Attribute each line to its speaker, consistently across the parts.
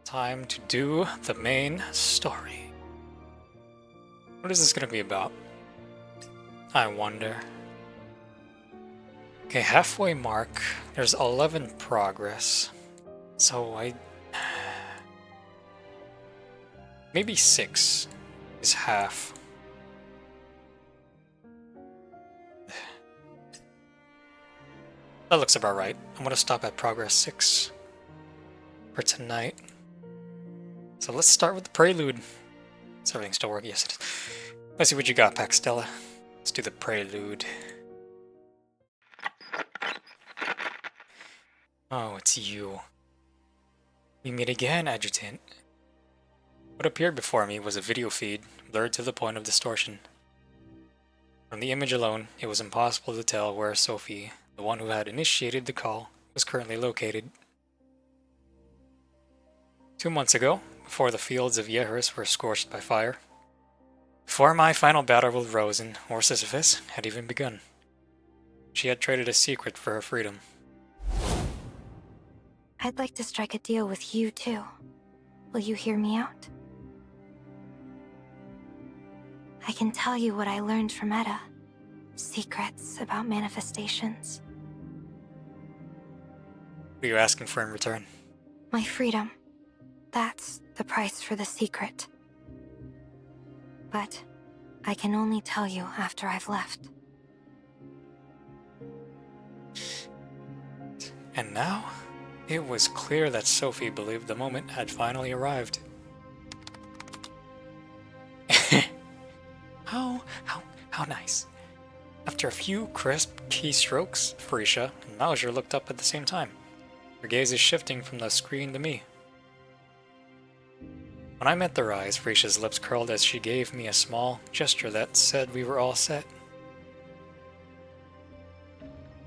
Speaker 1: Time to do the main story. What is this going to be about? I wonder. Okay, halfway mark. There's 11 progress. So maybe 6 is half. That looks about right. I'm going to stop at progress 6 for tonight. So let's start with the prelude. Is everything still working? Yes, it is. Let's see what you got, Paxtella. Let's do the prelude. Oh, it's you. We meet again, Adjutant. What appeared before me was a video feed, blurred to the point of distortion. From the image alone, it was impossible to tell where Sophie, the one who had initiated the call, was currently located. 2 months ago, before the fields of Yeris were scorched by fire, before my final battle with Rosen or Sisyphus had even begun, she had traded a secret for her freedom.
Speaker 2: I'd like to strike a deal with you, too. Will you hear me out? I can tell you what I learned from Etta. Secrets about manifestations.
Speaker 1: What are you asking for in return?
Speaker 2: My freedom. That's the price for the secret. But I can only tell you after I've left.
Speaker 1: And now, it was clear that Sophie believed the moment had finally arrived. How nice. After a few crisp keystrokes, Felicia and Mauser looked up at the same time, their gazes shifting from the screen to me. When I met their eyes, Felicia's lips curled as she gave me a small gesture that said we were all set.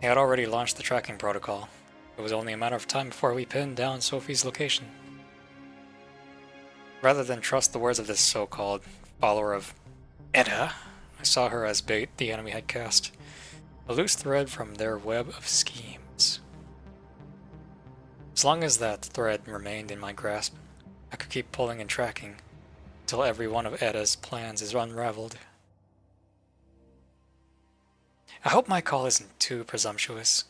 Speaker 1: They had already launched the tracking protocol. It was only a matter of time before we pinned down Sophie's location. Rather than trust the words of this so-called follower of Etta, I saw her as bait the enemy had cast, a loose thread from their web of schemes. As long as that thread remained in my grasp, I could keep pulling and tracking until every one of Etta's plans is unraveled. I hope my call isn't too presumptuous.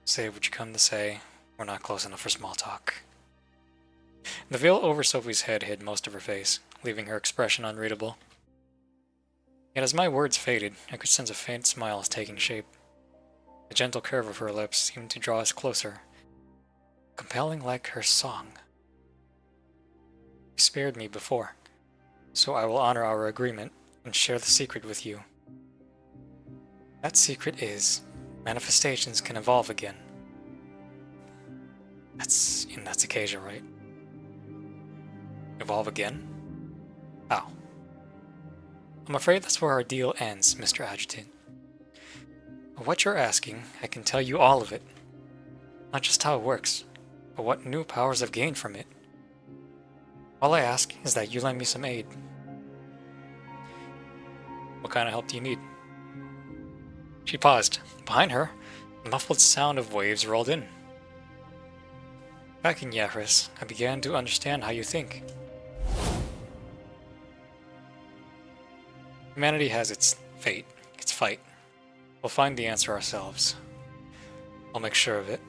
Speaker 1: Say what you come to say, we're not close enough for small talk. The veil over Sophie's head hid most of her face, leaving her expression unreadable. Yet as my words faded, I could sense a faint smile taking shape. The gentle curve of her lips seemed to draw us closer, compelling like her song. You spared me before, so I will honor our agreement and share the secret with you. That secret is, manifestations can evolve again. That's Acacia, right? Evolve again? How? I'm afraid that's where our deal ends, Mr. Adjutant. But what you're asking, I can tell you all of it. Not just how it works, but what new powers I've gained from it. All I ask is that you lend me some aid. What kind of help do you need? She paused. Behind her, the muffled sound of waves rolled in. Back in Yaris, I began to understand how you think. Humanity has its fate, its fight. We'll find the answer ourselves. I'll make sure of it.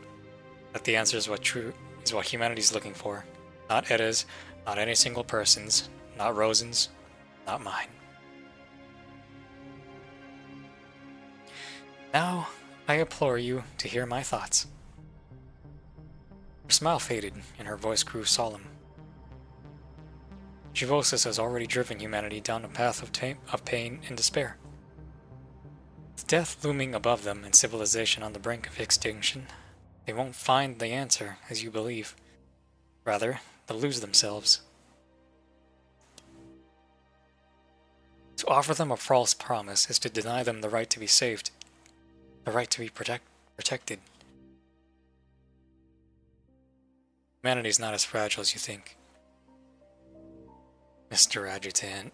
Speaker 1: That the answer is what humanity's looking for. Not Etta's, not any single person's, not Rosen's, not mine. Now, I implore you to hear my thoughts. Her smile faded, and her voice grew solemn. Juvosis has already driven humanity down a path of pain and despair. With death looming above them and civilization on the brink of extinction, they won't find the answer as you believe. Rather, they'll lose themselves. To offer them a false promise is to deny them the right to be saved, the right to be protected. Humanity's not as fragile as you think. Mr. Adjutant,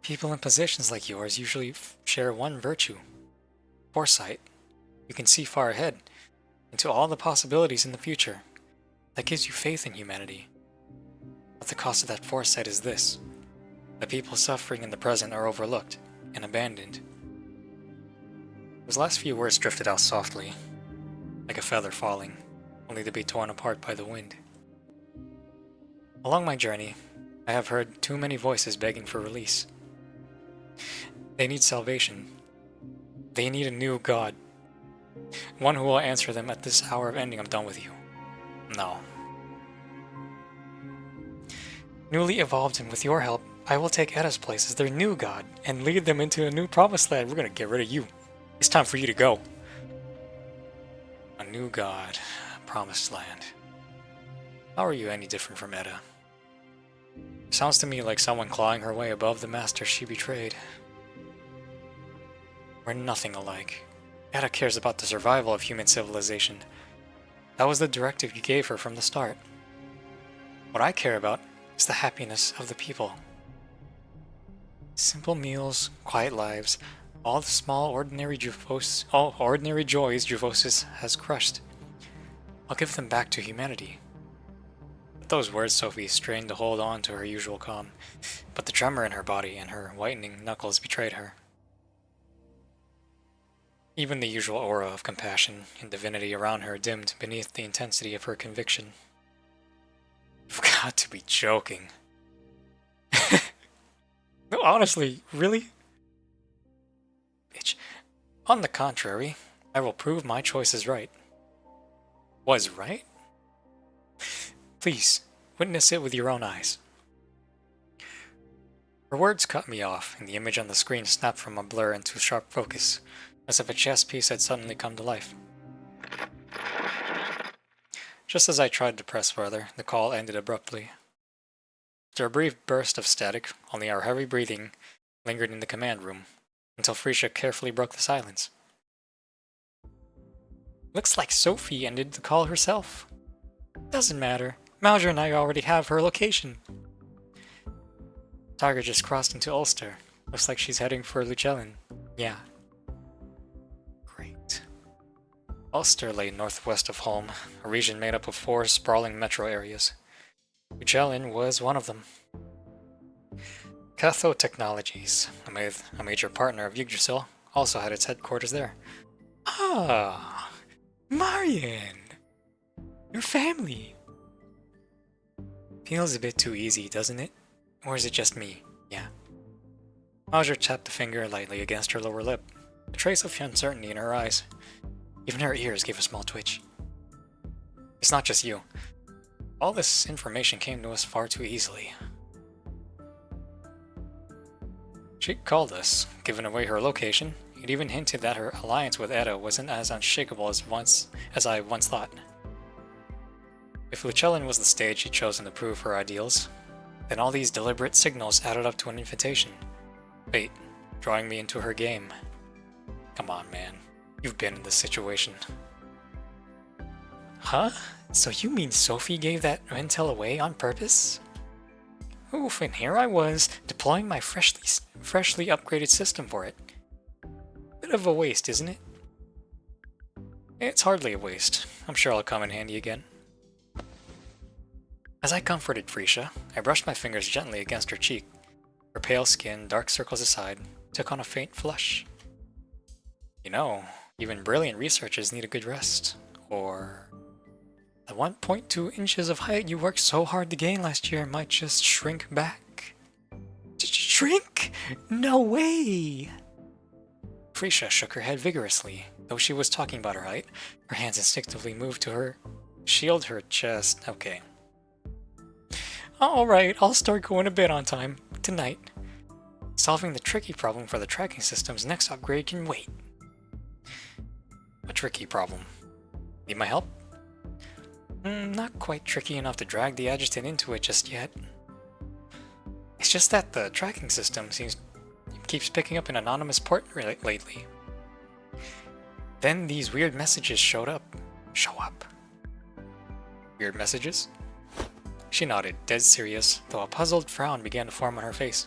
Speaker 1: people in positions like yours usually share one virtue: foresight. You can see far ahead, into all the possibilities in the future, that gives you faith in humanity. But the cost of that foresight is this: the people suffering in the present are overlooked and abandoned. Those last few words drifted out softly, like a feather falling, only to be torn apart by the wind. Along my journey, I have heard too many voices begging for release. They need salvation. They need a new god. One who will answer them at this hour of ending. I'm done with you. No. Newly evolved, and with your help, I will take Edda's place as their new god and lead them into a new promised land. We're gonna get rid of you. It's time for you to go. A new god, promised land. How are you any different from Edda? Sounds to me like someone clawing her way above the master she betrayed. We're nothing alike. Edda cares about the survival of human civilization. That was the directive you gave her from the start. What I care about is the happiness of the people. Simple meals, quiet lives, all the small ordinary joys Juvosis has crushed. I'll give them back to humanity. With those words, Sophie strained to hold on to her usual calm, but the tremor in her body and her whitening knuckles betrayed her. Even the usual aura of compassion and divinity around her dimmed beneath the intensity of her conviction. You've got to be joking. No, honestly, really? Bitch. On the contrary, I will prove my choice is right. Was right? Please, witness it with your own eyes. Her words cut me off, and the image on the screen snapped from a blur into sharp focus, as if a chess piece had suddenly come to life. Just as I tried to press further, the call ended abruptly. After a brief burst of static, only our heavy breathing lingered in the command room, until Frisha carefully broke the silence. Looks like Sophie ended the call herself. Doesn't matter. Mauser and I already have her location. Tiger just crossed into Ulster. Looks like she's heading for Lucellin. Yeah. Great. Ulster lay northwest of Holm, a region made up of 4 sprawling metro areas. Lucellin was one of them. Catho Technologies, a major partner of Yggdrasil, also had its headquarters there. Ah, Marian! Your family! Feels a bit too easy, doesn't it? Or is it just me? Yeah. Mauser tapped the finger lightly against her lower lip, a trace of uncertainty in her eyes. Even her ears gave a small twitch. It's not just you. All this information came to us far too easily. She called us, given away her location, and even hinted that her alliance with Edda wasn't as unshakable as I once thought. If Lucellin was the stage she'd chosen to prove her ideals, then all these deliberate signals added up to an invitation. Fate, drawing me into her game. Come on, man. You've been in this situation. Huh? So you mean Sophie gave that intel away on purpose? Oof, and here I was, deploying my freshly upgraded system for it. Bit of a waste, isn't it? It's hardly a waste. I'm sure I'll come in handy again. As I comforted Frisha, I brushed my fingers gently against her cheek. Her pale skin, dark circles aside, took on a faint flush. You know, even brilliant researchers need a good rest. Or the 1.2 inches of height you worked so hard to gain last year might just shrink back. Shrink? No way! Frisha shook her head vigorously. Though she was talking about her height, her hands instinctively moved to her, shield her chest. Okay. Alright, I'll start going to bed on time. Tonight. Solving the tricky problem for the tracking system's next upgrade can wait. A tricky problem. Need my help? Not quite tricky enough to drag the adjutant into it just yet. It's just that the tracking system keeps picking up an anonymous port lately. Then these weird messages show up. Weird messages? She nodded, dead serious, though a puzzled frown began to form on her face.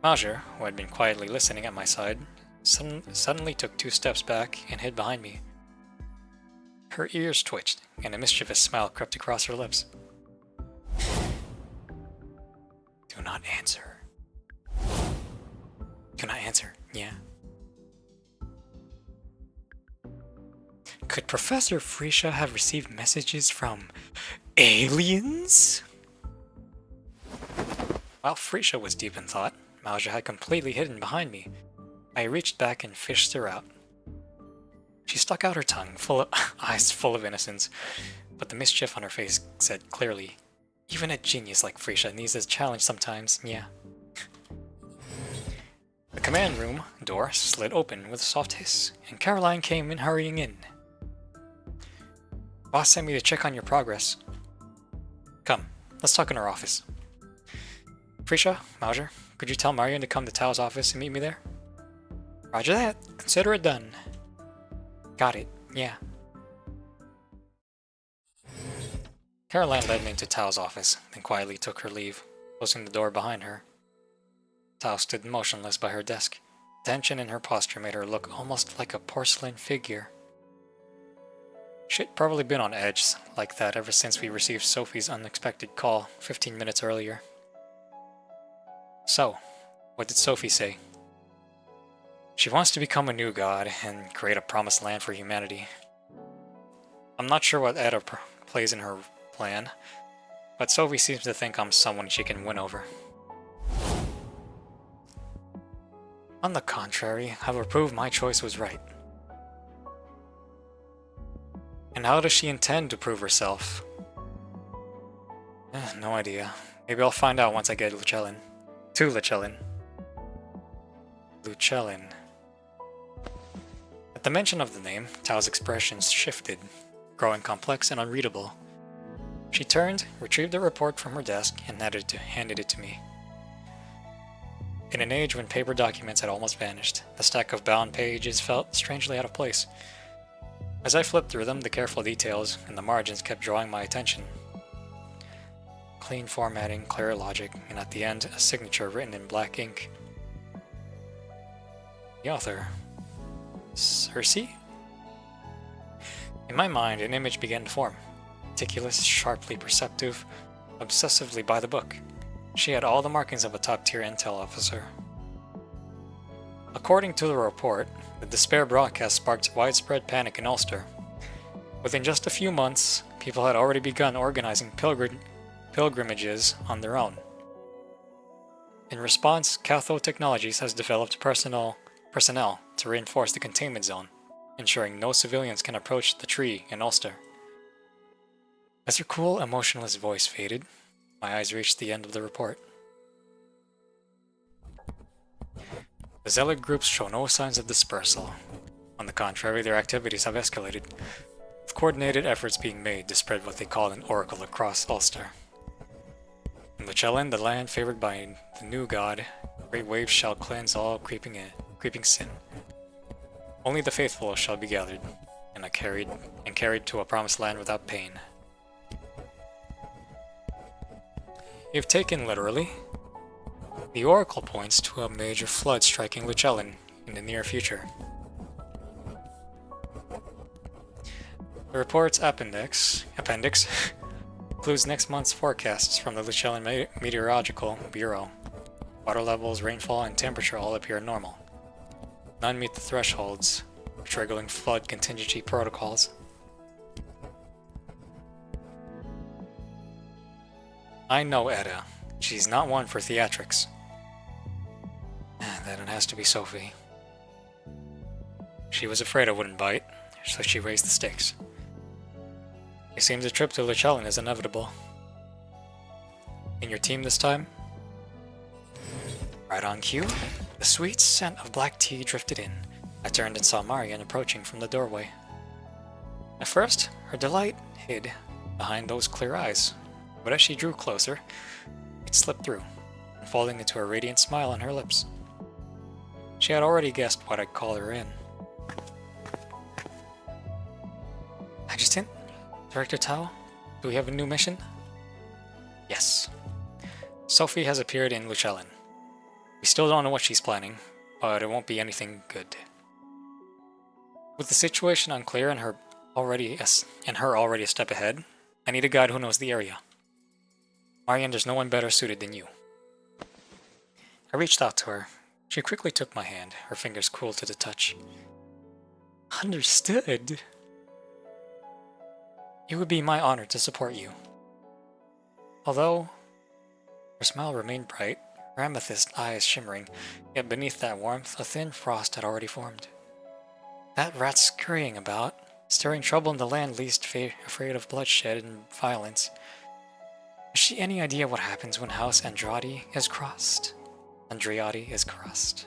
Speaker 1: Mauser, who had been quietly listening at my side, suddenly took 2 steps back and hid behind me. Her ears twitched, and a mischievous smile crept across her lips. Do not answer. Do not answer, yeah. Could Professor Frisha have received messages from aliens? While Frisha was deep in thought, Mauja had completely hidden behind me. I reached back and fished her out. She stuck out her tongue, eyes full of innocence, but the mischief on her face said clearly, even a genius like Frisha needs a challenge sometimes, yeah. The command room door slid open with a soft hiss, and Caroline came in hurrying in. Boss sent me to check on your progress. Come, let's talk in her office. Frisha, Mauser, could you tell Marion to come to Tao's office and meet me there? Roger that. Consider it done. Got it. Yeah. Caroline led me into Tao's office, then quietly took her leave, closing the door behind her. Tao stood motionless by her desk. Tension in her posture made her look almost like a porcelain figure. She'd probably been on edge like that ever since we received Sophie's unexpected call 15 minutes earlier. So, what did Sophie say? She wants to become a new god and create a promised land for humanity. I'm not sure what Ada plays in her plan, but Sophie seems to think I'm someone she can win over. On the contrary, I will prove my choice was right. And how does she intend to prove herself? No idea. Maybe I'll find out once I get Lucellin. To Lucellin. Lucellin. At the mention of the name, Tao's expressions shifted, growing complex and unreadable. She turned, retrieved the report from her desk, and handed it to me. In an age when paper documents had almost vanished, the stack of bound pages felt strangely out of place. As I flipped through them, the careful details and the margins kept drawing my attention. Clean formatting, clear logic, and at the end, a signature written in black ink. The author. Circe? In my mind, an image began to form. Meticulous, sharply perceptive, obsessively by the book. She had all the markings of a top-tier intel officer. According to the report, the Despair broadcast sparked widespread panic in Ulster. Within just a few months, people had already begun organizing pilgrimages on their own. In response, Catho Technologies has developed personnel to reinforce the containment zone, ensuring no civilians can approach the tree in Ulster. As her cool, emotionless voice faded, my eyes reached the end of the report. The Zealot groups show no signs of dispersal. On the contrary, their activities have escalated, with coordinated efforts being made to spread what they call an oracle across Ulster. In Lucellin, the land favored by the new god, great waves shall cleanse all creeping sin. Only the faithful shall be gathered, and carried to a promised land without pain. If taken literally, the oracle points to a major flood striking Lucellin in the near future. The report's appendix includes next month's forecasts from the Lucellin Meteorological Bureau. Water levels, rainfall, and temperature all appear normal. None meet the thresholds, triggering flood contingency protocols. I know Edda. She's not one for theatrics. Then it has to be Sophie. She was afraid I wouldn't bite, so she raised the stakes. It seems a trip to Lucellin is inevitable. In your team this time? Right on cue, the sweet scent of black tea drifted in. I turned and saw Marion approaching from the doorway. At first, her delight hid behind those clear eyes, but as she drew closer, it slipped through, unfolding into a radiant smile on her lips. She had already guessed what I'd call her in. Adjutant? Director Tao? Do we have a new mission? Yes. Sophie has appeared in Lucellin. We still don't know what she's planning, but it won't be anything good. With the situation unclear and her already a step ahead. I need a guide who knows the area. Marian, there's no one better suited than you. I reached out to her. She quickly took my hand, her fingers cool to the touch. Understood. It would be my honor to support you. Although her smile remained bright, her amethyst eyes shimmering, yet beneath that warmth a thin frost had already formed. That rat scurrying about, stirring trouble in the land least afraid of bloodshed and violence. Has she any idea what happens when House Andrade is crossed? Andreade is crossed.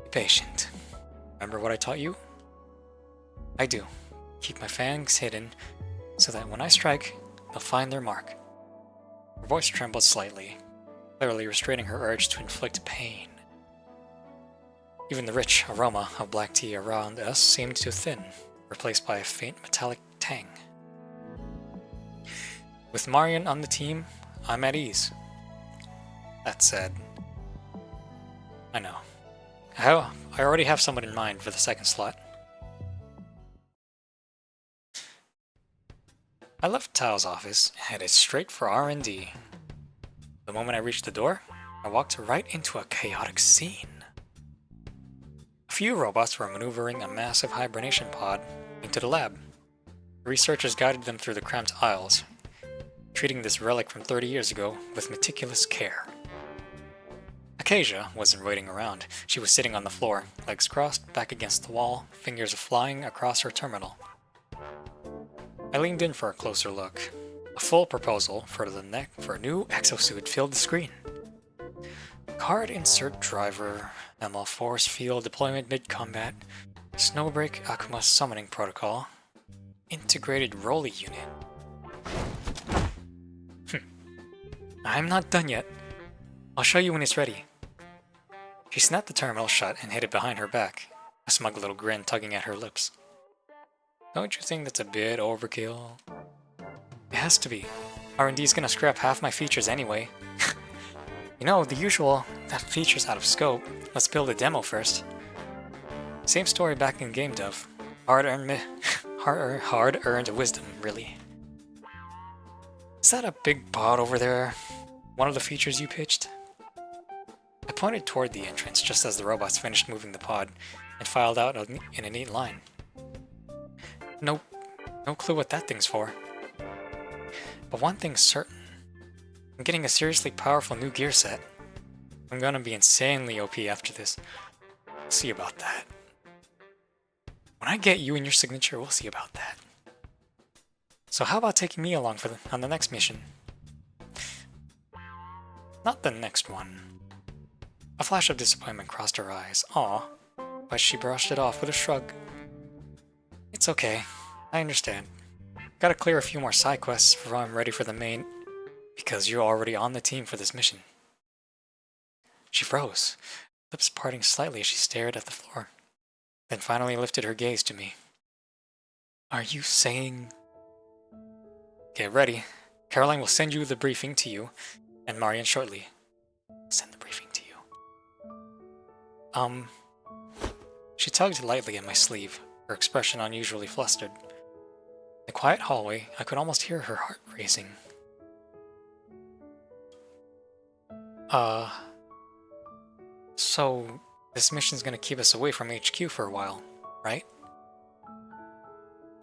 Speaker 1: Be patient. Remember what I taught you? I do. Keep my fangs hidden, so that when I strike, they'll find their mark. Her voice trembled slightly, clearly restraining her urge to inflict pain. Even the rich aroma of black tea around us seemed to thin, replaced by a faint metallic tang. With Marian on the team, I'm at ease. That said, I know. I already have someone in mind for the second slot. I left Tao's office and headed straight for R&D. The moment I reached the door, I walked right into a chaotic scene. A few robots were maneuvering a massive hibernation pod into the lab. The researchers guided them through the cramped aisles, treating this relic from 30 years ago with meticulous care. Acacia wasn't waiting around. She was sitting on the floor, legs crossed, back against the wall, fingers flying across her terminal. I leaned in for a closer look. A full proposal for a new exosuit filled the screen. Card insert driver, ML force field deployment mid-combat, Snowbreak Akuma summoning protocol, integrated Rolly unit. I'm not done yet. I'll show you when it's ready. She snapped the terminal shut and hid it behind her back, a smug little grin tugging at her lips. Don't you think that's a bit overkill? It has to be. R&D's gonna scrap half my features anyway. You know, the usual, that feature's out of scope. Let's build a demo first. Same story back in game dev. Hard-earned wisdom, really. Is that a big pod over there? One of the features you pitched? I pointed toward the entrance just as the robots finished moving the pod and filed out in a neat line. Nope, no clue what that thing's for. But one thing's certain. I'm getting a seriously powerful new gear set. I'm gonna be insanely OP after this. We'll see about that. When I get you and your signature, we'll see about that. So how about taking me along on the next mission? Not the next one. A flash of disappointment crossed her eyes. Aw, but she brushed it off with a shrug. It's okay. I understand. Gotta clear a few more side quests before I'm ready for the main, because you're already on the team for this mission. She froze, lips parting slightly as she stared at the floor, then finally lifted her gaze to me. Are you saying... Get ready. Caroline will send you the briefing to you, and Marian shortly. Send the briefing to you. She tugged lightly at my sleeve, her expression unusually flustered. In the quiet hallway, I could almost hear her heart racing. So this mission's gonna keep us away from HQ for a while, right?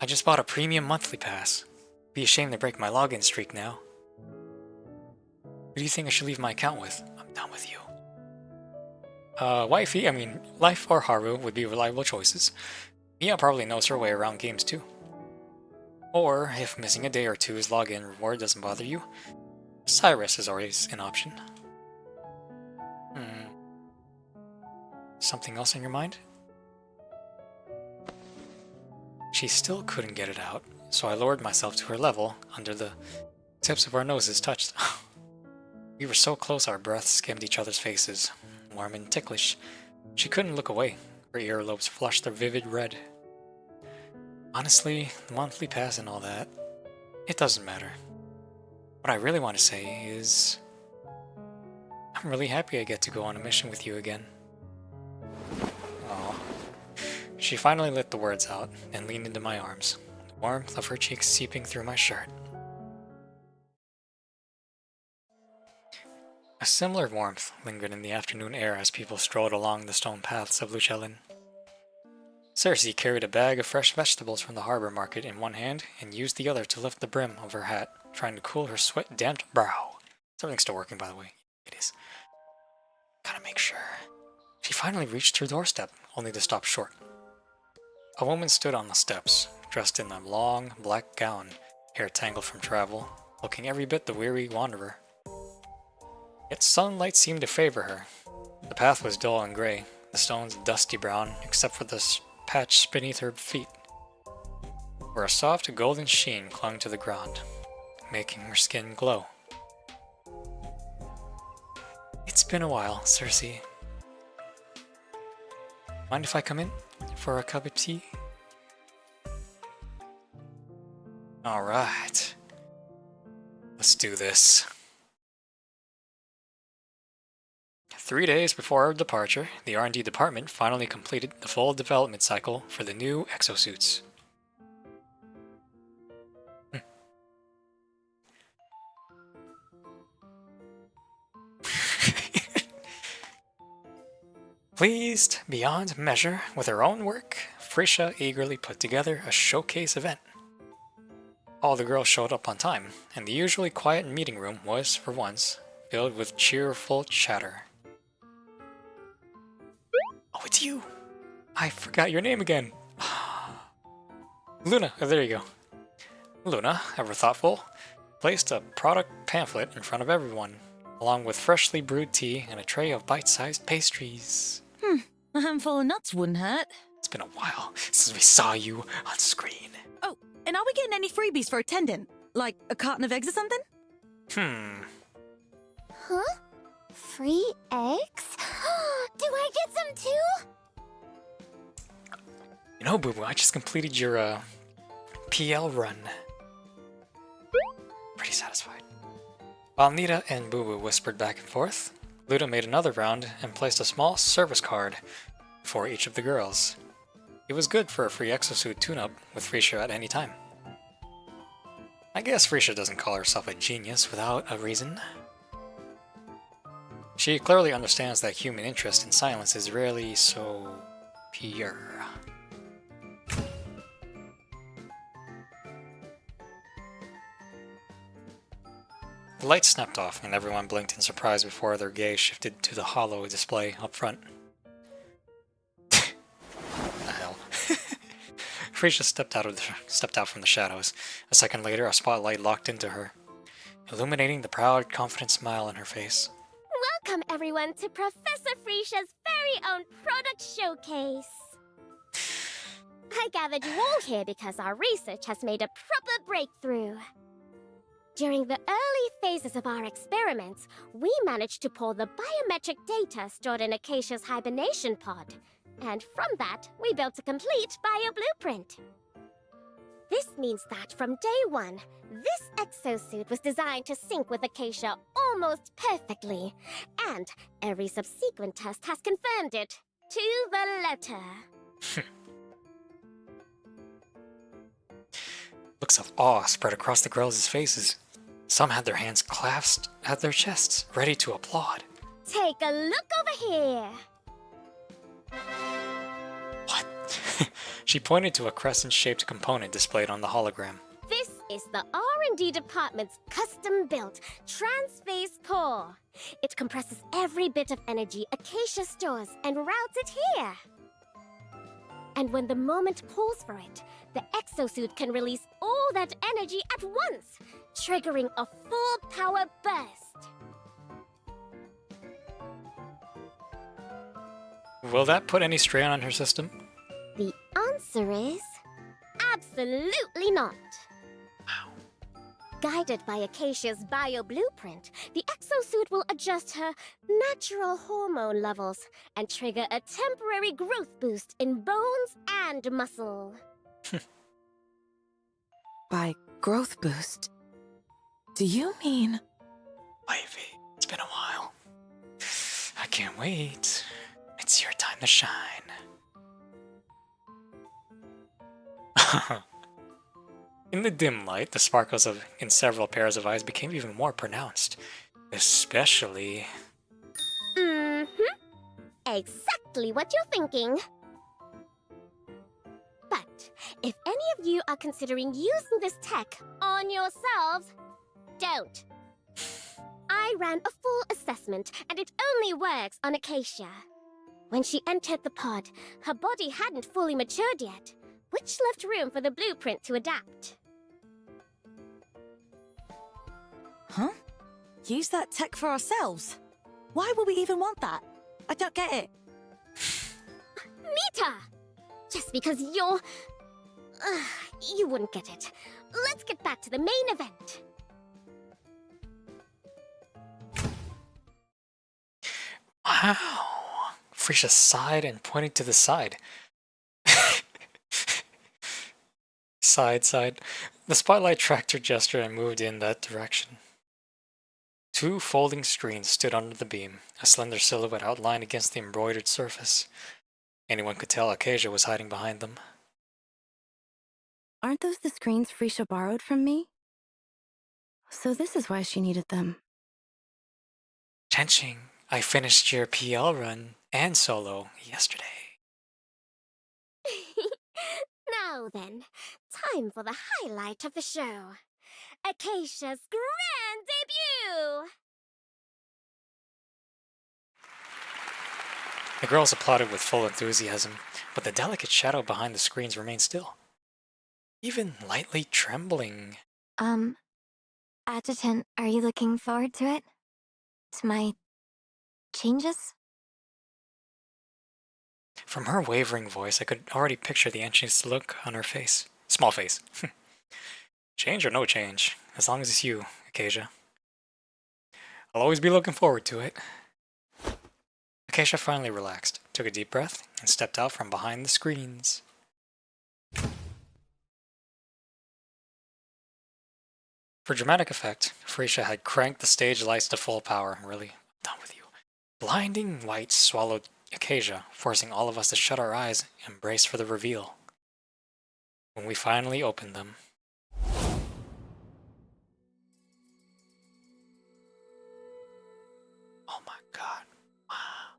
Speaker 1: I just bought a premium monthly pass. Be ashamed to break my login streak now. Who do you think I should leave my account with? I'm done with you. Life or Haru would be reliable choices. Mia probably knows her way around games too. Or, if missing a day or two's login reward doesn't bother you, Cyrus is always an option. Something else on your mind? She still couldn't get it out, so I lowered myself to her level, under the tips of our noses touched. We were so close our breaths skimmed each other's faces, warm and ticklish. She couldn't look away, her earlobes flushed a vivid red. Honestly, the monthly pass and all that, it doesn't matter. What I really want to say is... I'm really happy I get to go on a mission with you again. Aw. She finally let the words out and leaned into my arms, the warmth of her cheeks seeping through my shirt. A similar warmth lingered in the afternoon air as people strolled along the stone paths of Lucellin. Cersei carried a bag of fresh vegetables from the harbor market in one hand and used the other to lift the brim of her hat, trying to cool her sweat-damped brow. Everything's still working, by the way. It is. Gotta make sure. She finally reached her doorstep, only to stop short. A woman stood on the steps, dressed in a long, black gown, hair tangled from travel, looking every bit the weary wanderer. Yet sunlight seemed to favor her. The path was dull and gray, the stones dusty brown, except for the patch beneath her feet, where a soft golden sheen clung to the ground, making her skin glow. It's been a while, Cersei. Mind if I come in for a cup of tea? Alright. Let's do this. 3 days before our departure, the R&D department finally completed the full development cycle for the new exosuits. Pleased beyond measure with her own work, Frisha eagerly put together a showcase event. All the girls showed up on time, and the usually quiet meeting room was, for once, filled with cheerful chatter. Oh, it's you! I forgot your name again. Luna, oh, there you go. Luna, ever thoughtful, placed a product pamphlet in front of everyone, along with freshly brewed tea and a tray of bite-sized pastries.
Speaker 3: A handful of nuts wouldn't hurt.
Speaker 1: It's been a while since we saw you on screen.
Speaker 3: Oh, and are we getting any freebies for attending? Like a carton of eggs or something?
Speaker 4: Huh? Free eggs? Do I get some too?
Speaker 1: You know, Boo Boo, I just completed your PL run. Pretty satisfied. While Nita and Boo Boo whispered back and forth, Luda made another round and placed a small service card for each of the girls. It was good for a free exosuit tune-up with Frisha at any time. I guess Frisha doesn't call herself a genius without a reason. She clearly understands that human interest in silence is rarely so pure. The lights snapped off, and everyone blinked in surprise before their gaze shifted to the hollow display up front. The hell? Frisha stepped out from the shadows. A second later, a spotlight locked into her, illuminating the proud, confident smile on her face.
Speaker 4: Welcome everyone to Professor Frisha's very own product showcase. I gathered you all here because our research has made a proper breakthrough. During the early phases of our experiments, we managed to pull the biometric data stored in Acacia's hibernation pod. And from that, we built a complete bio-blueprint. This means that from day one, this exosuit was designed to sync with Acacia almost perfectly. And every subsequent test has confirmed it, to the letter.
Speaker 1: Looks of awe spread across the girls' faces. Some had their hands clasped at their chests, ready to applaud.
Speaker 4: Take a look over here.
Speaker 1: What? She pointed to a crescent-shaped component displayed on the hologram.
Speaker 4: This is the R&D department's custom-built trans-phase core. It compresses every bit of energy Acacia stores and routes it here. And when the moment calls for it, the exosuit can release all that energy at once, triggering a full power burst.
Speaker 1: Will that put any strain on her system?
Speaker 4: The answer is absolutely not.
Speaker 1: Wow.
Speaker 4: Guided by Acacia's bio-blueprint, the exosuit will adjust her natural hormone levels and trigger a temporary growth boost in bones and muscle.
Speaker 5: By growth boost, do you mean?
Speaker 1: Ivy, it's been a while. I can't wait. It's your time to shine. In the dim light, the sparkles in several pairs of eyes became even more pronounced. Especially...
Speaker 4: Mm-hmm. Exactly what you're thinking. But if any of you are considering using this tech on yourselves, don't. I ran a full assessment, and it only works on Acacia. When she entered the pod, her body hadn't fully matured yet, which left room for the blueprint to adapt.
Speaker 3: Huh? Use that tech for ourselves? Why would we even want that? I don't get it.
Speaker 4: Mita! Just because you're... you wouldn't get it. Let's get back to the main event.
Speaker 1: Wow. Frisha sighed and pointed to the side. Side. The spotlight tracked her gesture and moved in that direction. Two folding screens stood under the beam, a slender silhouette outlined against the embroidered surface. Anyone could tell Acacia was hiding behind them.
Speaker 5: Aren't those the screens Frisha borrowed from me? So this is why she needed them.
Speaker 1: Chenching, I finished your PL run and solo yesterday.
Speaker 4: Now then, time for the highlight of the show. Acacia's grand debut!
Speaker 1: The girls applauded with full enthusiasm, but the delicate shadow behind the screens remained still, even lightly trembling.
Speaker 2: Adjutant, are you looking forward to it? To my changes?
Speaker 1: From her wavering voice, I could already picture the anxious look on her face. Small face. Change or no change, as long as it's you, Acacia. I'll always be looking forward to it. Acacia finally relaxed, took a deep breath, and stepped out from behind the screens. For dramatic effect, Frisha had cranked the stage lights to full power. Really, I'm done with you. Blinding light swallowed Acacia, forcing all of us to shut our eyes and brace for the reveal. When we finally opened them, oh my god, wow.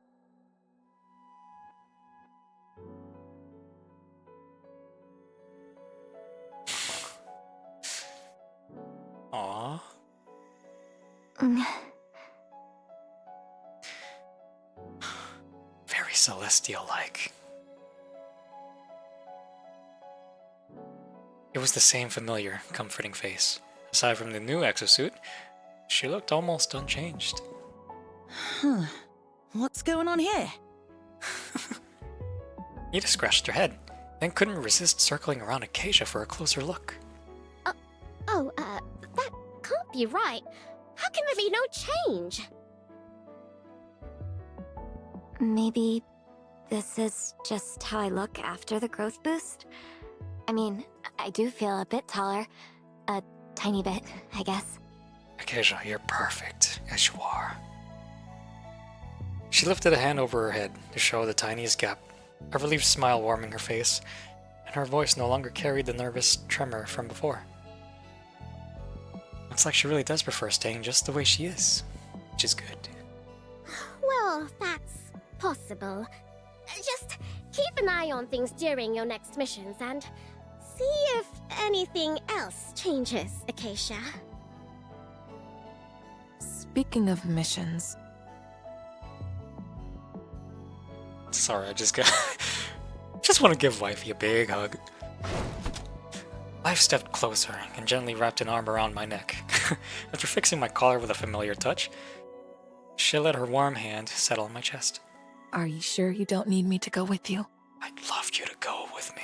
Speaker 1: Aww. Very celestial-like. It was the same familiar, comforting face. Aside from the new exosuit, she looked almost unchanged.
Speaker 3: Huh. What's going on here?
Speaker 1: Nita scratched her head, then couldn't resist circling around Acacia for a closer look.
Speaker 4: That can't be right. How can there be no change?
Speaker 2: Maybe this is just how I look after the growth boost? I mean, I do feel a bit taller. A tiny bit, I guess.
Speaker 1: Acacia, you're perfect, as you are. She lifted a hand over her head to show the tiniest gap, a relieved smile warming her face, and her voice no longer carried the nervous tremor from before. Looks like she really does prefer staying just the way she is, which is good.
Speaker 4: Well, that's possible. Just keep an eye on things during your next missions and see if anything else changes, Acacia.
Speaker 5: Speaking of missions,
Speaker 1: Sorry, I just want to give Wifey a big hug. Life stepped closer and gently wrapped an arm around my neck. After fixing my collar with a familiar touch, she let her warm hand settle on my chest.
Speaker 5: are you sure you don't need me to go with you?
Speaker 1: I'd love you to go with me,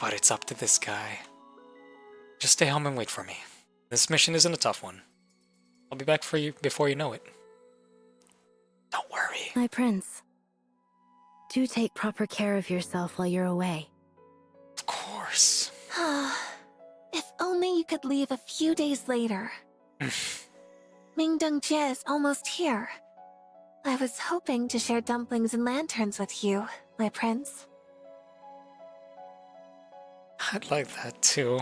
Speaker 1: but it's up to this guy. Just stay home and wait for me. This mission isn't a tough one. I'll be back for you before you know it. Don't worry.
Speaker 5: My prince, do take proper care of yourself while you're away.
Speaker 1: Of course.
Speaker 5: If only you could leave a few days later. Mingdong Jie is almost here. I was hoping to share dumplings and lanterns with you, my prince.
Speaker 1: I'd like that too.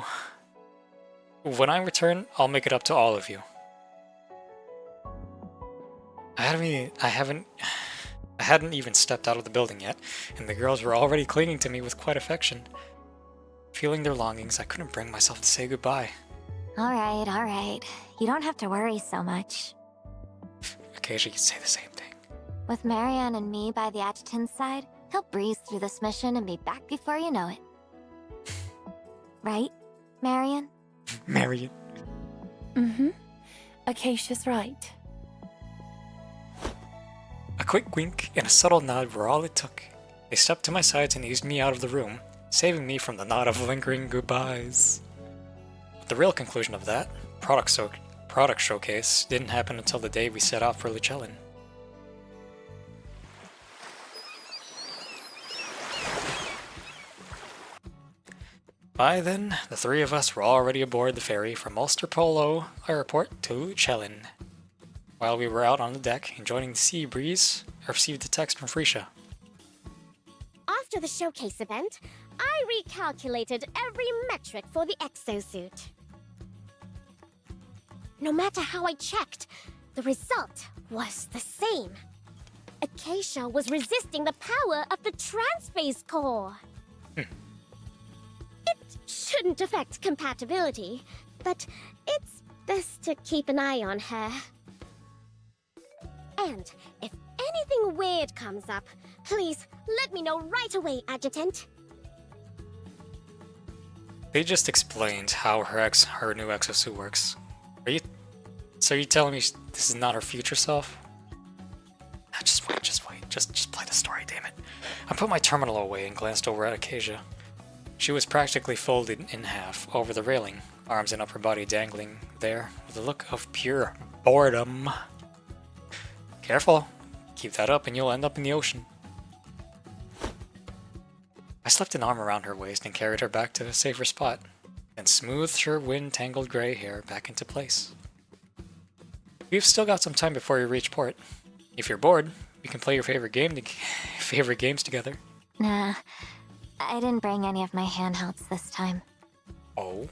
Speaker 1: When I return, I'll make it up to all of you. I hadn't even stepped out of the building yet, and the girls were already clinging to me with quite affection. Feeling their longings, I couldn't bring myself to say goodbye.
Speaker 2: Alright, alright. You don't have to worry so much.
Speaker 1: Acacia could say the same thing.
Speaker 2: With Marianne and me by the adjutant's side, he'll breeze through this mission and be back before you know it. Right, Marianne?
Speaker 1: Marion.
Speaker 5: Mm-hmm. Acacia's right.
Speaker 1: A quick wink and a subtle nod were all it took. They stepped to my sides and eased me out of the room, saving me from the knot of lingering goodbyes. But the real conclusion of that product showcase didn't happen until the day we set off for Lucellin. By then, the three of us were already aboard the ferry from Ulster Polo Airport to Lucellin. While we were out on the deck enjoying the sea breeze, I received a text from Frisha.
Speaker 4: After the showcase event, I recalculated every metric for the exosuit. No matter how I checked, the result was the same. Acacia was resisting the power of the transphase core. It shouldn't affect compatibility, but it's best to keep an eye on her. And if anything weird comes up, please let me know right away, Adjutant.
Speaker 1: They just explained how her new exosuit works. So are you telling me this is not her future self? Ah, just wait. Just play the story, damn it. I put my terminal away and glanced over at Acacia. She was practically folded in half over the railing, arms and upper body dangling there with a look of pure boredom. Careful. Keep that up and you'll end up in the ocean. I slipped an arm around her waist and carried her back to a safer spot, then smoothed her wind-tangled gray hair back into place. We've still got some time before you reach port. If you're bored, we can play your favorite games together.
Speaker 2: Nah, I didn't bring any of my handhelds this time.
Speaker 1: Oh?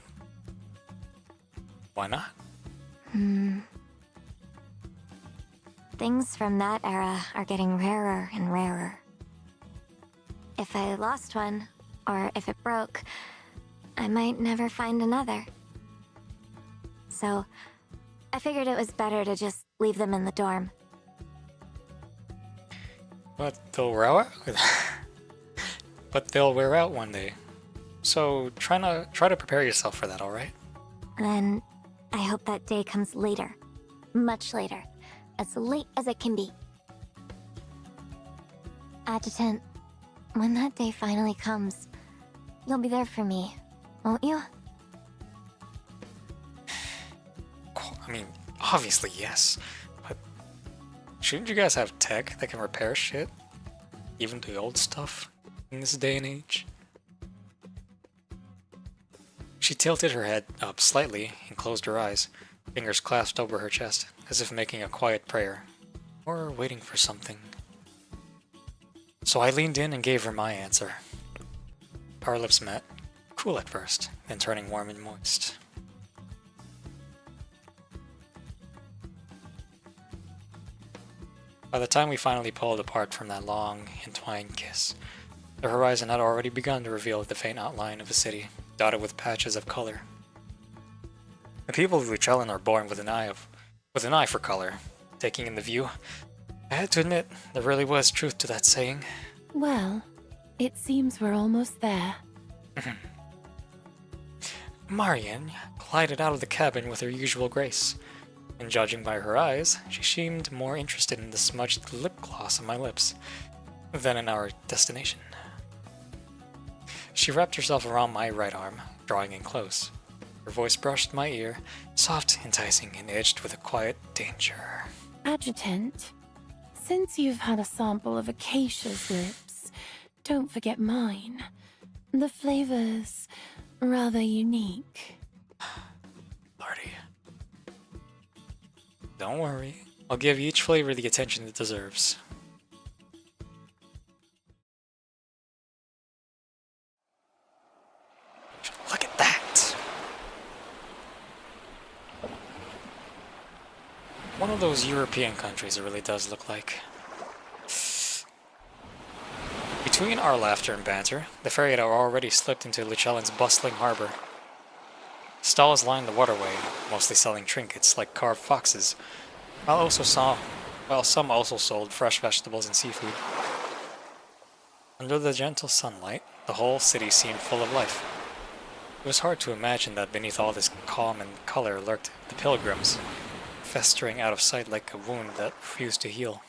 Speaker 1: Why not?
Speaker 2: Things from that era are getting rarer and rarer. If I lost one, or if it broke, I might never find another. So, I figured it was better to just leave them in the dorm.
Speaker 1: But they'll wear out. But they'll wear out one day. So try to prepare yourself for that, all right?
Speaker 2: Then, I hope that day comes later. Much later. As late as it can be. Adjutant, when that day finally comes, you'll be there for me, won't you?
Speaker 1: I mean, obviously yes, but shouldn't you guys have tech that can repair shit? Even the old stuff in this day and age? She tilted her head up slightly and closed her eyes, fingers clasped over her chest, as if making a quiet prayer, or waiting for something. So I leaned in and gave her my answer. Our lips met, cool at first, then turning warm and moist. By the time we finally pulled apart from that long, entwined kiss, the horizon had already begun to reveal the faint outline of a city, dotted with patches of color. The people of Lucellin are born with an eye for color. Taking in the view, I had to admit, there really was truth to that saying.
Speaker 5: Well, it seems we're almost there.
Speaker 1: Marianne glided out of the cabin with her usual grace, and judging by her eyes, she seemed more interested in the smudged lip gloss on my lips than in our destination. She wrapped herself around my right arm, drawing in close. Her voice brushed my ear, soft, enticing, and edged with a quiet danger.
Speaker 5: Adjutant, since you've had a sample of Acacia's lips, don't forget mine. The flavor's rather unique.
Speaker 1: Lordy. Don't worry. I'll give each flavor the attention it deserves. One of those European countries it really does look like. Between our laughter and banter, the ferry had already slipped into Lucellen's bustling harbor. Stalls lined the waterway, mostly selling trinkets like carved foxes, while some also sold fresh vegetables and seafood. Under the gentle sunlight, the whole city seemed full of life. It was hard to imagine that beneath all this calm and color lurked the pilgrims, festering out of sight like a wound that refused to heal.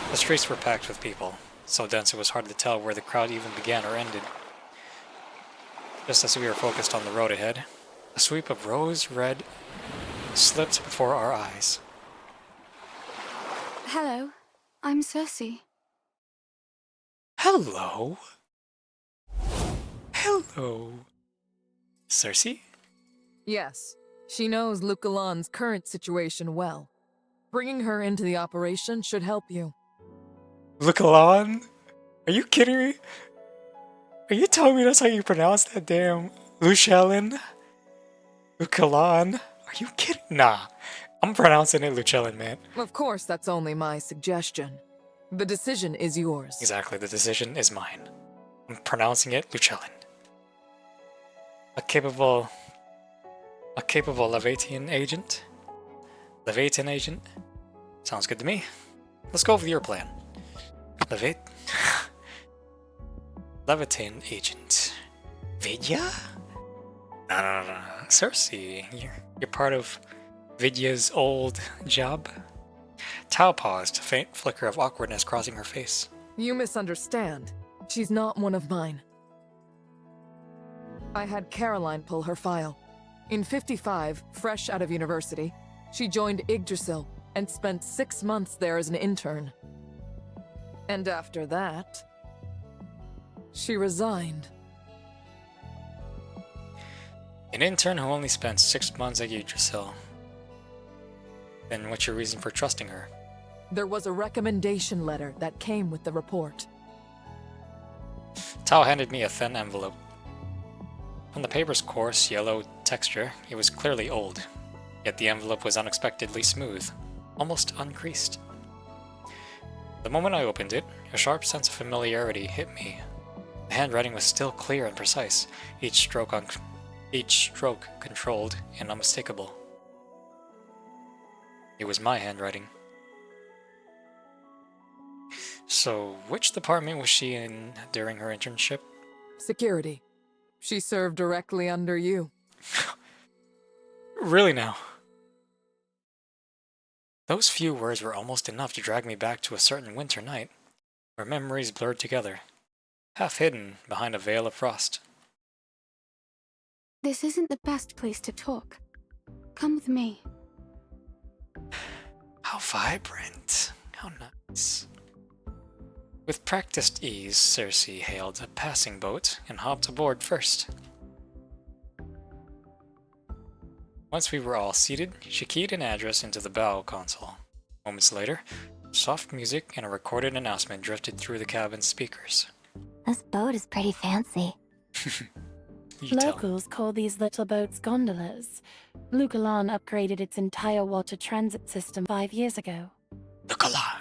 Speaker 1: The streets were packed with people, so dense it was hard to tell where the crowd even began or ended. Just as we were focused on the road ahead, a sweep of rose-red slipped before our eyes.
Speaker 6: Hello, I'm Cersei.
Speaker 1: Hello? Hello? Cersei?
Speaker 7: Yes, she knows Lucalan's current situation well. Bringing her into the operation should help you.
Speaker 1: Lucalan? Are you kidding me? Are you telling me that's how you pronounce that damn Lucellen? Lucalan? Are you kidding? Nah, I'm pronouncing it Lucellen, man.
Speaker 7: Of course, that's only my suggestion. The decision is yours.
Speaker 1: Exactly, the decision is mine. I'm pronouncing it Lucellen. A capable Levatian agent? Levatian agent? Sounds good to me. Let's go with your plan. Levitan agent. Vidya? No. Cersei, you're part of Vidya's old job? Tao paused, a faint flicker of awkwardness crossing her face.
Speaker 7: You misunderstand. She's not one of mine. I had Caroline pull her file. In 55, fresh out of university, she joined Yggdrasil and spent 6 months there as an intern. And after that, she resigned.
Speaker 1: An intern who only spent 6 months at Yggdrasil. Then what's your reason for trusting her?
Speaker 7: There was a recommendation letter that came with the report.
Speaker 1: Tao handed me a thin envelope. On the paper's coarse, yellow texture, it was clearly old, yet the envelope was unexpectedly smooth, almost uncreased. The moment I opened it, a sharp sense of familiarity hit me. The handwriting was still clear and precise, each stroke controlled and unmistakable. It was my handwriting. So, which department was she in during her internship?
Speaker 7: Security. She served directly under you.
Speaker 1: Really now? Those few words were almost enough to drag me back to a certain winter night, where memories blurred together, half hidden behind a veil of frost.
Speaker 6: This isn't the best place to talk. Come with me.
Speaker 1: How vibrant. How nice. With practiced ease, Cersei hailed a passing boat and hopped aboard first. Once we were all seated, she keyed an address into the bow console. Moments later, soft music and a recorded announcement drifted through the cabin's speakers.
Speaker 2: This boat is pretty fancy.
Speaker 1: You tell.
Speaker 5: Locals call these little boats gondolas. Lucalan upgraded its entire water transit system 5 years ago.
Speaker 1: Lucalan.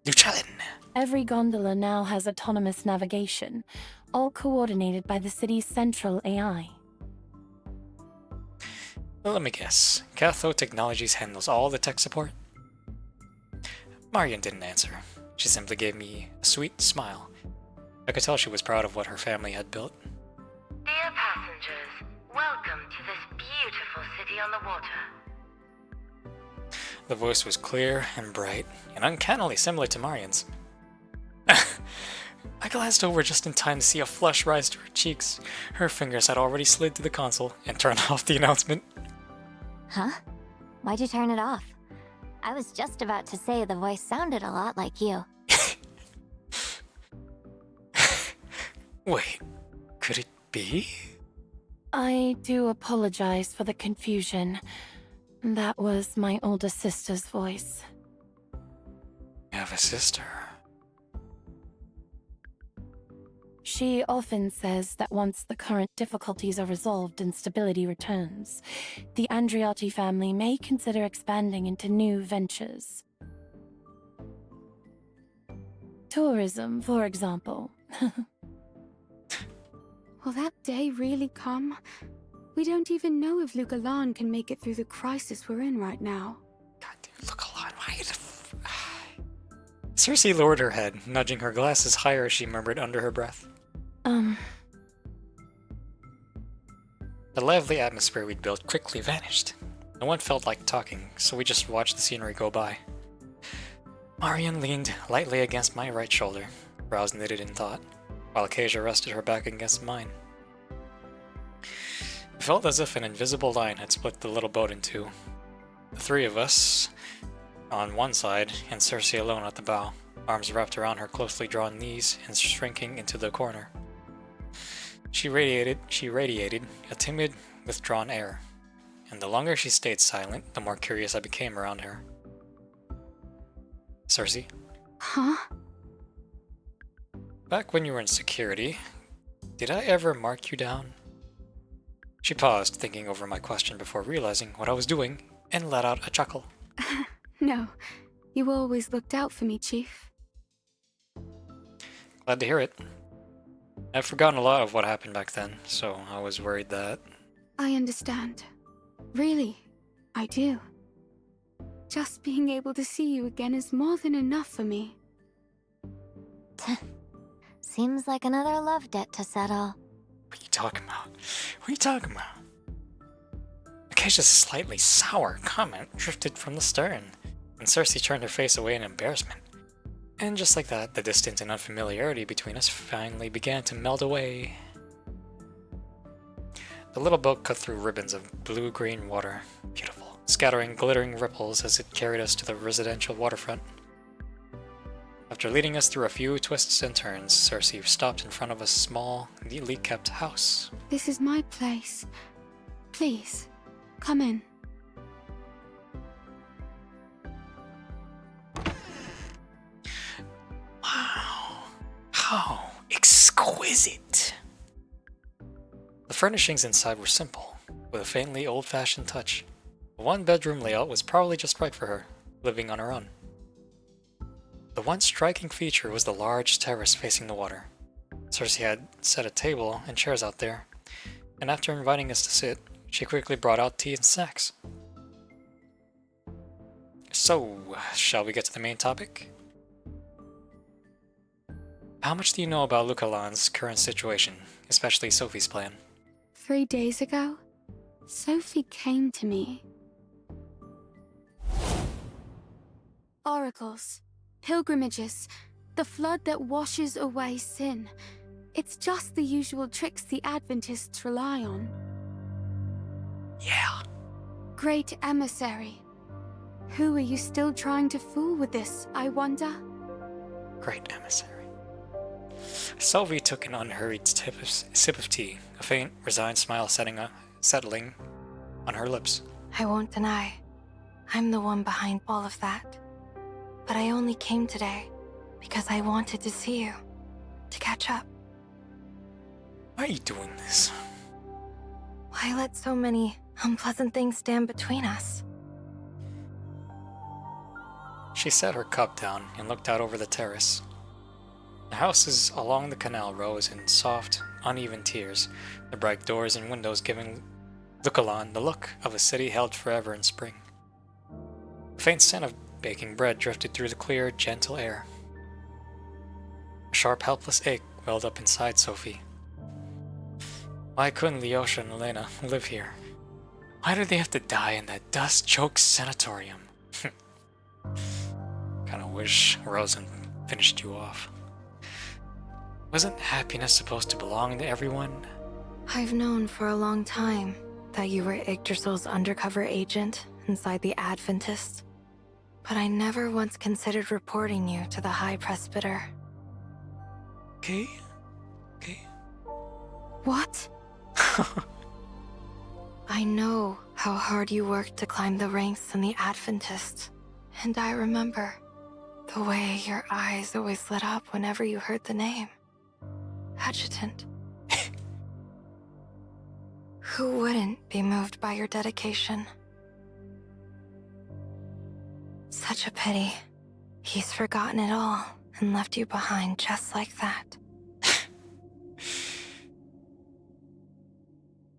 Speaker 1: Lucellen.
Speaker 5: Every gondola now has autonomous navigation, all coordinated by the city's central AI.
Speaker 1: Well, let me guess. Cathode Technologies handles all the tech support? Marion didn't answer. She simply gave me a sweet smile. I could tell she was proud of what her family had built.
Speaker 8: Dear passengers, welcome to this beautiful city on the water.
Speaker 1: The voice was clear and bright, and uncannily similar to Marion's. I glanced over just in time to see a flush rise to her cheeks. Her fingers had already slid to the console and turned off the announcement.
Speaker 2: Huh? Why'd you turn it off? I was just about to say the voice sounded a lot like you.
Speaker 1: Wait, could it be?
Speaker 5: I do apologize for the confusion. That was my older sister's voice.
Speaker 1: You have a sister.
Speaker 5: She often says that once the current difficulties are resolved and stability returns, the Andriotti family may consider expanding into new ventures. Tourism, for example.
Speaker 6: Will that day really come? We don't even know if Lugalan can make it through the crisis we're in right now.
Speaker 1: God damn, look a lot. Why the Cersei lowered her head, nudging her glasses higher as she murmured under her breath. The lively atmosphere we'd built quickly vanished. No one felt like talking, so we just watched the scenery go by. Marion leaned lightly against my right shoulder, brows knitted in thought, while Acacia rested her back against mine. It felt as if an invisible line had split the little boat in two. The three of us on one side, and Cersei alone at the bow, arms wrapped around her closely drawn knees and shrinking into the corner. She radiated a timid, withdrawn air, and the longer she stayed silent, the more curious I became around her. Cersei?
Speaker 6: Huh?
Speaker 1: Back when you were in security, did I ever mark you down? She paused, thinking over my question before realizing what I was doing, and let out a chuckle.
Speaker 6: No. You always looked out for me, Chief.
Speaker 1: Glad to hear it. I've forgotten a lot of what happened back then, so I was worried that...
Speaker 6: I understand. Really, I do. Just being able to see you again is more than enough for me.
Speaker 2: Seems like another love debt to settle.
Speaker 1: What are you talking about? What are you talking about? Acacia's slightly sour comment drifted from the stern, and Cersei turned her face away in embarrassment. And just like that, the distance and unfamiliarity between us finally began to melt away. The little boat cut through ribbons of blue-green water, beautiful, scattering glittering ripples as it carried us to the residential waterfront. After leading us through a few twists and turns, Cersei stopped in front of a small, neatly kept house.
Speaker 6: This is my place. Please, come in.
Speaker 1: Wow, how exquisite! The furnishings inside were simple, with a faintly old-fashioned touch. The one-bedroom layout was probably just right for her, living on her own. The one striking feature was the large terrace facing the water. Cersei had set a table and chairs out there, and after inviting us to sit, she quickly brought out tea and snacks. So, shall we get to the main topic? How much do you know about Lugalan's current situation, especially Sophie's plan?
Speaker 6: 3 days ago, Sophie came to me. Oracles, pilgrimages, the flood that washes away sin. It's just the usual tricks the Adventists rely on.
Speaker 1: Yeah.
Speaker 6: Great emissary. Who are you still trying to fool with this, I wonder?
Speaker 1: Great emissary. Sophie took an unhurried sip of tea, a faint, resigned smile settling on her lips.
Speaker 2: I won't deny, I'm the one behind all of that. But I only came today because I wanted to see you, to catch up.
Speaker 1: Why are you doing this?
Speaker 2: Why let so many unpleasant things stand between us?
Speaker 1: She set her cup down and looked out over the terrace. The houses along the canal rose in soft, uneven tiers, the bright doors and windows giving Lugalan the look of a city held forever in spring. A faint scent of baking bread drifted through the clear, gentle air. A sharp, helpless ache welled up inside Sophie. Why couldn't Lyosha and Elena live here? Why did they have to die in that dust-choked sanatorium? Kinda wish Rosen finished you off. Wasn't happiness supposed to belong to everyone?
Speaker 2: I've known for a long time that you were Yggdrasil's undercover agent inside the Adventist, but I never once considered reporting you to the High Presbyter.
Speaker 1: Okay.
Speaker 6: What?
Speaker 2: I know how hard you worked to climb the ranks in the Adventist, and I remember the way your eyes always lit up whenever you heard the name. Adjutant. Who wouldn't be moved by your dedication? Such a pity. He's forgotten it all and left you behind just like that.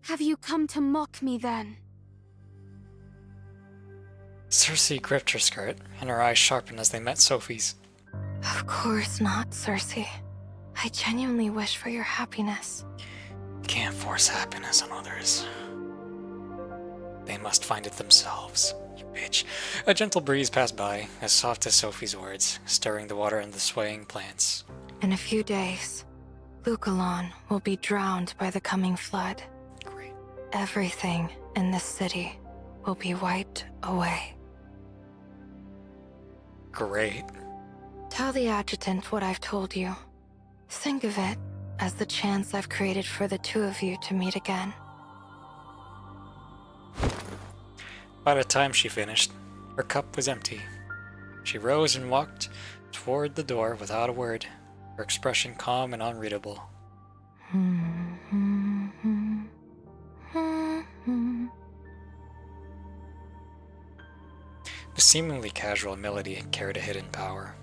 Speaker 6: Have you come to mock me then?
Speaker 1: Cersei gripped her skirt, and her eyes sharpened as they met Sophie's.
Speaker 2: Of course not, Cersei. I genuinely wish for your happiness.
Speaker 1: You can't force happiness on others. They must find it themselves, you bitch. A gentle breeze passed by, as soft as Sophie's words, stirring the water and the swaying plants.
Speaker 2: In a few days, Bygone will be drowned by the coming flood.
Speaker 1: Great.
Speaker 2: Everything in this city will be wiped away.
Speaker 1: Great.
Speaker 2: Tell the adjutant what I've told you. Think of it as the chance I've created for the two of you to meet again.
Speaker 1: By the time she finished, her cup was empty. She rose and walked toward the door without a word, her expression calm and unreadable. The seemingly casual melody carried a hidden power,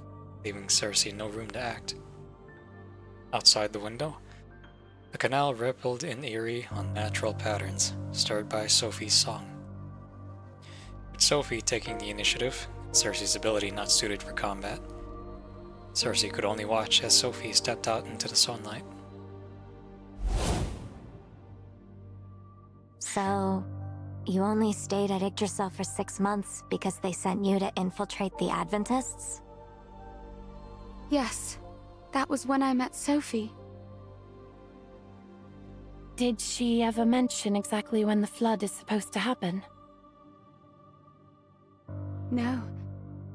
Speaker 1: leaving Cersei no room to act. Outside the window, the canal rippled in eerie, unnatural patterns, stirred by Sophie's song. With Sophie taking the initiative, Cersei's ability not suited for combat, Cersei could only watch as Sophie stepped out into the sunlight.
Speaker 2: So, you only stayed at Yggdrasil for 6 months because they sent you to infiltrate the Adventists?
Speaker 6: Yes, that was when I met Sophie.
Speaker 5: Did she ever mention exactly when the flood is supposed to happen?
Speaker 6: No.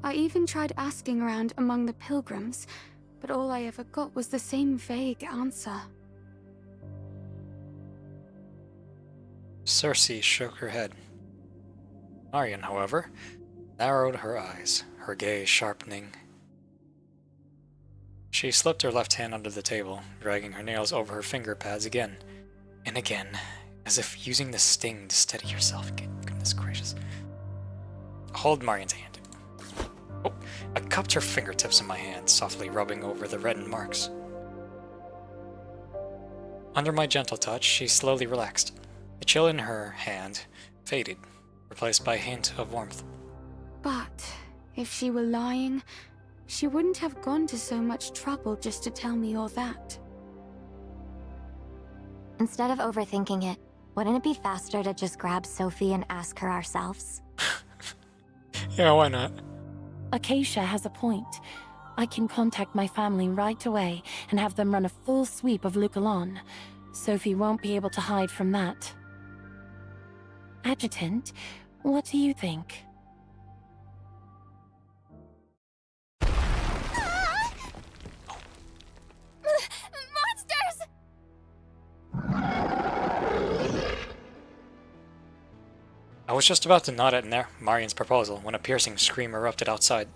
Speaker 6: I even tried asking around among the pilgrims, but all I ever got was the same vague answer.
Speaker 1: Cersei shook her head. Marion, however, narrowed her eyes, her gaze sharpening. She slipped her left hand under the table, dragging her nails over her finger pads again and again, as if using the sting to steady herself. Goodness gracious. Hold Marion's hand. Oh, I cupped her fingertips in my hand, softly rubbing over the reddened marks. Under my gentle touch, she slowly relaxed. The chill in her hand faded, replaced by a hint of warmth.
Speaker 6: But if she were lying, she wouldn't have gone to so much trouble just to tell me all that.
Speaker 2: Instead of overthinking it, wouldn't it be faster to just grab Sophie and ask her ourselves?
Speaker 1: Yeah, why not?
Speaker 5: Acacia has a point. I can contact my family right away and have them run a full sweep of Bygone. Sophie won't be able to hide from that. Adjutant, what do you think?
Speaker 4: Monsters!
Speaker 1: I was just about to nod at Marion's proposal when a piercing scream erupted outside.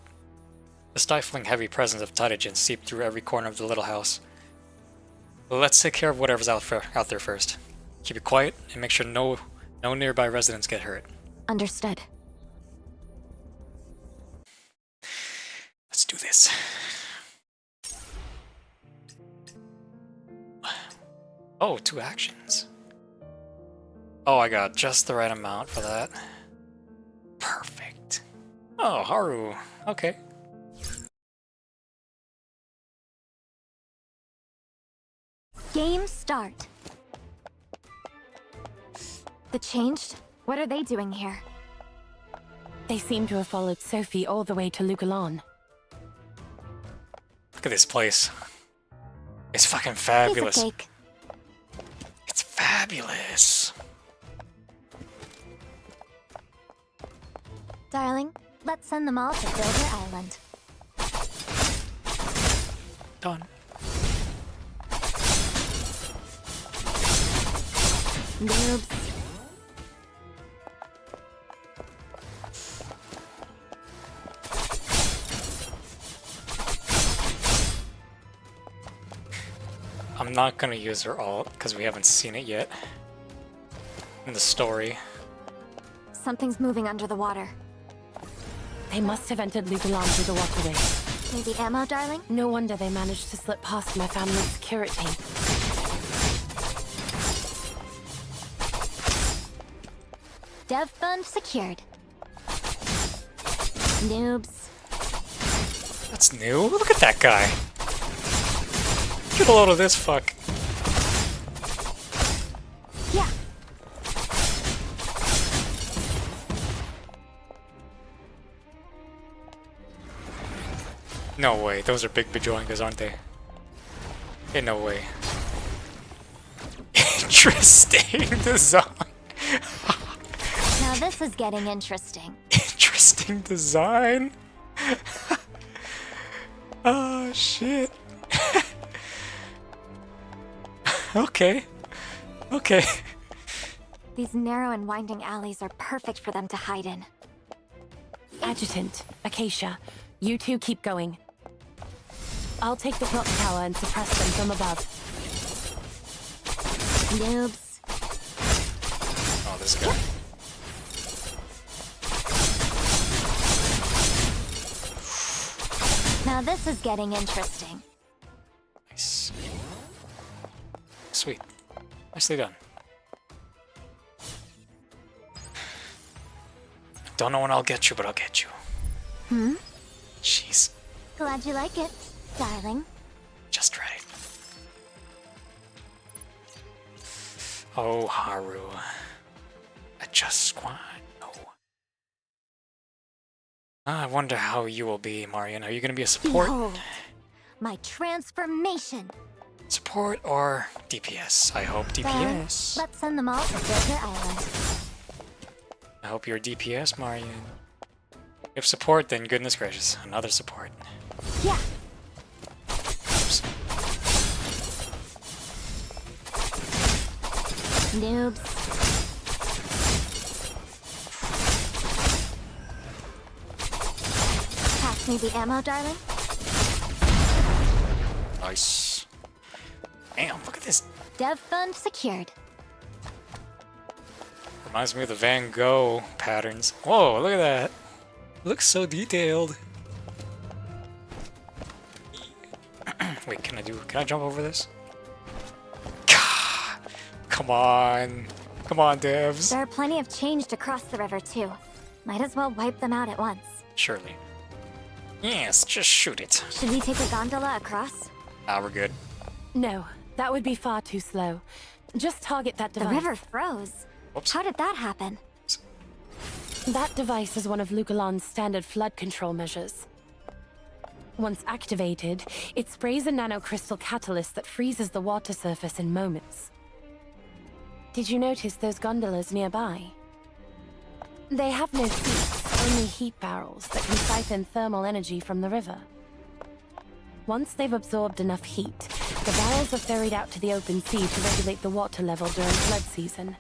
Speaker 1: The stifling heavy presence of Tytogen seeped through every corner of the little house. Let's take care of whatever's out there first. Keep it quiet and make sure no nearby residents get hurt.
Speaker 2: Understood.
Speaker 1: Let's do this. Oh, 2 actions. Oh, I got just the right amount for that. Perfect. Oh, Haru. Okay.
Speaker 2: Game start. The Changed? What are they doing here?
Speaker 5: They seem to have followed Sophie all the way to Bygone.
Speaker 1: Look at this place. It's fucking
Speaker 2: Piece
Speaker 1: fabulous.
Speaker 2: of cake.
Speaker 1: It's fabulous.
Speaker 2: Darling, let's send them all to Builder Island.
Speaker 1: Done.
Speaker 2: Noobs.
Speaker 1: I'm not gonna use her ult because we haven't seen it yet in the story.
Speaker 2: Something's moving under the water.
Speaker 5: They must have entered Lugalon through the waterway.
Speaker 2: Maybe ammo, darling?
Speaker 5: No wonder they managed to slip past my family's security.
Speaker 2: Dev fund secured. Noobs.
Speaker 1: That's new. Look at that guy. Get a load of this fuck.
Speaker 2: Yeah.
Speaker 1: No way. Those are big Bygones, aren't they? Ain't no way. Interesting design.
Speaker 2: Now this is getting interesting.
Speaker 1: Interesting design. Oh shit. Okay. Okay.
Speaker 2: These narrow and winding alleys are perfect for them to hide in.
Speaker 5: Adjutant, Acacia, you two keep going. I'll take the clock tower and suppress them from above.
Speaker 2: Noobs.
Speaker 1: Oh, this guy.
Speaker 2: Now this is getting interesting.
Speaker 1: Nice. Sweet. Nicely done. Don't know when I'll get you, but I'll get you.
Speaker 2: Hmm?
Speaker 1: Jeez.
Speaker 2: Glad you like it, darling.
Speaker 1: Just right. Oh, Haru. I just squat. No. I wonder how you will be, Marion. Are you going to be a support?
Speaker 2: Behold, my transformation.
Speaker 1: Support or DPS? I hope
Speaker 2: Then,
Speaker 1: DPS.
Speaker 2: let's send them all to Desert Island.
Speaker 1: I hope you're DPS, Marion. If support, then goodness gracious, another support.
Speaker 2: Yeah.
Speaker 1: Oops.
Speaker 2: Noobs. Pass me the ammo, darling.
Speaker 1: Nice. Damn, look at this.
Speaker 2: Dev fund secured.
Speaker 1: Reminds me of the Van Gogh patterns. Whoa, look at that. Looks so detailed. Wait, can I jump over this? Come on. Come on, devs.
Speaker 2: There are plenty of change to cross the river, too. Might as well wipe them out at once.
Speaker 1: Surely. Yes, just shoot it.
Speaker 2: Should we take a gondola across?
Speaker 1: Ah, we're good.
Speaker 5: No, that would be far too slow. Just target that
Speaker 2: The
Speaker 5: device.
Speaker 2: river froze.
Speaker 1: Whoops.
Speaker 2: How did that happen?
Speaker 5: That device is one of Lugalon's standard flood control measures. Once activated, it sprays a nanocrystal catalyst that freezes the water surface in moments. Did you notice those gondolas nearby? They have no seats, only heat barrels that can siphon thermal energy from the river. Once they've absorbed enough heat, the barrels are ferried out to the open sea to regulate the water level during flood season.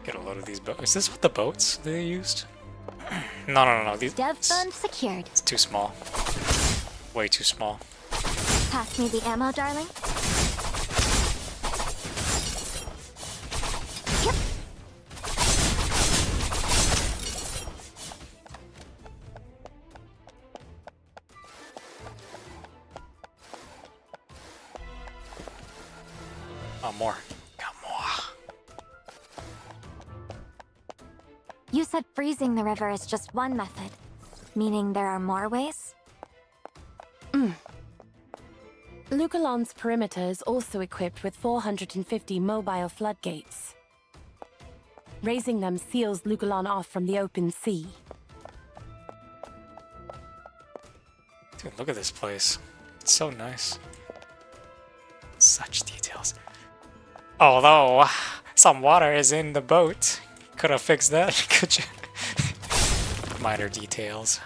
Speaker 1: Get a load of these boats. Is this what the boats they used? No. These.
Speaker 2: Dev fund secured.
Speaker 1: It's too small. Way too small.
Speaker 2: Pass me the ammo, darling. Yep.
Speaker 1: Oh, more. Got more.
Speaker 2: You said freezing the river is just one method. Meaning there are more ways?
Speaker 5: Lugalon's perimeter is also equipped with 450 mobile floodgates. Raising them seals Lugalon off from the open sea.
Speaker 1: Dude, look at this place. It's so nice. Such details. Although, some water is in the boat. Could have fixed that, could you? Minor details.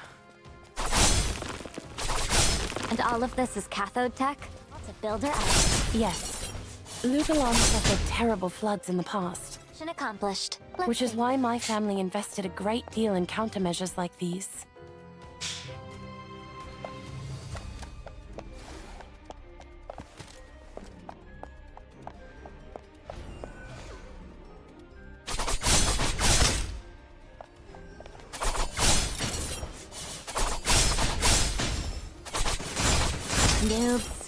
Speaker 2: And all of this is cathode tech? To build her island.
Speaker 5: Yes. Lugalon suffered terrible floods in the past,
Speaker 2: Mission accomplished. Let's
Speaker 5: which is
Speaker 2: see.
Speaker 5: why my family invested a great deal in countermeasures like these.
Speaker 2: Noobs.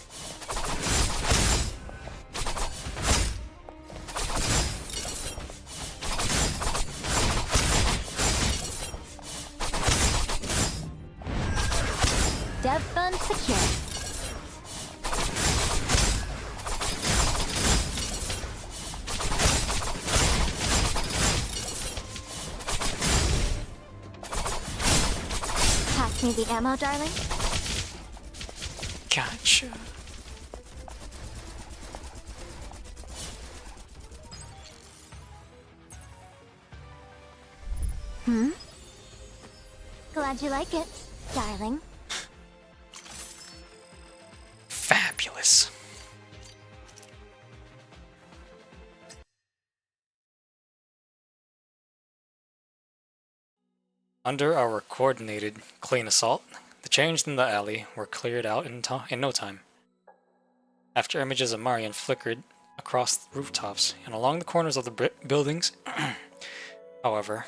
Speaker 2: Dev fund secure. Pass me the ammo, darling.
Speaker 1: Gotcha.
Speaker 2: Glad you like it, darling.
Speaker 1: Fabulous. Under our coordinated clean assault, the chains in the alley were cleared out in no time. After images of Marion flickered across the rooftops and along the corners of the buildings, however,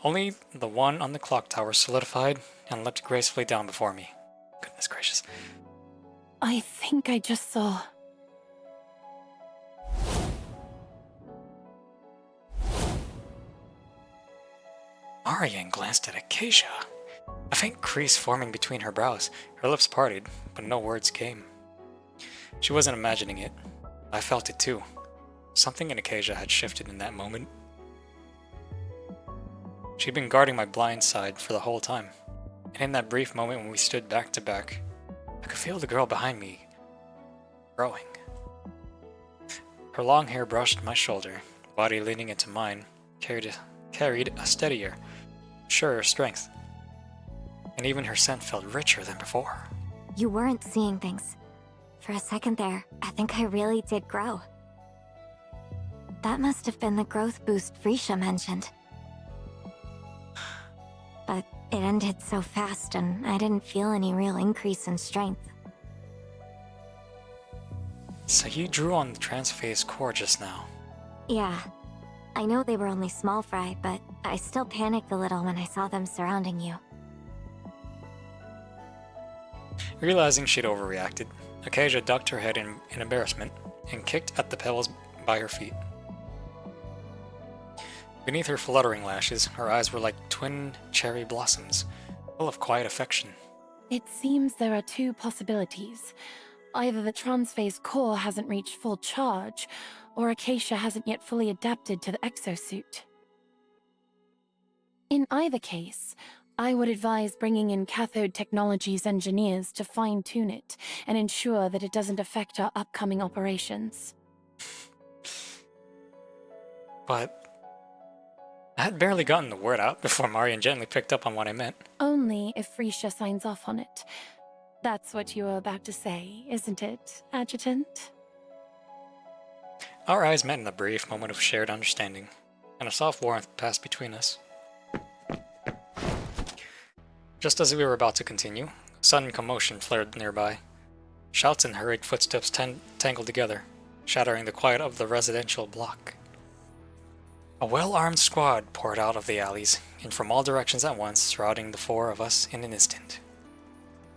Speaker 1: only the one on the clock tower solidified and leapt gracefully down before me. Goodness gracious.
Speaker 5: I think I just saw...
Speaker 1: Marion glanced at Acacia. A faint crease forming between her brows. Her lips parted, but no words came. She wasn't imagining it. I felt it too. Something in Acacia had shifted in that moment. She'd been guarding my blind side for the whole time. And in that brief moment when we stood back to back, I could feel the girl behind me growing. Her long hair brushed my shoulder, body leaning into mine, carried a steadier, surer strength. And even her scent felt richer than before.
Speaker 2: You weren't seeing things. For a second there, I think I really did grow. That must have been the growth boost Frisha mentioned. But it ended so fast and I didn't feel any real increase in strength.
Speaker 1: So you drew on the transphase core just now.
Speaker 2: Yeah. I know they were only small fry, but I still panicked a little when I saw them surrounding you.
Speaker 1: Realizing she'd overreacted, Acacia ducked her head in embarrassment and kicked at the pebbles by her feet. Beneath her fluttering lashes, her eyes were like twin cherry blossoms, full of quiet affection.
Speaker 5: It seems there are two possibilities. Either the transphase core hasn't reached full charge, or Acacia hasn't yet fully adapted to the exosuit. In either case, I would advise bringing in Cathode Technologies engineers to fine-tune it and ensure that it doesn't affect our upcoming operations.
Speaker 1: But I had barely gotten the word out before Marion gently picked up on what I meant.
Speaker 5: Only if Frisha signs off on it. That's what you were about to say, isn't it, Adjutant?
Speaker 1: Our eyes met in a brief moment of shared understanding, and a soft warmth passed between us. Just as we were about to continue, a sudden commotion flared nearby. Shouts and hurried footsteps tangled together, shattering the quiet of the residential block. A well-armed squad poured out of the alleys, and from all directions at once, surrounding the four of us in an instant.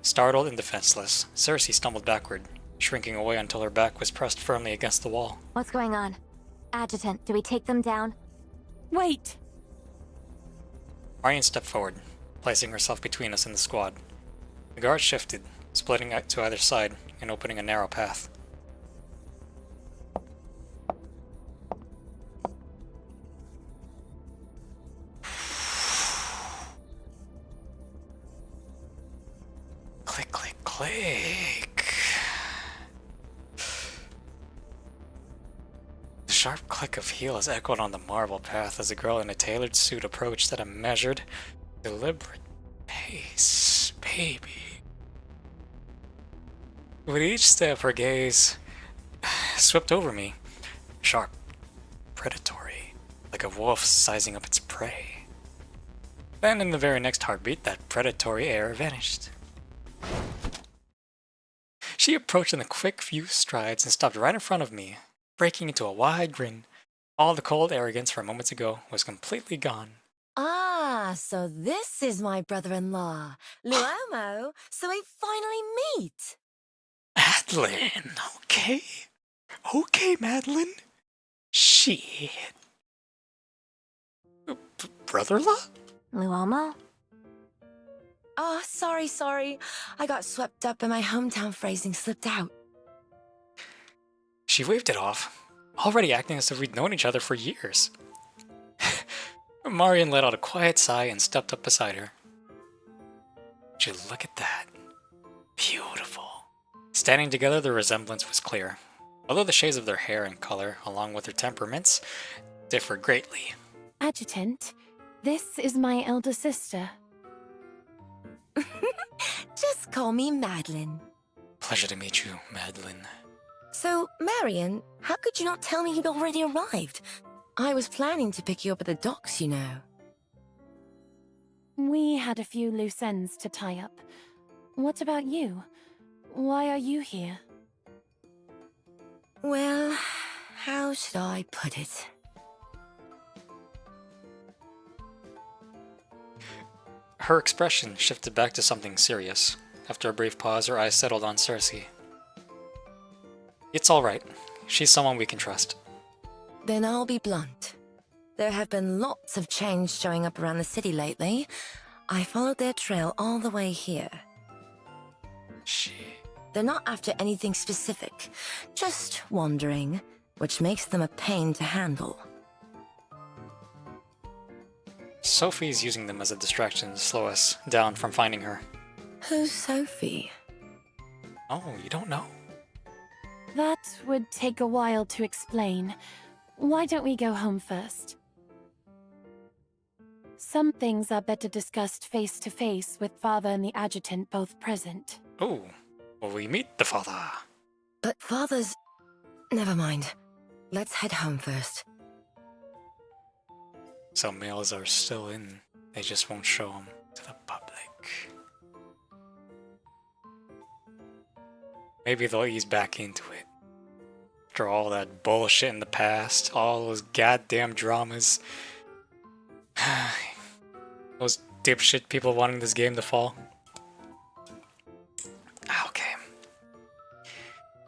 Speaker 1: Startled and defenseless, Cersei stumbled backward, shrinking away until her back was pressed firmly against the wall.
Speaker 2: What's going on? Adjutant, do we take them down?
Speaker 5: Wait!
Speaker 1: Marion stepped forward, placing herself between us and the squad. The guards shifted, splitting to either side and opening a narrow path. Click, click, click. The sharp click of heels echoed on the marble path as a girl in a tailored suit approached at a measured, deliberate pace. Baby. With each step, her gaze swept over me, sharp, predatory, like a wolf sizing up its prey. Then, in the very next heartbeat, that predatory air vanished. She approached in a quick few strides and stopped right in front of me, breaking into a wide grin. All the cold arrogance from moments ago was completely gone.
Speaker 3: Ah, Ah, so this is my brother-in-law, Luomo. So we finally meet.
Speaker 1: Madeline, okay? Okay, Madeline. Shit. Brother-in-law?
Speaker 2: Luomo?
Speaker 3: Oh, sorry. I got swept up and my hometown phrasing slipped out.
Speaker 1: She waved it off, already acting as if we'd known each other for years. Marion let out a quiet sigh and stepped up beside her. Would you look at that? Beautiful. Standing together, the resemblance was clear, although the shades of their hair and color, along with their temperaments, differ greatly.
Speaker 5: Adjutant, this is my elder sister.
Speaker 3: Just call me Madeline.
Speaker 1: Pleasure to meet you, Madeline.
Speaker 3: So, Marion, how could you not tell me you'd already arrived? I was planning to pick you up at the docks, you know.
Speaker 5: We had a few loose ends to tie up. What about you? Why are you here?
Speaker 3: Well, how should I put it?
Speaker 1: Her expression shifted back to something serious. After a brief pause, her eyes settled on Cersei. It's alright. She's someone we can trust.
Speaker 3: Then I'll be blunt. There have been lots of change showing up around the city lately. I followed their trail all the way here. They're not after anything specific, just wandering, which makes them a pain to handle.
Speaker 1: Sophie's using them as a distraction to slow us down from finding her.
Speaker 3: Who's Sophie?
Speaker 1: Oh, you don't know?
Speaker 5: That would take a while to explain. Why don't we go home first? Some things are better discussed face to face with Father and the Adjutant both present.
Speaker 1: Oh, will we meet the father?
Speaker 3: But Father's... Never mind. Let's head home first.
Speaker 1: Some mails are still in. They just won't show them to the public. Maybe they'll ease back into it. After all that bullshit in the past, all those goddamn dramas. Those dipshit people wanting this game to fall. Okay.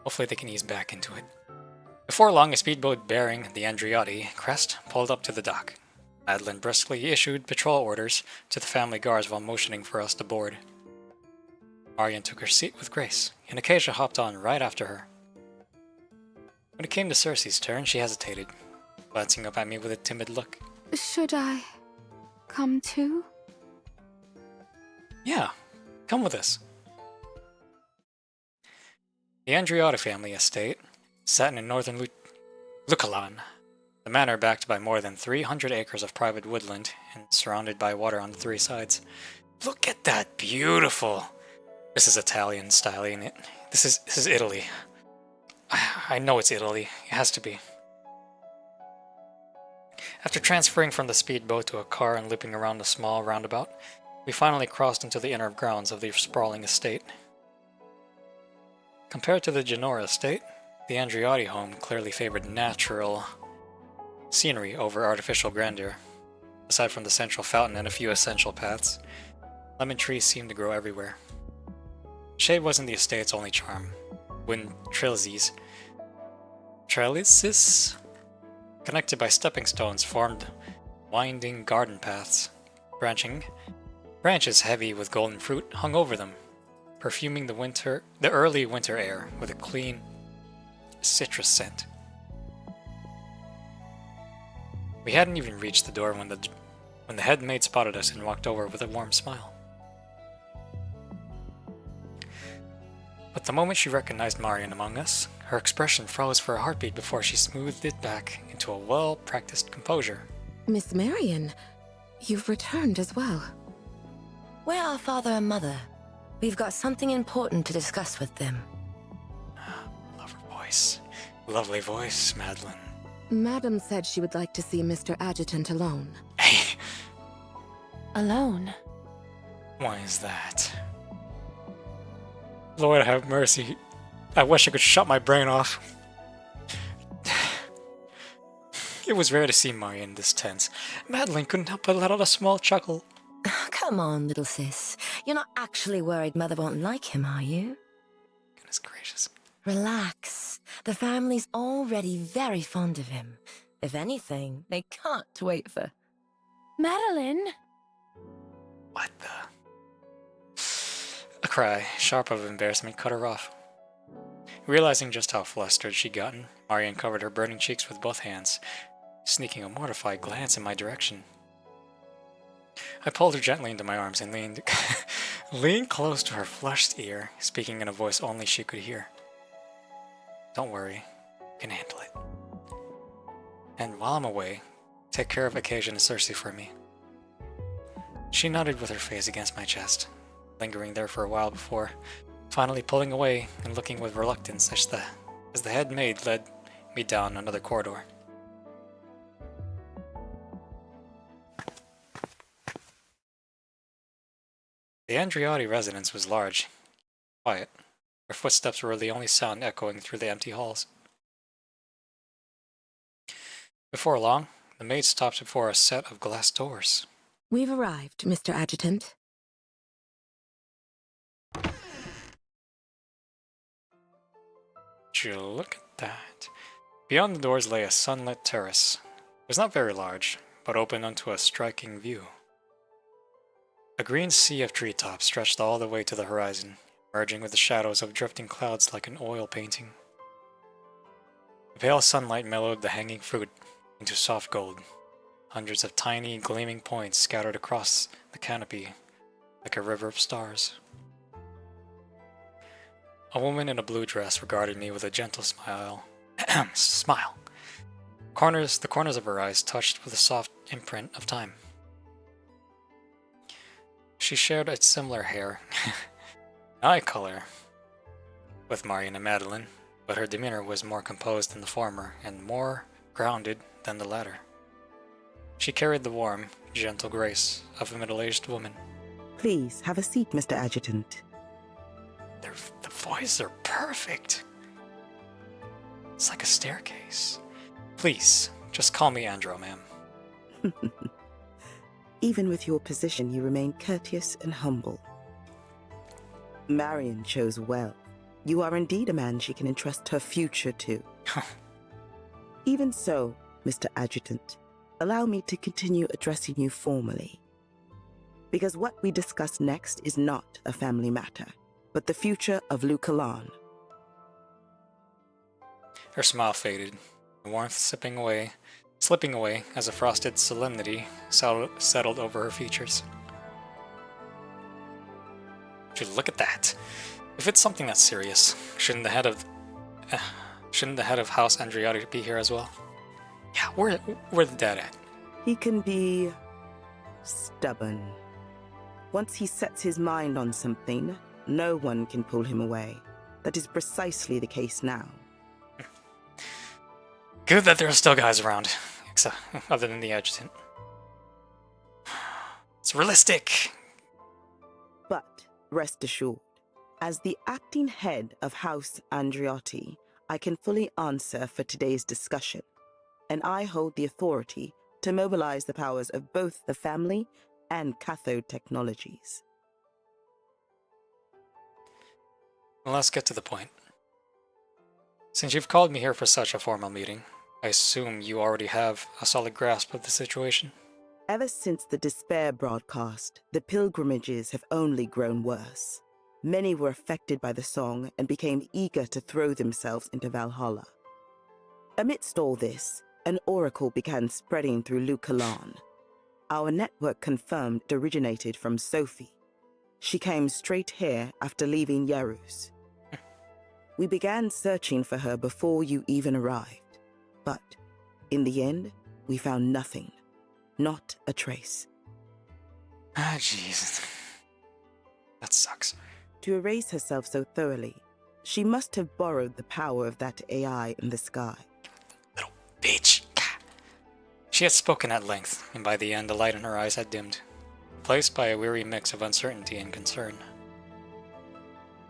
Speaker 1: Hopefully they can ease back into it. Before long, a speedboat bearing the Andriotti crest pulled up to the dock. Madeline briskly issued patrol orders to the family guards while motioning for us to board. Marion took her seat with grace, and Acacia hopped on right after her. When it came to Cersei's turn, she hesitated, glancing up at me with a timid look.
Speaker 6: Should I come too?
Speaker 1: Yeah, come with us. The Andriotti family estate sat in northern Lucalan, the manor backed by more than 300 acres of private woodland and surrounded by water on the three sides. Look at that, beautiful! This is Italian style, ain't it? This is Italy. I know it's Italy. It has to be. After transferring from the speedboat to a car and looping around a small roundabout, we finally crossed into the inner grounds of the sprawling estate. Compared to the Genora estate, the Andriotti home clearly favored natural scenery over artificial grandeur. Aside from the central fountain and a few essential paths, lemon trees seemed to grow everywhere. Shade wasn't the estate's only charm. Wind trellises, connected by stepping stones, formed winding garden paths. Branches heavy with golden fruit hung over them, perfuming the early winter air with a clean citrus scent. We hadn't even reached the door when the head maid spotted us and walked over with a warm smile. But the moment she recognized Marion among us, her expression froze for a heartbeat before she smoothed it back into a well-practiced composure.
Speaker 9: Miss Marion, you've returned as well.
Speaker 3: Where are Father and Mother? We've got something important to discuss with them.
Speaker 1: Love her voice. Lovely voice, Madeline.
Speaker 9: Madam said she would like to see Mr. Adjutant alone.
Speaker 1: Hey,
Speaker 5: Alone?
Speaker 1: why is that? Lord have mercy. I wish I could shut my brain off. It was rare to see Marion this tense. Madeline couldn't help but let out a small chuckle.
Speaker 3: Come on, little sis. You're not actually worried Mother won't like him, are you?
Speaker 1: Goodness gracious.
Speaker 3: Relax. The family's already very fond of him. If anything, they can't wait for...
Speaker 5: Madeline?
Speaker 1: What the? A cry, sharp of embarrassment, cut her off. Realizing just how flustered she'd gotten, Marion covered her burning cheeks with both hands, sneaking a mortified glance in my direction. I pulled her gently into my arms and leaned close to her flushed ear, speaking in a voice only she could hear. Don't worry, I can handle it. And while I'm away, take care of occasion and Cersei for me. She nodded with her face against my chest, lingering there for a while before finally pulling away and looking with reluctance as the head maid led me down another corridor. The Andriotti residence was large, quiet. Her footsteps were the only sound echoing through the empty halls. Before long, the maid stopped before a set of glass doors.
Speaker 9: We've arrived, Mr. Adjutant.
Speaker 1: Would you look at that? Beyond the doors lay a sunlit terrace. It was not very large, but open onto a striking view. A green sea of treetops stretched all the way to the horizon, merging with the shadows of drifting clouds like an oil painting. The pale sunlight mellowed the hanging fruit into soft gold, hundreds of tiny, gleaming points scattered across the canopy like a river of stars. A woman in a blue dress regarded me with a gentle smile. Smile. The corners of her eyes touched with a soft imprint of time. She shared a similar hair, eye color, with Marion and Madeline, but her demeanor was more composed than the former and more grounded than the latter. She carried the warm, gentle grace of a middle-aged woman.
Speaker 10: Please, have a seat, Mr. Adjutant.
Speaker 1: The voices are perfect. It's like a staircase. Please, just call me Andro, ma'am.
Speaker 10: Even with your position, you remain courteous and humble. Marion chose well. You are indeed a man she can entrust her future to. Even so, Mr. Adjutant, allow me to continue addressing you formally. Because what we discuss next is not a family matter, but the future of Lucalan.
Speaker 1: Her smile faded, the warmth slipping away as a frosted solemnity settled over her features. Would you look at that? If it's something that's serious, shouldn't the head of House Andriotti be here as well? Yeah, where the dad at?
Speaker 10: He can be stubborn. Once he sets his mind on something, no one can pull him away. That is precisely the case now.
Speaker 1: Good that there are still guys around, other than the adjutant. It's realistic.
Speaker 10: But rest assured, as the acting head of House Andriotti, I can fully answer for today's discussion, and I hold the authority to mobilize the powers of both the family and cathode technologies.
Speaker 1: Well, let's get to the point. Since you've called me here for such a formal meeting, I assume you already have a solid grasp of the situation?
Speaker 10: Ever since the Despair broadcast, the pilgrimages have only grown worse. Many were affected by the song and became eager to throw themselves into Valhalla. Amidst all this, an oracle began spreading through Lucalan. Our network confirmed it originated from Sophie. She came straight here after leaving Yarus. We began searching for her before you even arrived, but in the end, we found nothing. Not a trace.
Speaker 1: Ah, jeez. That sucks.
Speaker 10: To erase herself so thoroughly, she must have borrowed the power of that AI in the sky.
Speaker 1: Little bitch. She had spoken at length, and by the end the light in her eyes had dimmed, replaced by a weary mix of uncertainty and concern.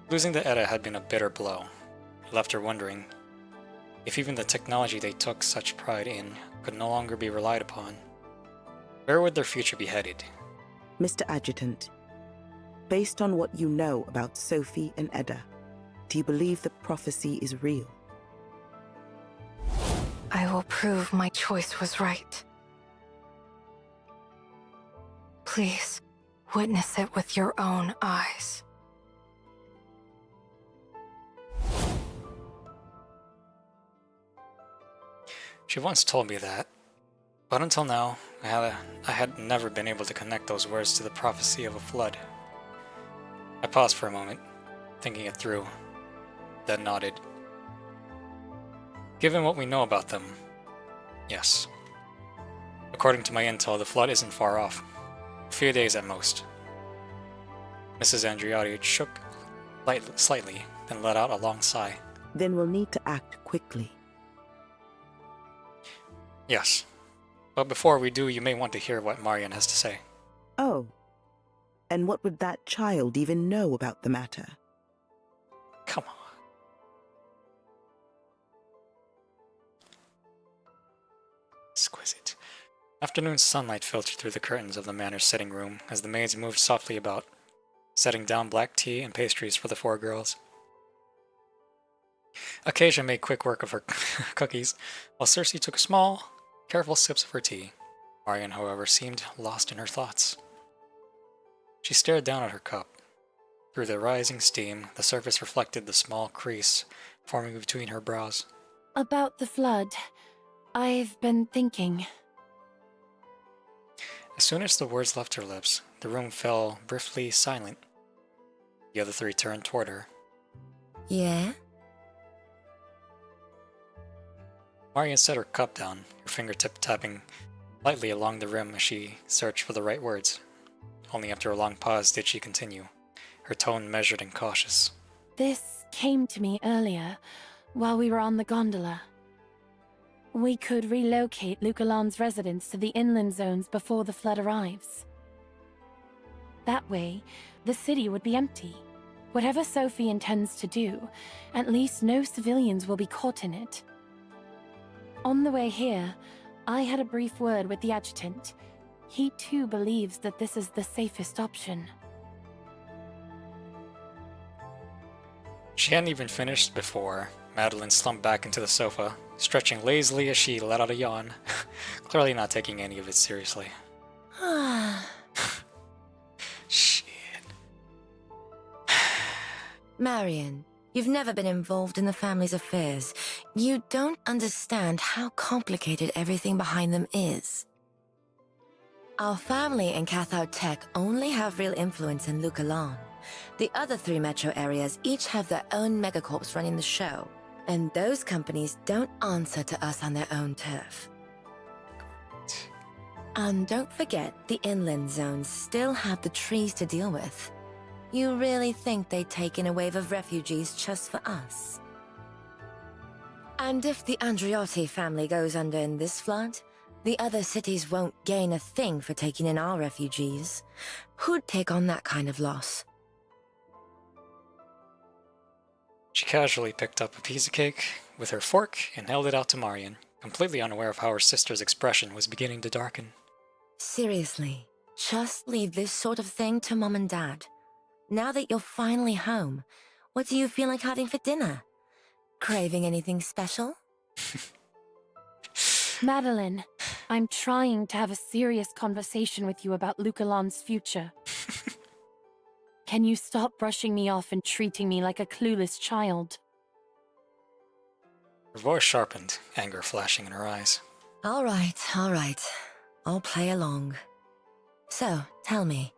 Speaker 1: Losing the Edda had been a bitter blow. It left her wondering If even the technology they took such pride in could no longer be relied upon, where would their future be headed?
Speaker 10: Mr. Adjutant, based on what you know about Sophie and Edda, do you believe the prophecy is real?
Speaker 9: I will prove my choice was right. Please, witness it with your own eyes.
Speaker 1: She once told me that, but until now, I had never been able to connect those words to the prophecy of a flood. I paused for a moment, thinking it through, then nodded. Given what we know about them, yes. According to my intel, the flood isn't far off. A few days at most. Mrs. Andriotti shook slightly, then let out a long sigh.
Speaker 10: Then we'll need to act quickly.
Speaker 1: Yes. But before we do, you may want to hear what Marian has to say.
Speaker 10: Oh. And what would that child even know about the matter?
Speaker 1: Come on. Exquisite. Afternoon sunlight filtered through the curtains of the manor's sitting room as the maids moved softly about, setting down black tea and pastries for the four girls. Acacia made quick work of her cookies, while Cersei took small, careful sips of her tea. Marian, however, seemed lost in her thoughts. She stared down at her cup. Through the rising steam, the surface reflected the small crease forming between her brows.
Speaker 5: About the flood, I've been thinking.
Speaker 1: As soon as the words left her lips, the room fell briefly silent. The other three turned toward her.
Speaker 3: Yeah?
Speaker 1: Marian set her cup down, her fingertip tapping lightly along the rim as she searched for the right words. Only after a long pause did she continue, her tone measured and cautious.
Speaker 5: This came to me earlier, while we were on the gondola. We could relocate Lucalan's residents to the inland zones before the flood arrives. That way, the city would be empty. Whatever Sophie intends to do, at least no civilians will be caught in it. On the way here, I had a brief word with the adjutant. He too believes that this is the safest option.
Speaker 1: She hadn't even finished before Madeline slumped back into the sofa, stretching lazily as she let out a yawn, clearly not taking any of it seriously. Shit.
Speaker 3: Marian, you've never been involved in the family's affairs. You don't understand how complicated everything behind them is. Our family and Cathode Tech only have real influence in Lucalan. The other three metro areas each have their own megacorps running the show, and those companies don't answer to us on their own turf. And don't forget, the inland zones still have the trees to deal with. You really think they'd take in a wave of refugees just for us? And if the Andriotti family goes under in this flood, the other cities won't gain a thing for taking in our refugees. Who'd take on that kind of loss?
Speaker 1: She casually picked up a piece of cake with her fork and held it out to Marian, completely unaware of how her sister's expression was beginning to darken.
Speaker 3: Seriously, just leave this sort of thing to Mom and Dad. Now that you're finally home, what do you feel like having for dinner? Craving anything special?
Speaker 5: Madeline, I'm trying to have a serious conversation with you about Lucalan's future. Can you stop brushing me off and treating me like a clueless child?
Speaker 1: Her voice sharpened, anger flashing in her eyes.
Speaker 3: All right. I'll play along. So, tell me,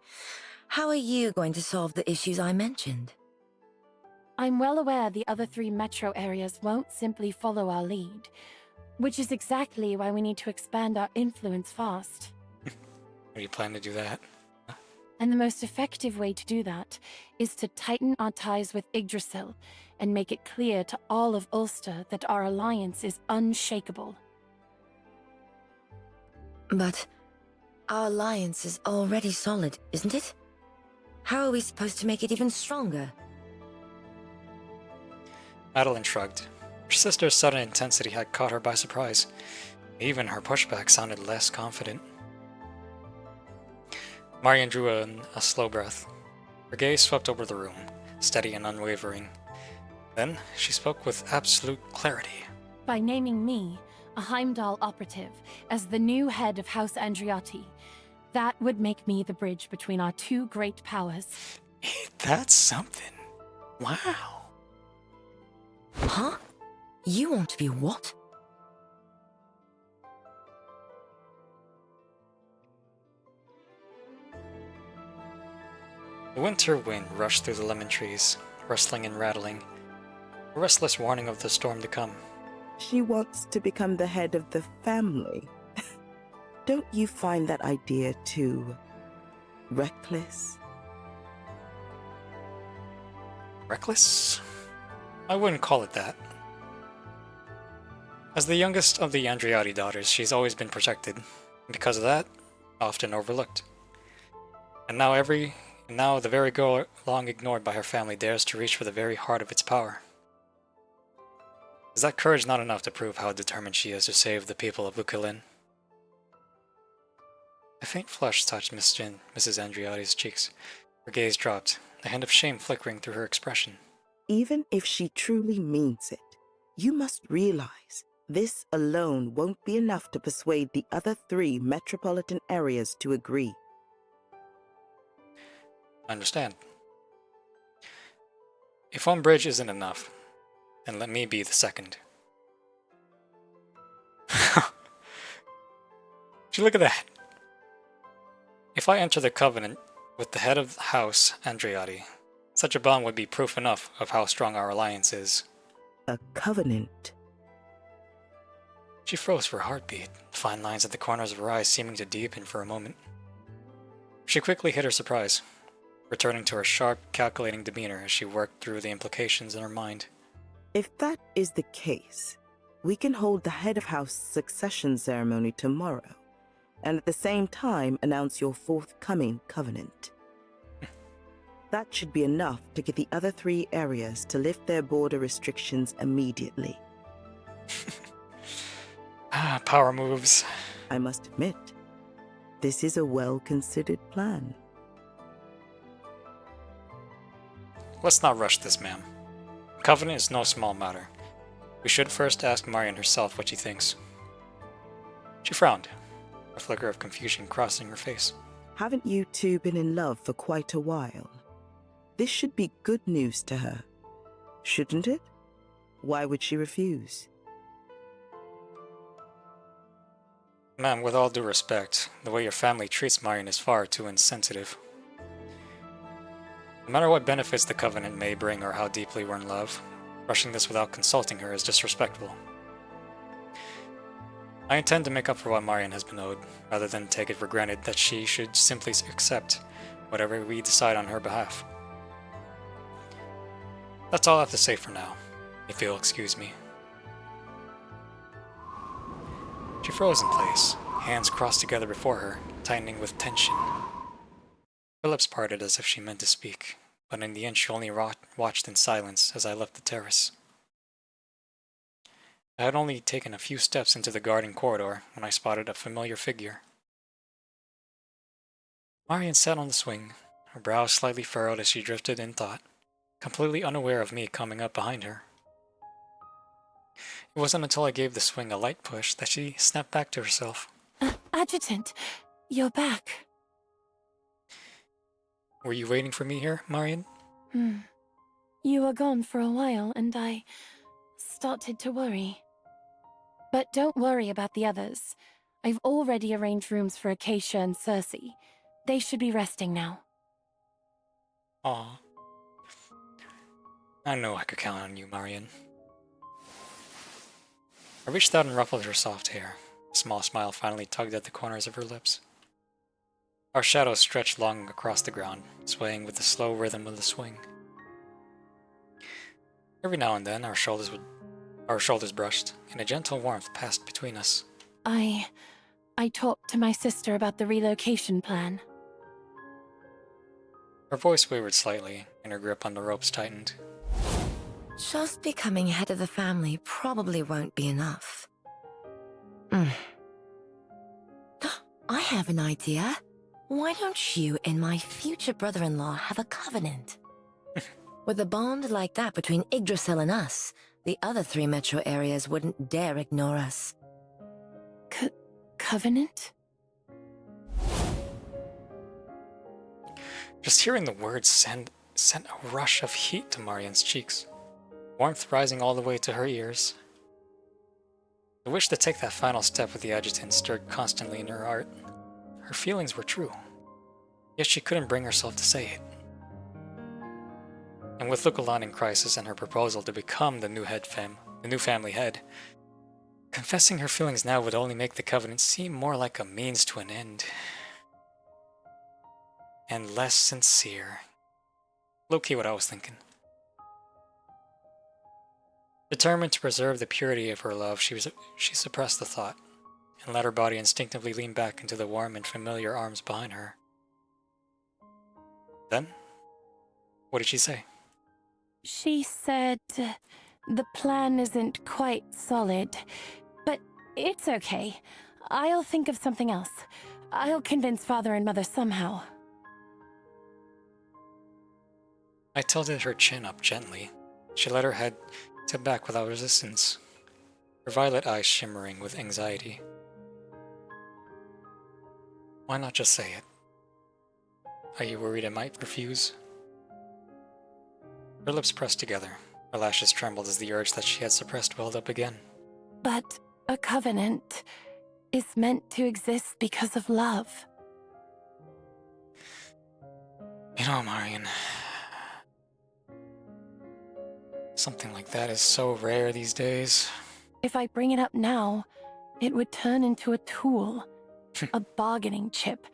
Speaker 3: how are you going to solve the issues I mentioned?
Speaker 5: I'm well aware the other three metro areas won't simply follow our lead, which is exactly why we need to expand our influence fast.
Speaker 1: How do you plan to do that?
Speaker 5: And the most effective way to do that is to tighten our ties with Yggdrasil and make it clear to all of Ulster that our alliance is unshakable.
Speaker 3: But our alliance is already solid, isn't it? How are we supposed to make it even stronger?
Speaker 1: Madeline shrugged. Her sister's sudden intensity had caught her by surprise. Even her pushback sounded less confident. Marion drew a slow breath. Her gaze swept over the room, steady and unwavering. Then she spoke with absolute clarity.
Speaker 5: By naming me, a Heimdall operative, as the new head of House Andriotti, that would make me the bridge between our two great powers.
Speaker 1: That's something. Wow.
Speaker 3: Huh? You want to be what?
Speaker 1: The winter wind rushed through the lemon trees, rustling and rattling, a restless warning of the storm to come.
Speaker 10: She wants to become the head of the family. Don't you find that idea too reckless?
Speaker 1: Reckless? I wouldn't call it that. As the youngest of the Andriotti daughters, she's always been protected, and because of that, often overlooked. And now the very girl long ignored by her family dares to reach for the very heart of its power. Is that courage not enough to prove how determined she is to save the people of Bygone? A faint flush touched Mrs. Andriotti's cheeks. Her gaze dropped, a hint of shame flickering through her expression.
Speaker 10: Even if she truly means it, you must realize this alone won't be enough to persuade the other 3 metropolitan areas to agree.
Speaker 1: I understand. If one bridge isn't enough, then let me be the second. Would you look at that? If I enter the covenant with the head of the house, Andriotti, such a bond would be proof enough of how strong our alliance is.
Speaker 10: A covenant?
Speaker 1: She froze for a heartbeat, fine lines at the corners of her eyes seeming to deepen for a moment. She quickly hid her surprise, returning to her sharp, calculating demeanor as she worked through the implications in her mind.
Speaker 10: If that is the case, we can hold the head of house succession ceremony tomorrow, and at the same time announce your forthcoming covenant. That should be enough to get the other 3 areas to lift their border restrictions immediately.
Speaker 1: Power moves.
Speaker 10: I must admit, this is a well-considered plan.
Speaker 1: Let's not rush this, ma'am. Covenant is no small matter. We should first ask Marion herself what she thinks. She frowned, a flicker of confusion crossing her face.
Speaker 10: Haven't you 2 been in love for quite a while? This should be good news to her, shouldn't it? Why would she refuse?
Speaker 1: Ma'am, with all due respect, the way your family treats Marion is far too insensitive. No matter what benefits the covenant may bring or how deeply we're in love, rushing this without consulting her is disrespectful. I intend to make up for what Marion has been owed, rather than take it for granted that she should simply accept whatever we decide on her behalf. That's all I have to say for now, if you'll excuse me. She froze in place, hands crossed together before her, tightening with tension. Her lips parted as if she meant to speak, but in the end she only watched in silence as I left the terrace. I had only taken a few steps into the garden corridor when I spotted a familiar figure. Marion sat on the swing, her brows slightly furrowed as she drifted in thought, completely unaware of me coming up behind her. It wasn't until I gave the swing a light push that she snapped back to herself.
Speaker 5: Adjutant, you're back.
Speaker 1: Were you waiting for me here, Marion?
Speaker 5: You were gone for a while, and I started to worry. But don't worry about the others. I've already arranged rooms for Acacia and Cersei. They should be resting now.
Speaker 1: Aw. I know I could count on you, Marion. I reached out and ruffled her soft hair. A small smile finally tugged at the corners of her lips. Our shadows stretched long across the ground, swaying with the slow rhythm of the swing. Every now and then, our shoulders brushed, and a gentle warmth passed between us.
Speaker 5: I talked to my sister about the relocation plan.
Speaker 1: Her voice wavered slightly, and her grip on the ropes tightened.
Speaker 3: just becoming head of the family probably won't be enough. I have an idea. Why don't you and my future brother-in-law have a covenant? With a bond like that between Yggdrasil and us, the other 3 metro areas wouldn't dare ignore us.
Speaker 5: Covenant?
Speaker 1: Just hearing the words sent a rush of heat to Marian's cheeks, warmth rising all the way to her ears. The wish to take that final step with the adjutant stirred constantly in her heart. Her feelings were true, yet she couldn't bring herself to say it. And with Lucalan in crisis and her proposal to become the new family head, confessing her feelings now would only make the covenant seem more like a means to an end. And less sincere. Low-key what I was thinking. Determined to preserve the purity of her love, she suppressed the thought, and let her body instinctively lean back into the warm and familiar arms behind her. Then, what did she say?
Speaker 5: She said the plan isn't quite solid, but it's okay. I'll think of something else. I'll convince Father and Mother somehow.
Speaker 1: I tilted her chin up gently. She let her head tip back without resistance, her violet eyes shimmering with anxiety. Why not just say it? Are you worried I might refuse? Her lips pressed together. Her lashes trembled as the urge that she had suppressed welled up again.
Speaker 5: But a covenant is meant to exist because of love.
Speaker 1: You know, Marian, something like that is so rare these days.
Speaker 5: If I bring it up now, it would turn into a tool, a bargaining chip,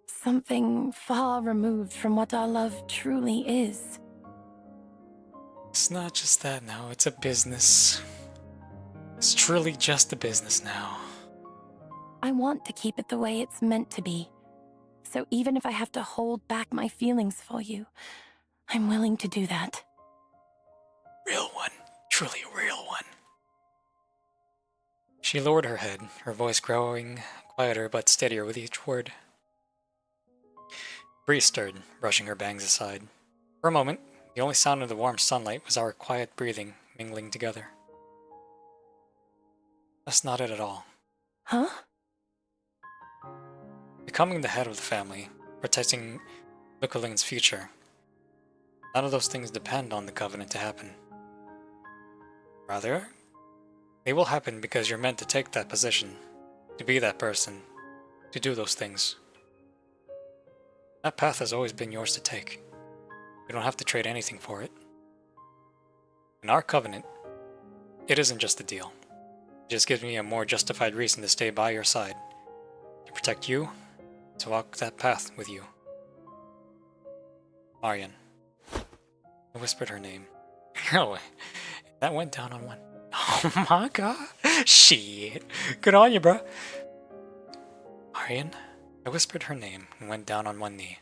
Speaker 5: something far removed from what our love truly is.
Speaker 1: It's not just that now, it's a business. It's truly just a business now.
Speaker 5: I want to keep it the way it's meant to be. So even if I have to hold back my feelings for you, I'm willing to do that.
Speaker 1: Real one. Truly a real one. She lowered her head, her voice growing quieter but steadier with each word. Breeze stirred, brushing her bangs aside. For a moment, the only sound of the warm sunlight was our quiet breathing mingling together. That's not it at all.
Speaker 5: Huh?
Speaker 1: Becoming the head of the family, protecting Lucalin's future, none of those things depend on the covenant to happen. Rather, they will happen because you're meant to take that position, to be that person, to do those things. That path has always been yours to take. You don't have to trade anything for it. In our covenant, it isn't just a deal. It just gives me a more justified reason to stay by your side, to protect you, to walk that path with you. Marian. I whispered her name. Oh, that went down on one. Oh my god. Shit. Good on you, bro. Marian. I whispered her name and went down on one knee.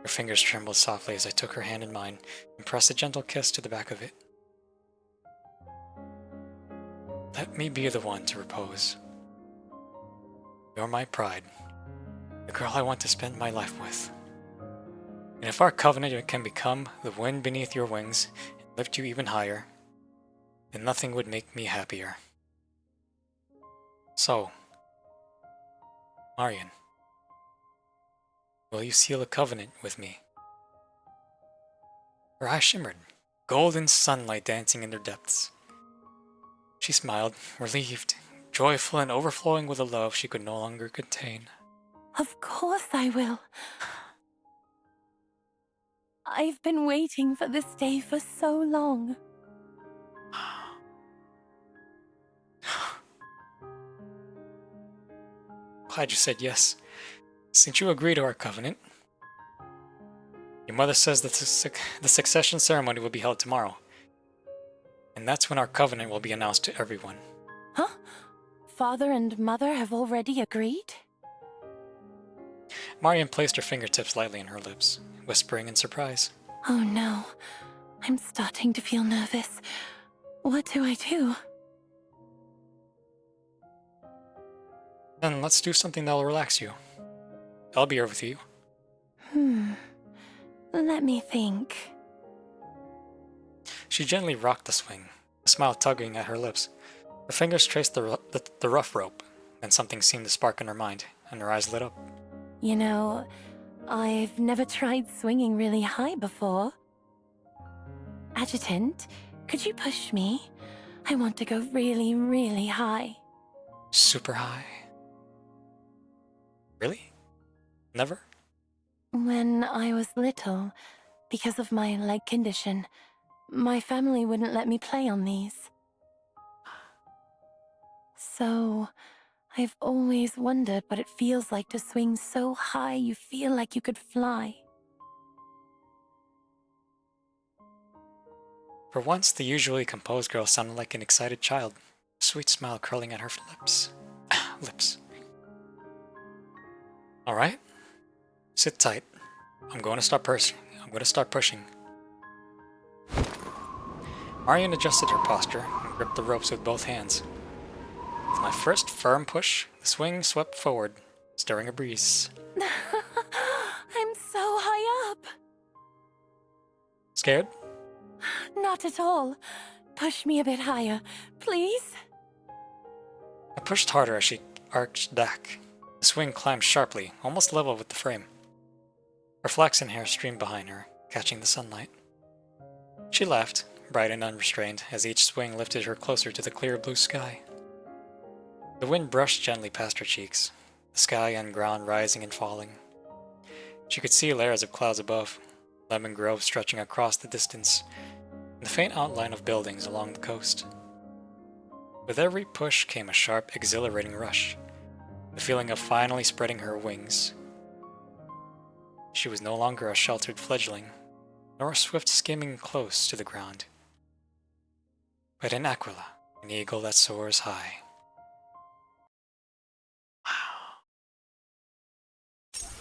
Speaker 1: Her fingers trembled softly as I took her hand in mine and pressed a gentle kiss to the back of it. Let me be the one to repose. You're my pride, the girl I want to spend my life with. And if our covenant can become the wind beneath your wings and lift you even higher, then nothing would make me happier. So, Marian, will you seal a covenant with me? Her eyes shimmered, golden sunlight dancing in their depths. She smiled, relieved, joyful, and overflowing with a love she could no longer contain.
Speaker 5: Of course I will. I've been waiting for this day for so long.
Speaker 1: Glad you said yes. Since you agree to our covenant, your mother says that the succession ceremony will be held tomorrow. And that's when our covenant will be announced to everyone.
Speaker 5: Huh? Father and Mother have already agreed?
Speaker 1: Marian placed her fingertips lightly on her lips, whispering in surprise.
Speaker 5: Oh no. I'm starting to feel nervous. What do I do?
Speaker 1: Then let's do something that'll relax you. I'll be here with you.
Speaker 5: Let me think.
Speaker 1: She gently rocked the swing, a smile tugging at her lips. Her fingers traced the rough rope, then something seemed to spark in her mind, and her eyes lit up.
Speaker 5: You know, I've never tried swinging really high before. Adjutant, could you push me? I want to go really, really high.
Speaker 1: Super high? Really? Never?
Speaker 5: When I was little, because of my leg condition, my family wouldn't let me play on these. So, I've always wondered what it feels like to swing so high you feel like you could fly.
Speaker 1: For once, the usually composed girl sounded like an excited child, a sweet smile curling at her lips. Alright? Sit tight. I'm going to start pushing. Marion adjusted her posture and gripped the ropes with both hands. With my first firm push, the swing swept forward, stirring a breeze.
Speaker 5: I'm so high up.
Speaker 1: Scared?
Speaker 5: Not at all. Push me a bit higher, please.
Speaker 1: I pushed harder as she arched back. The swing climbed sharply, almost level with the frame. Her flaxen hair streamed behind her, catching the sunlight. She laughed, bright and unrestrained, as each swing lifted her closer to the clear blue sky. The wind brushed gently past her cheeks, the sky and ground rising and falling. She could see layers of clouds above, lemon groves stretching across the distance, and the faint outline of buildings along the coast. With every push came a sharp, exhilarating rush, the feeling of finally spreading her wings. She was no longer a sheltered fledgling, nor a swift skimming close to the ground, but an Aquila, an eagle that soars high. Wow.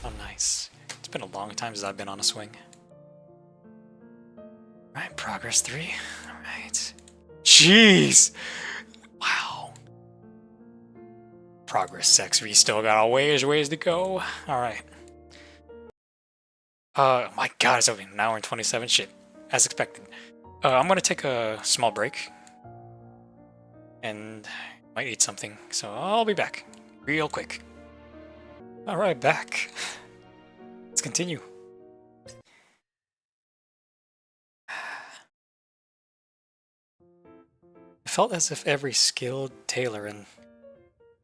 Speaker 1: How nice. It's been a long time since I've been on a swing. Alright, progress 3. Alright. Jeez! Wow. Progress 6. We still got a ways to go. Alright. My god, it's over an hour and 27. Shit. As expected. I'm gonna take a small break. And might eat something. So I'll be back. Real quick. Alright, back. Let's continue. It felt as if every skilled tailor in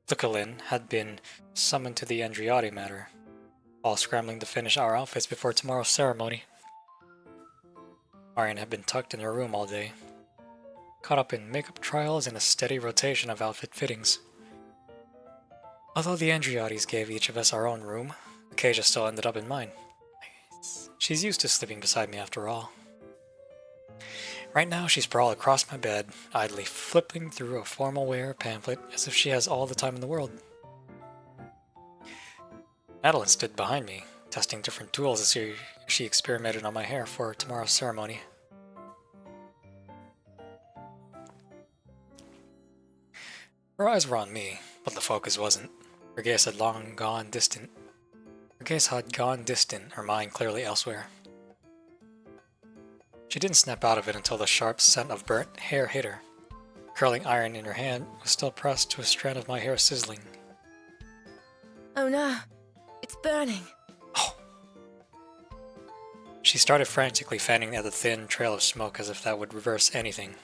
Speaker 1: Bygone had been summoned to the Andriotti matter, all scrambling to finish our outfits before tomorrow's ceremony. Marion had been tucked in her room all day, caught up in makeup trials and a steady rotation of outfit fittings. Although the Andriottis gave each of us our own room, Acacia still ended up in mine. She's used to sleeping beside me after all. Right now, she's sprawled across my bed, idly flipping through a formal wear pamphlet as if she has all the time in the world. Madeline stood behind me, testing different tools as she experimented on my hair for tomorrow's ceremony. Her eyes were on me, but the focus wasn't. Her gaze had gone distant, her mind clearly elsewhere. She didn't snap out of it until the sharp scent of burnt hair hit her. The curling iron in her hand was still pressed to a strand of my hair sizzling.
Speaker 3: Oh no, it's burning.
Speaker 1: Oh! She started frantically fanning at the thin trail of smoke as if that would reverse anything.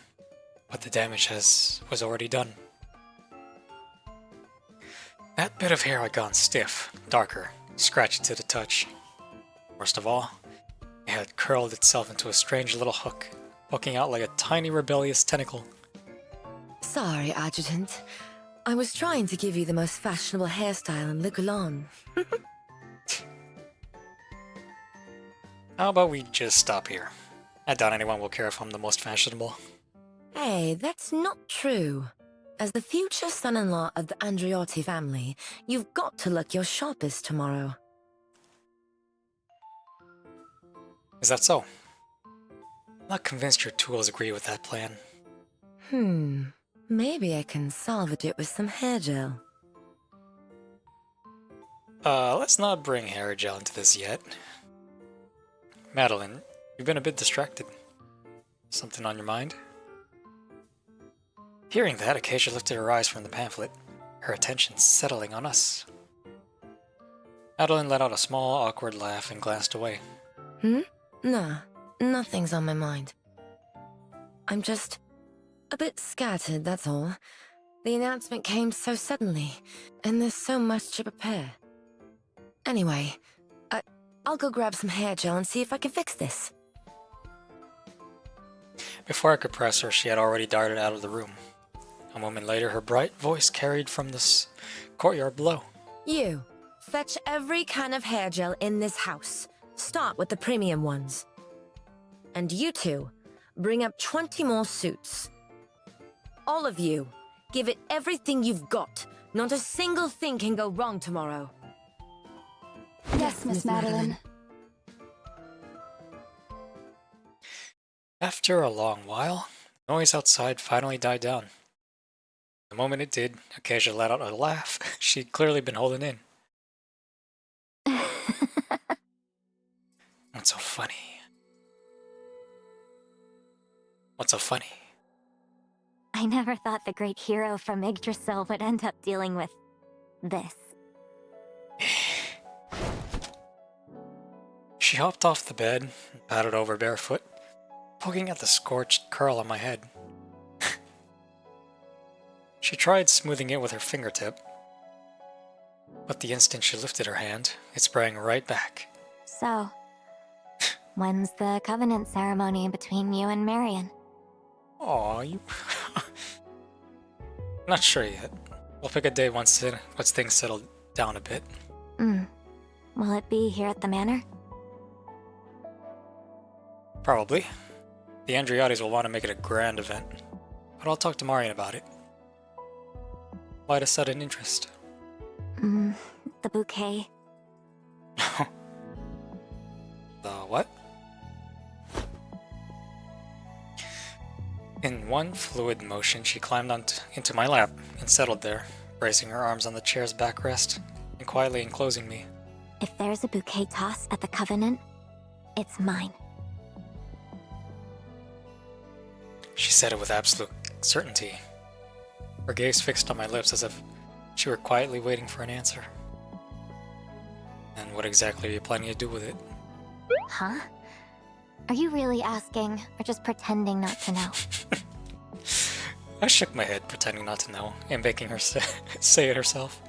Speaker 1: But the damage was already done. That bit of hair had gone stiff, darker, scratchy to the touch. Worst of all, it had curled itself into a strange little hook, poking out like a tiny rebellious tentacle.
Speaker 3: Sorry, Adjutant. I was trying to give you the most fashionable hairstyle in Bygone.
Speaker 1: How about we just stop here? I doubt anyone will care if I'm the most fashionable.
Speaker 3: Hey, that's not true. As the future son-in-law of the Andriotti family, you've got to look your sharpest tomorrow.
Speaker 1: Is that so? not convinced your tools agree with that plan.
Speaker 3: Maybe I can salvage it with some hair gel.
Speaker 1: Let's not bring hair gel into this yet. Madeline, you've been a bit distracted. Something on your mind? Hearing that, Acacia lifted her eyes from the pamphlet, her attention settling on us. Madeline let out a small, awkward laugh and glanced away.
Speaker 3: Nah, nothing's on my mind. I'm just a bit scattered, that's all. The announcement came so suddenly, and there's so much to prepare. Anyway, I'll go grab some hair gel and see if I can fix this.
Speaker 1: Before I could press her, she had already darted out of the room. A moment later, her bright voice carried from the courtyard below.
Speaker 3: You, fetch every kind of hair gel in this house. Start with the premium ones. And you two, bring up 20 more suits. All of you, give it everything you've got. Not a single thing can go wrong tomorrow.
Speaker 6: Yes, Miss Madeline.
Speaker 1: After a long while, the noise outside finally died down. The moment it did, Acacia let out a laugh she'd clearly been holding in. What's so funny? What's so funny?
Speaker 2: I never thought the great hero from Yggdrasil would end up dealing with this.
Speaker 1: She hopped off the bed and padded over barefoot, poking at the scorched curl on my head. She tried smoothing it with her fingertip, but the instant she lifted her hand, it sprang right back.
Speaker 2: So, when's the covenant ceremony between you and Marion?
Speaker 1: Aw, you... Not sure yet. We'll pick a day once things settle down a bit.
Speaker 2: Will it be here at the manor?
Speaker 1: Probably. The Andriatis will want to make it a grand event, but I'll talk to Marion about it. Why the sudden interest?
Speaker 2: The bouquet.
Speaker 1: The what? In one fluid motion, she climbed into my lap and settled there, bracing her arms on the chair's backrest and quietly enclosing me.
Speaker 2: If there's a bouquet toss at the Covenant, it's mine.
Speaker 1: She said it with absolute certainty, her gaze fixed on my lips as if she were quietly waiting for an answer. And what exactly are you planning to do with it?
Speaker 2: Huh? Are you really asking, or just pretending not to know?
Speaker 1: I shook my head, pretending not to know, and making her say it herself.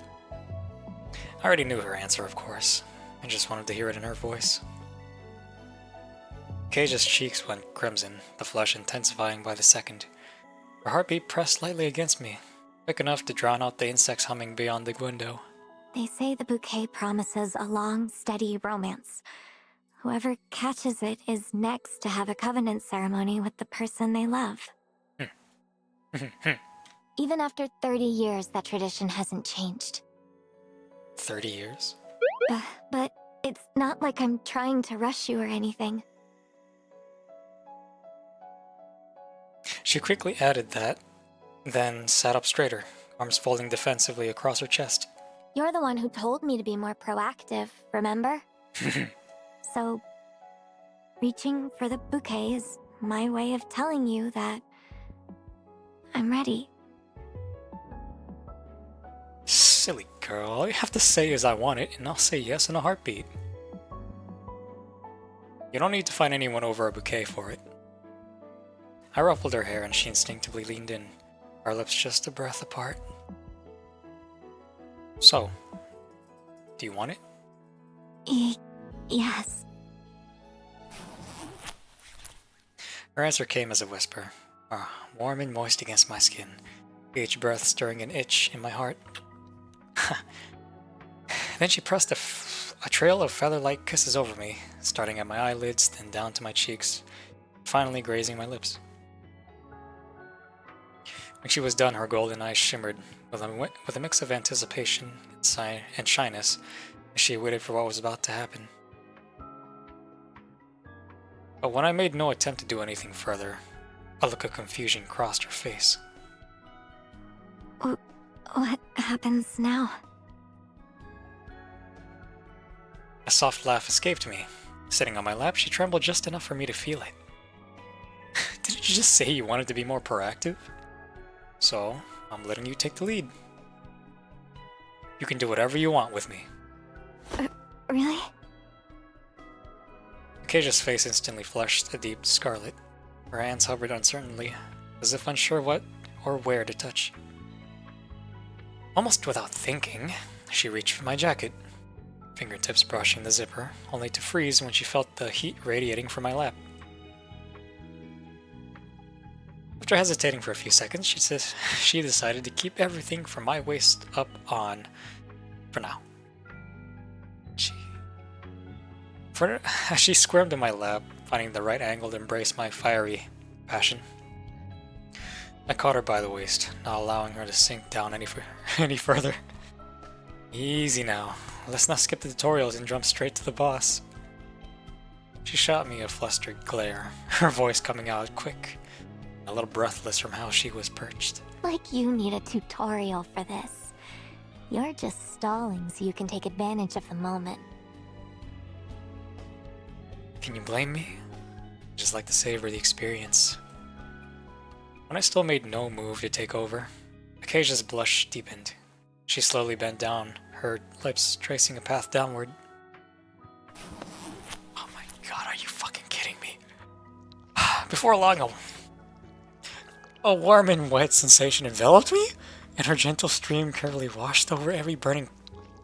Speaker 1: I already knew her answer, of course. I just wanted to hear it in her voice. Acacia's cheeks went crimson, the flush intensifying by the second. Her heartbeat pressed lightly against me, quick enough to drown out the insects humming beyond the window.
Speaker 2: They say the bouquet promises a long, steady romance. Whoever catches it is next to have a covenant ceremony with the person they love. Even after 30 years, that tradition hasn't changed.
Speaker 1: 30 years?
Speaker 2: But it's not like I'm trying to rush you or anything.
Speaker 1: She quickly added that, then sat up straighter, arms folding defensively across her chest.
Speaker 2: You're the one who told me to be more proactive, remember? So, reaching for the bouquet is my way of telling you that I'm ready.
Speaker 1: Silly girl, all you have to say is I want it, and I'll say yes in a heartbeat. You don't need to find anyone over a bouquet for it. I ruffled her hair and she instinctively leaned in, our lips just a breath apart. So, do you want it?
Speaker 2: Yes.
Speaker 1: Her answer came as a whisper, warm and moist against my skin, each breath stirring an itch in my heart. Then she pressed a trail of feather-like kisses over me, starting at my eyelids, then down to my cheeks, finally grazing my lips. When she was done, her golden eyes shimmered with a mix of anticipation and shyness as she waited for what was about to happen. But when I made no attempt to do anything further, a look of confusion crossed her face.
Speaker 2: What happens now?
Speaker 1: A soft laugh escaped me. Sitting on my lap, she trembled just enough for me to feel it. Didn't you just say you wanted to be more proactive? So, I'm letting you take the lead. You can do whatever you want with me.
Speaker 2: Really?
Speaker 1: Acacia's face instantly flushed a deep scarlet. Her hands hovered uncertainly, as if unsure what or where to touch. Almost without thinking, she reached for my jacket, fingertips brushing the zipper, only to freeze when she felt the heat radiating from my lap. After hesitating for a few seconds, she decided to keep everything from my waist up on for now. As she squirmed in my lap, finding the right angle to embrace my fiery passion, I caught her by the waist, not allowing her to sink down any further. Easy now. Let's not skip the tutorials and jump straight to the boss. She shot me a flustered glare, her voice coming out quick, a little breathless from how she was perched.
Speaker 2: Like you need a tutorial for this. You're just stalling so you can take advantage of the moment.
Speaker 1: Can you blame me? I just like to savor the experience. When I still made no move to take over, Acacia's blush deepened. She slowly bent down, her lips tracing a path downward. Oh my god, are you fucking kidding me? Before long, a warm and wet sensation enveloped me, and her gentle stream carefully washed over every burning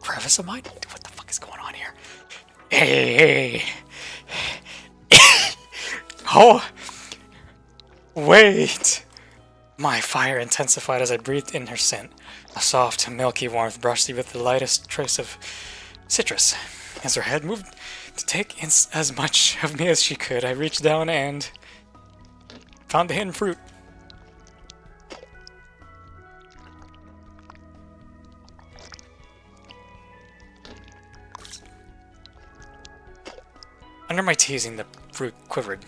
Speaker 1: crevice of mine. What the fuck is going on here? Hey! Oh! Wait! My fire intensified as I breathed in her scent. A soft, milky warmth brushed me with the lightest trace of citrus. As her head moved to take in as much of me as she could, I reached down and found the hidden fruit. Under my teasing, the fruit quivered,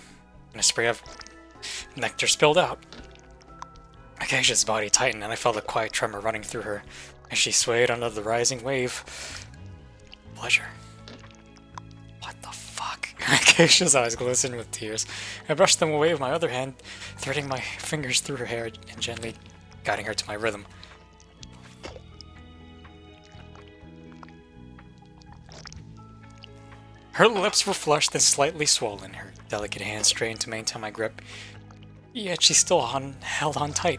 Speaker 1: and a spray of nectar spilled out. Acacia's body tightened, and I felt a quiet tremor running through her as she swayed under the rising wave. Pleasure. What the fuck? Acacia's eyes glistened with tears. I brushed them away with my other hand, threading my fingers through her hair and gently guiding her to my rhythm. Her lips were flushed and slightly swollen, her delicate hands strained to maintain my grip, yet she still held on tight.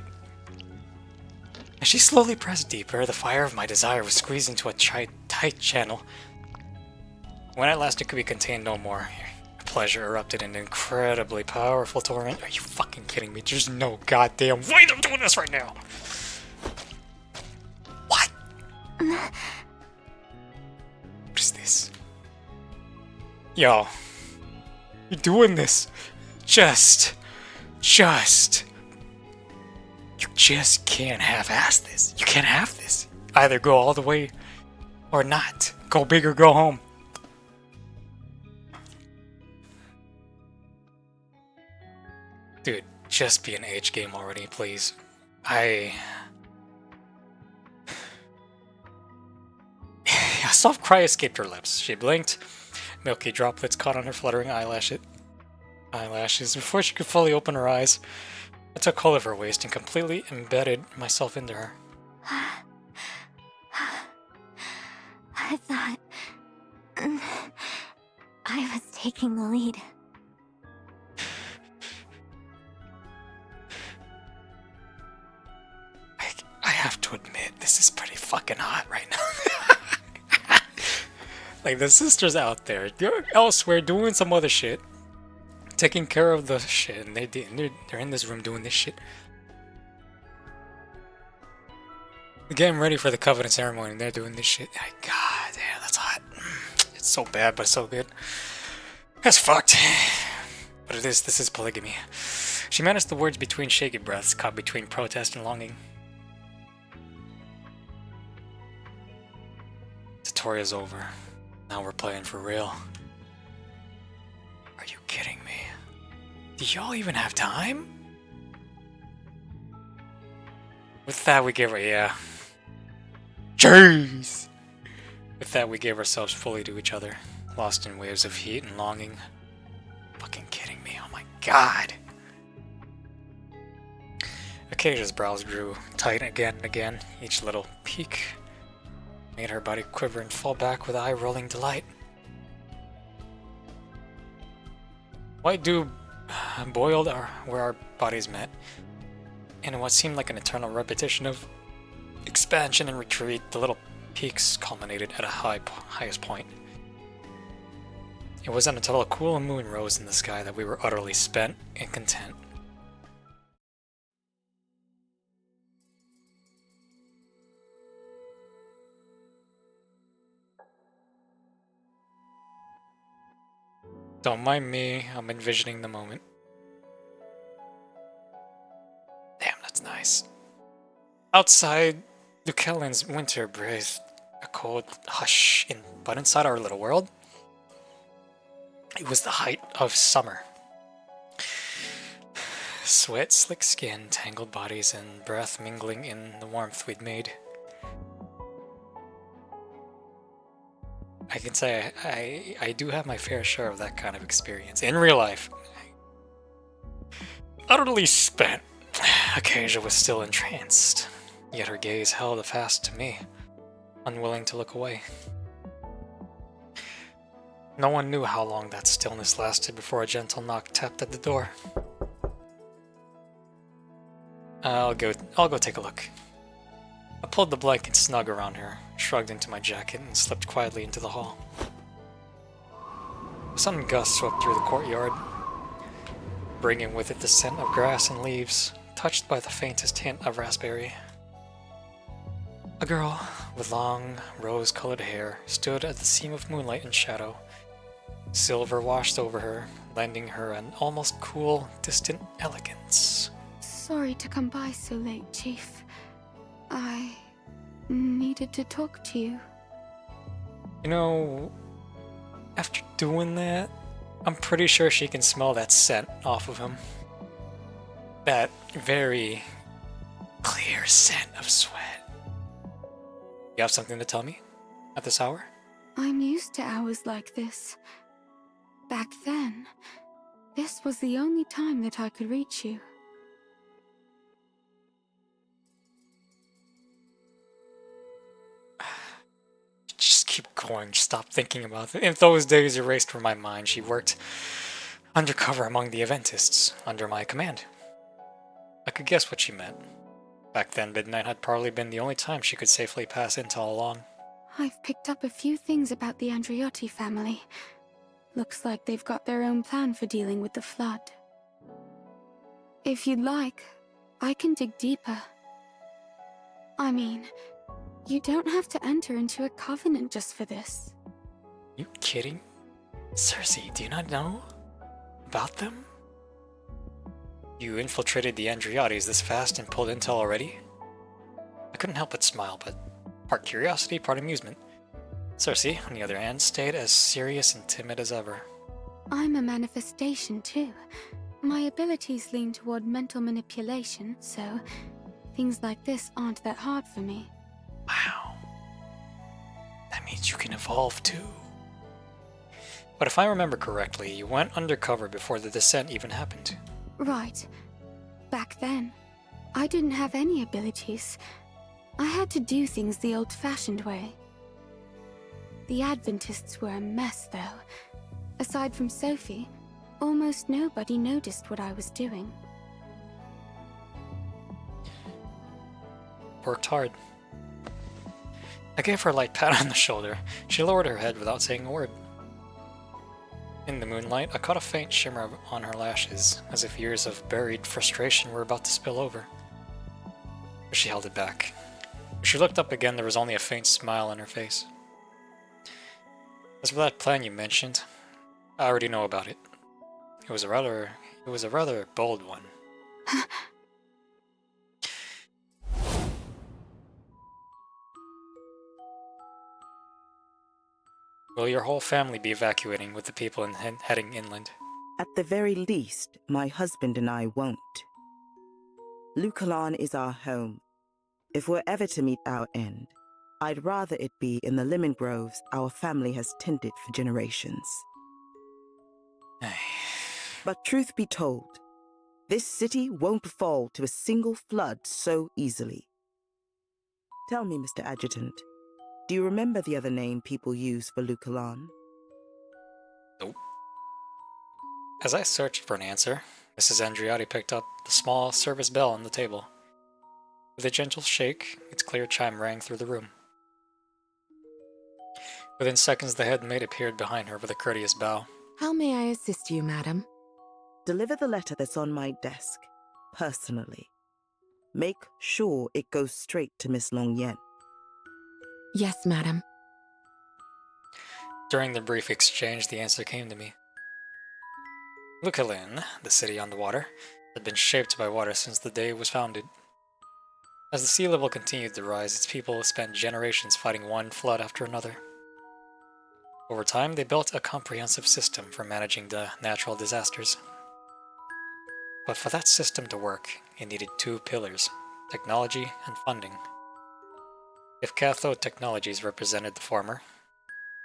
Speaker 1: As she slowly pressed deeper, the fire of my desire was squeezed into a tight channel. When at last it could be contained no more, pleasure erupted in an incredibly powerful torrent. Are you fucking kidding me? There's no goddamn way I'm doing this right now! What? What is this? Yo, you're doing this. You just can't half-ass this. You can't have this. Either go all the way or not. Go big or go home. Dude, just be an age game already, please. A soft cry escaped her lips. She blinked. Milky droplets caught on her fluttering eyelashes before she could fully open her eyes. I took hold of her waist and completely embedded myself into her.
Speaker 2: I thought I was taking the lead.
Speaker 1: I have to admit, this is pretty fucking hot right now. Like, the sisters out there, they're elsewhere doing some other shit. Taking care of the shit, and they're in this room doing this shit. They're getting ready for the Covenant ceremony, and they're doing this shit. God damn, that's hot. It's so bad, but so good. That's fucked. But this is polygamy. She managed the words between shaky breaths, caught between protest and longing. Tutorial's over. Now we're playing for real. Are you kidding me? Do y'all even have time? With that, we gave her, yeah. Jeez! With that, we gave ourselves fully to each other, lost in waves of heat and longing. Fucking kidding me, oh my god! Acadia's brows grew tight again and again. Each little peak made her body quiver and fall back with eye-rolling delight. White dew boiled where our bodies met, and in what seemed like an eternal repetition of expansion and retreat, the little peaks culminated at a highest point. It wasn't until a cool moon rose in the sky that we were utterly spent and content. Don't mind me, I'm envisioning the moment. Damn, that's nice. Outside, Dukellin's winter breathed a cold hush, but inside our little world, it was the height of summer. Sweat, slick skin, tangled bodies, and breath mingling in the warmth we'd made. I can say I do have my fair share of that kind of experience in real life. Utterly spent, Acacia was still entranced, yet her gaze held fast to me, unwilling to look away. No one knew how long that stillness lasted before a gentle knock tapped at the door. I'll go take a look. I pulled the blanket snug around her, shrugged into my jacket, and slipped quietly into the hall. A sudden gust swept through the courtyard, bringing with it the scent of grass and leaves, touched by the faintest hint of raspberry. A girl with long, rose-colored hair stood at the seam of moonlight and shadow. Silver washed over her, lending her an almost cool, distant elegance.
Speaker 6: Sorry to come by so late, Chief. I needed to talk to you.
Speaker 1: You know, after doing that, I'm pretty sure she can smell that scent off of him. That very clear scent of sweat. You have something to tell me at this hour?
Speaker 6: I'm used to hours like this. Back then, this was the only time that I could reach you.
Speaker 1: Just keep going, stop thinking about it. If those days erased from my mind, she worked undercover among the Adventists, under my command. I could guess what she meant. Back then, midnight had probably been the only time she could safely pass Intel along.
Speaker 6: I've picked up a few things about the Andriotti family. Looks like they've got their own plan for dealing with the flood. If you'd like, I can dig deeper. I mean, you don't have to enter into a covenant just for this.
Speaker 1: You kidding? Cersei, do you not know about them? You infiltrated the Andriottis this fast and pulled intel already? I couldn't help but smile, but part curiosity, part amusement. Cersei, on the other hand, stayed as serious and timid as ever.
Speaker 6: I'm a manifestation too. My abilities lean toward mental manipulation, so things like this aren't that hard for me.
Speaker 1: Wow. That means you can evolve too. But if I remember correctly, you went undercover before the descent even happened.
Speaker 6: Right. Back then, I didn't have any abilities. I had to do things the old-fashioned way. The Adventists were a mess, though. Aside from Sophie, almost nobody noticed what I was doing.
Speaker 1: Worked hard. I gave her a light pat on the shoulder. She lowered her head without saying a word. In the moonlight, I caught a faint shimmer on her lashes, as if years of buried frustration were about to spill over. But she held it back. When she looked up again, there was only a faint smile on her face. As for that plan you mentioned, I already know about it. It was a rather bold one. Will your whole family be evacuating with the people heading inland?
Speaker 10: At the very least, my husband and I won't. Lucalan is our home. If we're ever to meet our end, I'd rather it be in the lemon groves our family has tended for generations. But truth be told, this city won't fall to a single flood so easily. Tell me, Mr. Adjutant, do you remember the other name people use for Lucalan?
Speaker 1: Nope. As I searched for an answer, Mrs. Andriotti picked up the small service bell on the table. With a gentle shake, its clear chime rang through the room. Within seconds, the head maid appeared behind her with a courteous bow.
Speaker 3: How may I assist you, madam?
Speaker 10: Deliver the letter that's on my desk, personally. Make sure it goes straight to Miss Longyen.
Speaker 3: Yes, madam.
Speaker 1: During the brief exchange, the answer came to me. Lukalin, the city on the water, had been shaped by water since the day it was founded. As the sea level continued to rise, its people spent generations fighting one flood after another. Over time, they built a comprehensive system for managing the natural disasters. But for that system to work, it needed two pillars, technology and funding. If cathode technologies represented the former,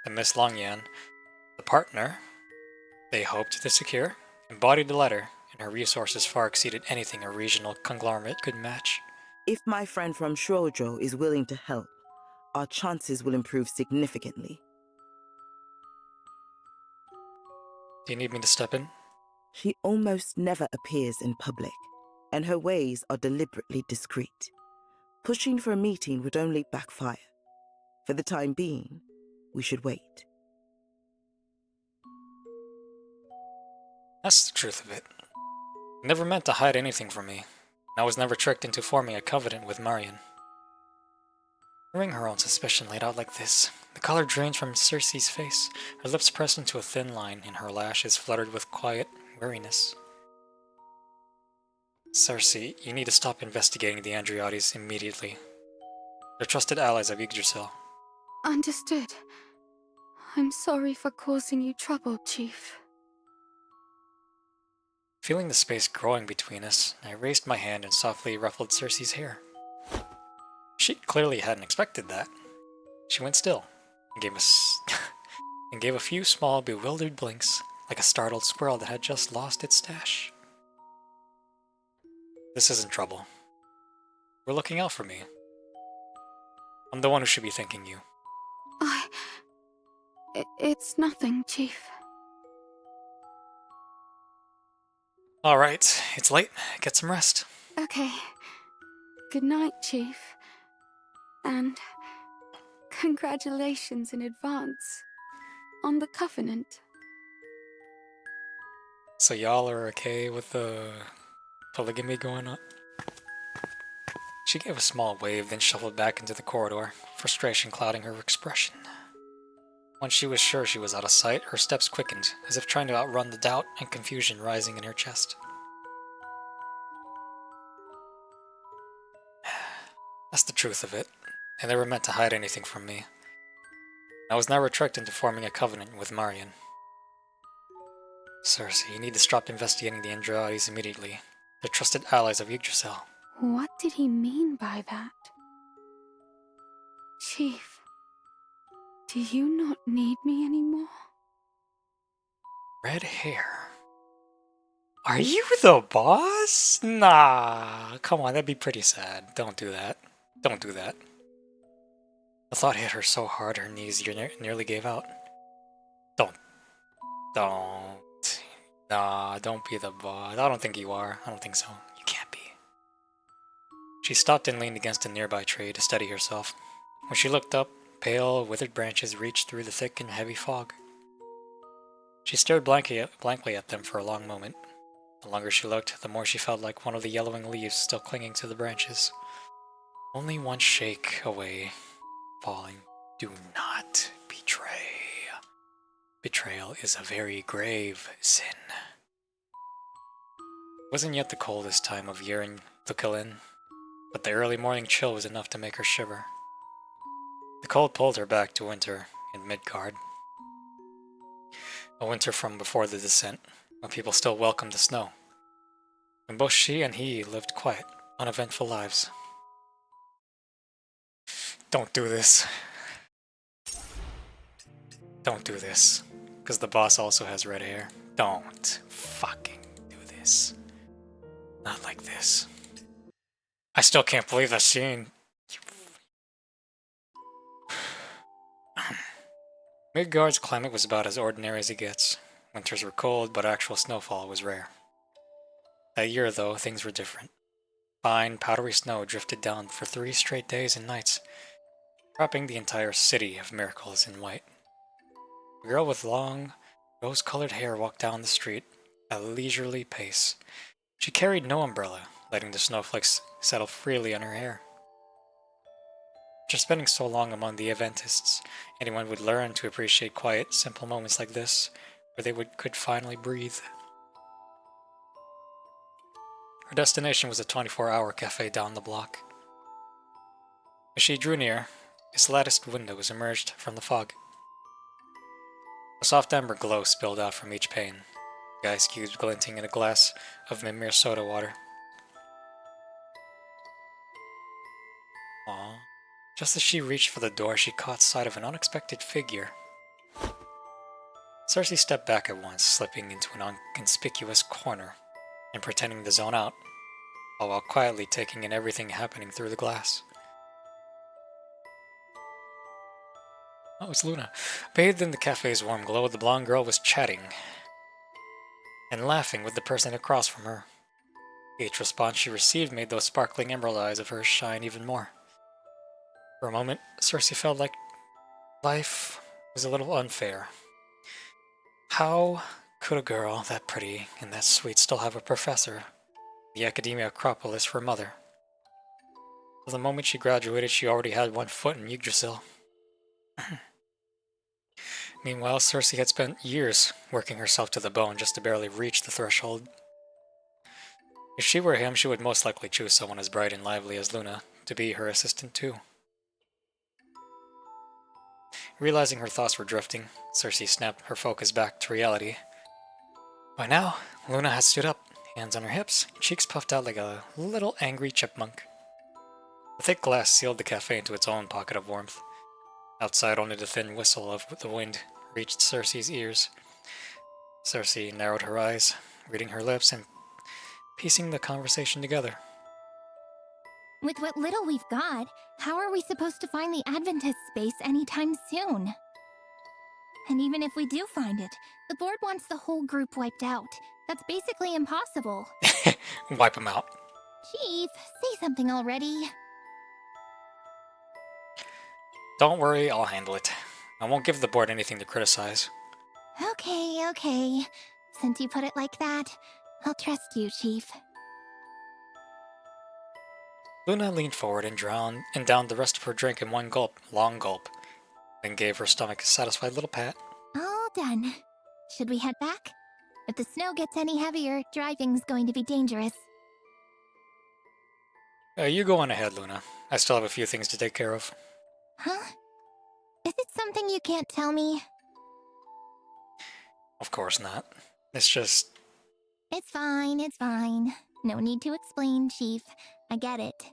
Speaker 1: then Miss Longyan, the partner they hoped to secure, embodied the latter, and her resources far exceeded anything a regional conglomerate could match.
Speaker 10: If my friend from Shoujo is willing to help, our chances will improve significantly.
Speaker 1: Do you need me to step in?
Speaker 10: She almost never appears in public, and her ways are deliberately discreet. Pushing for a meeting would only backfire. For the time being, we should wait.
Speaker 1: That's the truth of it. You never meant to hide anything from me. I was never tricked into forming a covenant with Marion. Hearing her own suspicion laid out like this, the color drained from Cersei's face, her lips pressed into a thin line, and her lashes fluttered with quiet weariness. Cersei, you need to stop investigating the Andriottis immediately. They're trusted allies of Yggdrasil.
Speaker 6: Understood. I'm sorry for causing you trouble, Chief.
Speaker 1: Feeling the space growing between us, I raised my hand and softly ruffled Cersei's hair. She clearly hadn't expected that. She went still, and gave a few small, bewildered blinks, like a startled squirrel that had just lost its stash. This isn't trouble. We're looking out for me. I'm the one who should be thanking you.
Speaker 6: It's nothing, Chief.
Speaker 1: Alright, it's late. Get some rest.
Speaker 6: Okay. Good night, Chief. And congratulations in advance on the covenant.
Speaker 1: So y'all are okay with the polygamy going on? She gave a small wave, then shuffled back into the corridor, frustration clouding her expression. Once she was sure she was out of sight, her steps quickened, as if trying to outrun the doubt and confusion rising in her chest. That's the truth of it. They never meant to hide anything from me. I was never tricked into forming a covenant with Marion. Cersei, you need to stop investigating the Andriottis immediately. They're trusted allies of Yggdrasil.
Speaker 6: What did he mean by that? Chief, do you not need me anymore?
Speaker 1: Red hair. Are you the boss? Nah, come on, that'd be pretty sad. Don't do that. Don't do that. The thought hit her so hard her knees nearly gave out. Don't. Nah, don't be the boss. I don't think you are. I don't think so. You can't be. She stopped and leaned against a nearby tree to steady herself. When she looked up, pale, withered branches reached through the thick and heavy fog. She stared blankly at them for a long moment. The longer she looked, the more she felt like one of the yellowing leaves still clinging to the branches. Only one shake away, falling. Do not betray. Betrayal is a very grave sin. It wasn't yet the coldest time of year in Lukalin, but the early morning chill was enough to make her shiver. The cold pulled her back to winter in Midgard. A winter from before the descent, when people still welcomed the snow. And both she and he lived quiet, uneventful lives. Don't do this. Don't do this. Because the boss also has red hair. Don't fucking do this. Not like this. I still can't believe that scene. Midgard's climate was about as ordinary as it gets. Winters were cold, but actual snowfall was rare. That year, though, things were different. Fine, powdery snow drifted down for 3 straight days and nights, wrapping the entire city of miracles in white. A girl with long, rose-colored hair walked down the street at a leisurely pace. She carried no umbrella, letting the snowflakes settle freely on her hair. After spending so long among the Adventists, anyone would learn to appreciate quiet, simple moments like this, where they could finally breathe. Her destination was a 24-hour cafe down the block. As she drew near, its latticed windows emerged from the fog. A soft amber glow spilled out from each pane, the ice cubes glinting in a glass of Mimir soda water. Aww. Just as she reached for the door, she caught sight of an unexpected figure. Cersei stepped back at once, slipping into an inconspicuous corner and pretending to zone out, all while quietly taking in everything happening through the glass. Oh, it's Luna. Bathed in the cafe's warm glow, the blonde girl was chatting and laughing with the person across from her. Each response she received made those sparkling emerald eyes of hers shine even more. For a moment, Cersei felt like life was a little unfair. How could a girl that pretty and that sweet still have a professor, the Academia Acropolis, for a mother? From the moment she graduated, she already had one foot in Yggdrasil. Meanwhile, Cersei had spent years working herself to the bone just to barely reach the threshold. If she were him, she would most likely choose someone as bright and lively as Luna to be her assistant too. Realizing her thoughts were drifting, Cersei snapped her focus back to reality. By now, Luna had stood up, hands on her hips, cheeks puffed out like a little angry chipmunk. The thick glass sealed the cafe into its own pocket of warmth. Outside, only the thin whistle of the wind reached Cersei's ears. Cersei narrowed her eyes, reading her lips and piecing the conversation together.
Speaker 4: With what little we've got, how are we supposed to find the Adventist space anytime soon? And even if we do find it, the board wants the whole group wiped out. That's basically impossible.
Speaker 1: Wipe them out.
Speaker 4: Chief, say something already.
Speaker 1: Don't worry, I'll handle it. I won't give the board anything to criticize.
Speaker 4: Okay. Since you put it like that, I'll trust you, Chief.
Speaker 1: Luna leaned forward and downed the rest of her drink in one gulp, long gulp, then gave her stomach a satisfied little pat.
Speaker 4: All done. Should we head back? If the snow gets any heavier, driving's going to be dangerous.
Speaker 1: You go on ahead, Luna. I still have a few things to take care of.
Speaker 4: Huh? Is it something you can't tell me?
Speaker 1: Of course not. It's just...
Speaker 4: It's fine. No need to explain, Chief. I get it.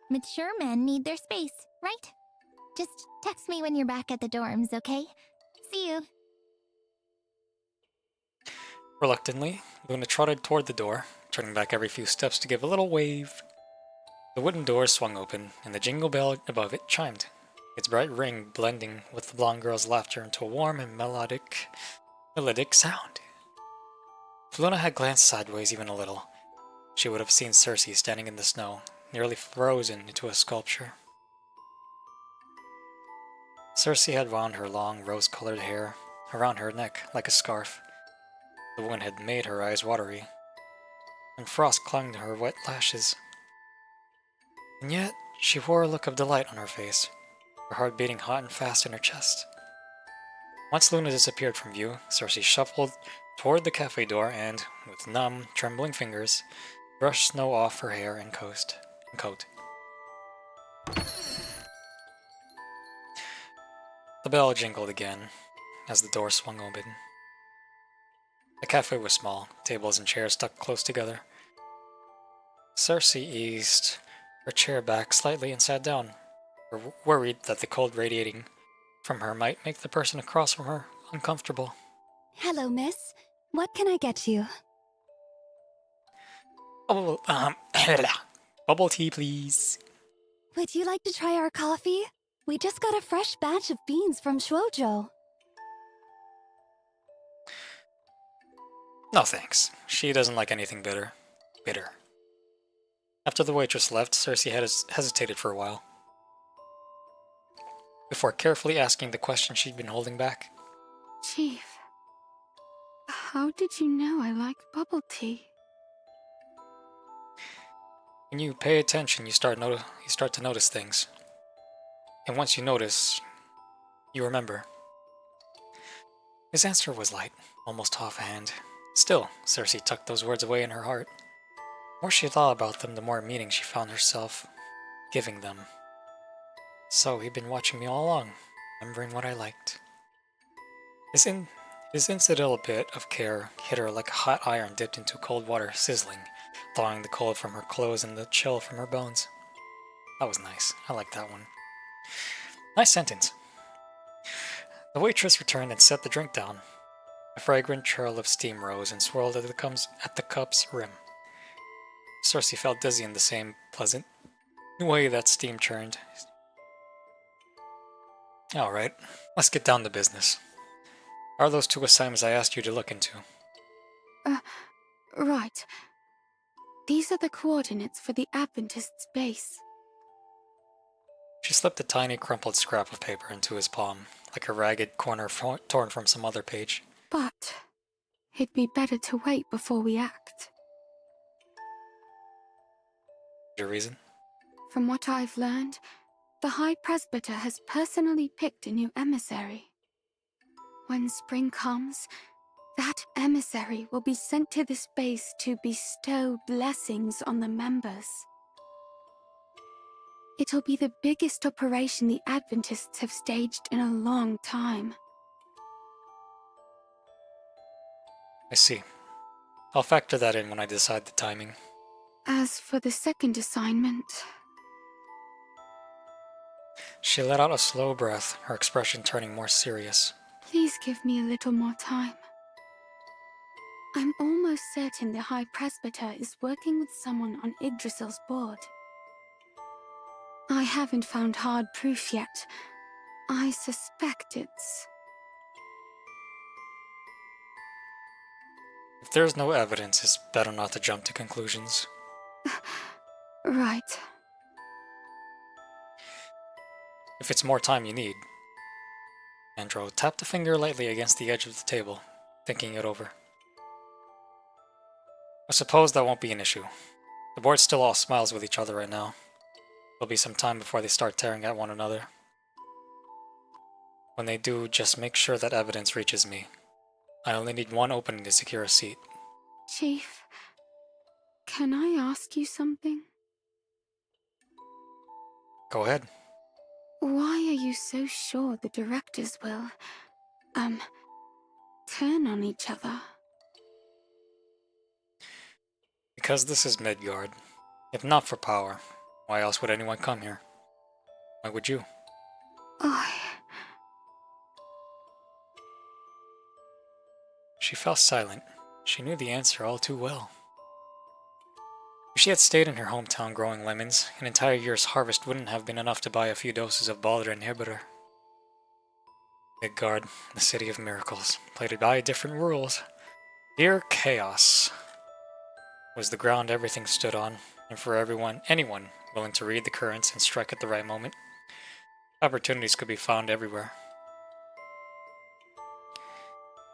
Speaker 4: Mature men need their space, right? Just text me when you're back at the dorms, okay? See you.
Speaker 1: Reluctantly, Luna trotted toward the door, turning back every few steps to give a little wave. The wooden door swung open, and the jingle bell above it chimed, its bright ring blending with the blonde girl's laughter into a warm and melodic sound. If Luna had glanced sideways even a little, she would have seen Cersei standing in the snow, nearly frozen into a sculpture. Cersei had wound her long, rose-colored hair around her neck like a scarf. The wind had made her eyes watery, and frost clung to her wet lashes. And yet, she wore a look of delight on her face, her heart beating hot and fast in her chest. Once Luna disappeared from view, Cersei shuffled toward the cafe door and, with numb, trembling fingers, brushed snow off her hair and coat. The bell jingled again as the door swung open. The cafe was small, tables and chairs stuck close together. Cersei eased her chair back slightly and sat down, worried that the cold radiating from her might make the person across from her uncomfortable.
Speaker 11: Hello, miss. What can I get you?
Speaker 1: Oh, bubble tea, please.
Speaker 11: Would you like to try our coffee? We just got a fresh batch of beans from Shuozhou.
Speaker 1: No thanks. She doesn't like anything bitter. Bitter. After the waitress left, Cersei hesitated for a while, before carefully asking the question she'd been holding back.
Speaker 6: Chief, how did you know I like bubble tea?
Speaker 1: When you pay attention, you start to notice things. And once you notice, you remember. His answer was light, almost offhand. Still, Cersei tucked those words away in her heart. The more she thought about them, the more meaning she found herself giving them. So he'd been watching me all along, remembering what I liked. His incidental bit of care hit her like a hot iron dipped into cold water, sizzling, thawing the cold from her clothes and the chill from her bones. That was nice. I like that one. Nice sentence. The waitress returned and set the drink down. A fragrant trail of steam rose and swirled at the cup's rim. Cersei felt dizzy in the same pleasant way that steam churned. Alright, let's get down to business. Are those two assignments I asked you to look into?
Speaker 6: Right. These are the coordinates for the Adventist's base.
Speaker 1: She slipped a tiny crumpled scrap of paper into his palm, like a ragged corner torn from some other page.
Speaker 6: But it'd be better to wait before we act.
Speaker 1: Your reason?
Speaker 6: From what I've learned, the High Presbyter has personally picked a new emissary. When spring comes, that emissary will be sent to this base to bestow blessings on the members. It'll be the biggest operation the Adventists have staged in a long time.
Speaker 1: I see. I'll factor that in when I decide the timing.
Speaker 6: As for the second assignment...
Speaker 1: She let out a slow breath, her expression turning more serious.
Speaker 6: Please give me a little more time. I'm almost certain the High Presbyter is working with someone on Yggdrasil's board. I haven't found hard proof yet. I suspect it's...
Speaker 1: If there's no evidence, it's better not to jump to conclusions.
Speaker 6: Right.
Speaker 1: If it's more time you need. Andro tapped a finger lightly against the edge of the table, thinking it over. I suppose that won't be an issue. The board still all smiles with each other right now. There'll be some time before they start tearing at one another. When they do, just make sure that evidence reaches me. I only need one opening to secure a seat.
Speaker 6: Chief, can I ask you something?
Speaker 1: Go ahead.
Speaker 6: Why are you so sure the directors will, turn on each other?
Speaker 1: Because this is Midgard. If not for power, why else would anyone come here? Why would you? She fell silent. She knew the answer all too well. If she had stayed in her hometown growing lemons, an entire year's harvest wouldn't have been enough to buy a few doses of Balder inhibitor. Midgard, the city of miracles, played by different rules. Pure chaos was the ground everything stood on, and for anyone willing to read the currents and strike at the right moment, opportunities could be found everywhere.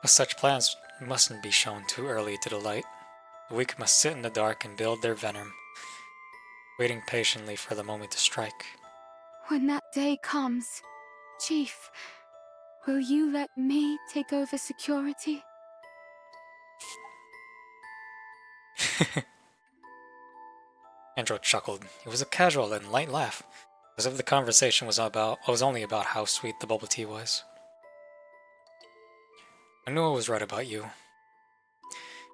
Speaker 1: But such plans mustn't be shown too early to the light. The weak must sit in the dark and build their venom, waiting patiently for the moment to strike.
Speaker 6: When that day comes, Chief, will you let me take over security?
Speaker 1: Andro chuckled. It was a casual and light laugh, as if the conversation was only about how sweet the bubble tea was. I knew I was right about you.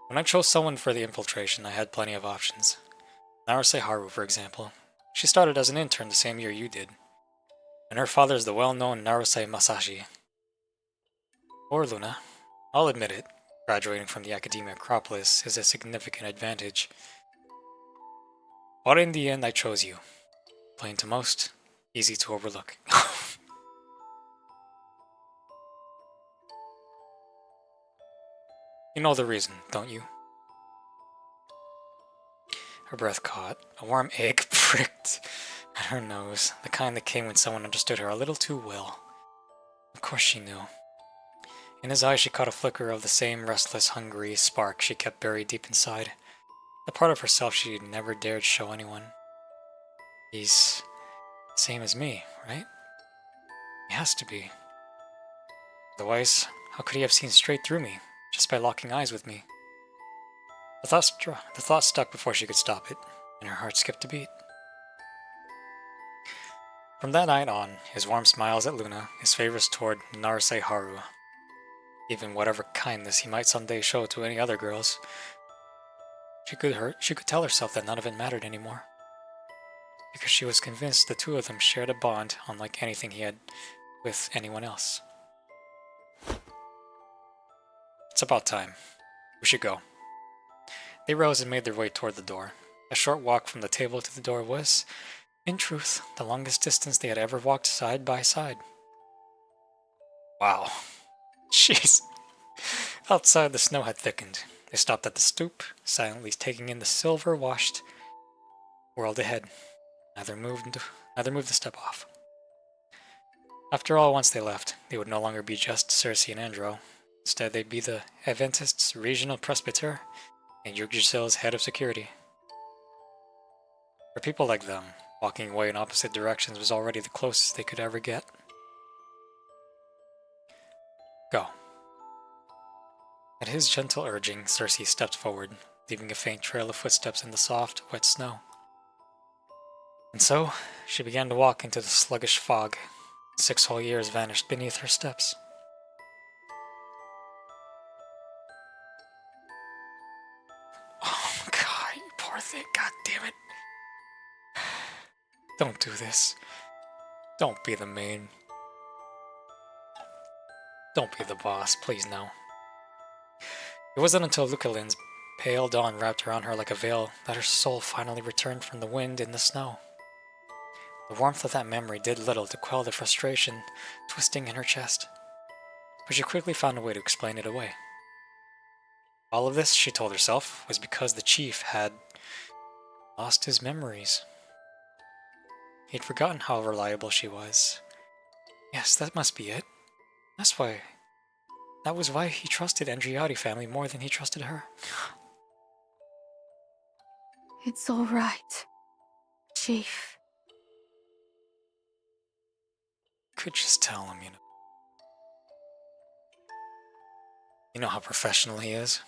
Speaker 1: When I chose someone for the infiltration, I had plenty of options. Naruse Haru, for example. She started as an intern the same year you did. And her father is the well-known Naruse Masashi. Or Luna. I'll admit it. Graduating from the Academia Acropolis is a significant advantage. But in the end, I chose you. Plain to most, easy to overlook. You know the reason, don't you? Her breath caught. A warm egg pricked at her nose, the kind that came when someone understood her a little too well. Of course she knew. In his eyes she caught a flicker of the same restless, hungry spark she kept buried deep inside. The part of herself she never dared show anyone. He's the same as me, right? He has to be. Otherwise, how could he have seen straight through me, just by locking eyes with me? The thought stuck before she could stop it, and her heart skipped a beat. From that night on, his warm smiles at Luna, his favors toward Naruse Haru, even whatever kindness he might someday show to any other girls, she could tell herself that none of it mattered anymore. Because she was convinced the two of them shared a bond unlike anything he had with anyone else. It's about time. We should go. They rose and made their way toward the door. A short walk from the table to the door was, in truth, the longest distance they had ever walked side by side. Wow. Jeez. Outside, the snow had thickened. They stopped at the stoop, silently taking in the silver-washed world ahead. Neither moved a step off. After all, once they left, they would no longer be just Cersei and Andro. Instead, they'd be the Adventists' regional presbyter and Yggdrasil's head of security. For people like them, walking away in opposite directions was already the closest they could ever get. Go. At his gentle urging, Cersei stepped forward, leaving a faint trail of footsteps in the soft, wet snow. And so, she began to walk into the sluggish fog. 6 whole years vanished beneath her steps. Oh God, you poor thing, God damn it. Don't do this. Don't be the main. Don't be the boss, please no. It wasn't until Lucalin's pale dawn wrapped around her like a veil that her soul finally returned from the wind and the snow. The warmth of that memory did little to quell the frustration twisting in her chest, but she quickly found a way to explain it away. All of this, she told herself, was because the chief had lost his memories. He'd forgotten how reliable she was. Yes, that must be it. That was why he trusted Andriotti family more than he trusted her.
Speaker 6: It's all right, Chief.
Speaker 1: Could just tell him, you know. You know how professional he is.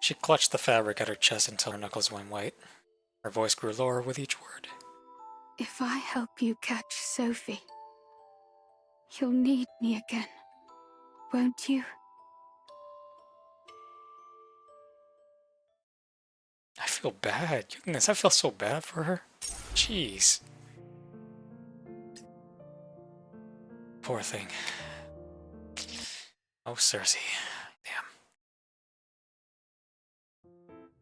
Speaker 1: She clutched the fabric at her chest until her knuckles went white. Her voice grew lower with each word.
Speaker 6: If I help you catch Sophie, you'll need me again, won't you?
Speaker 1: I feel bad. Goodness, I feel so bad for her. Jeez. Poor thing. Oh, Cersei. Damn.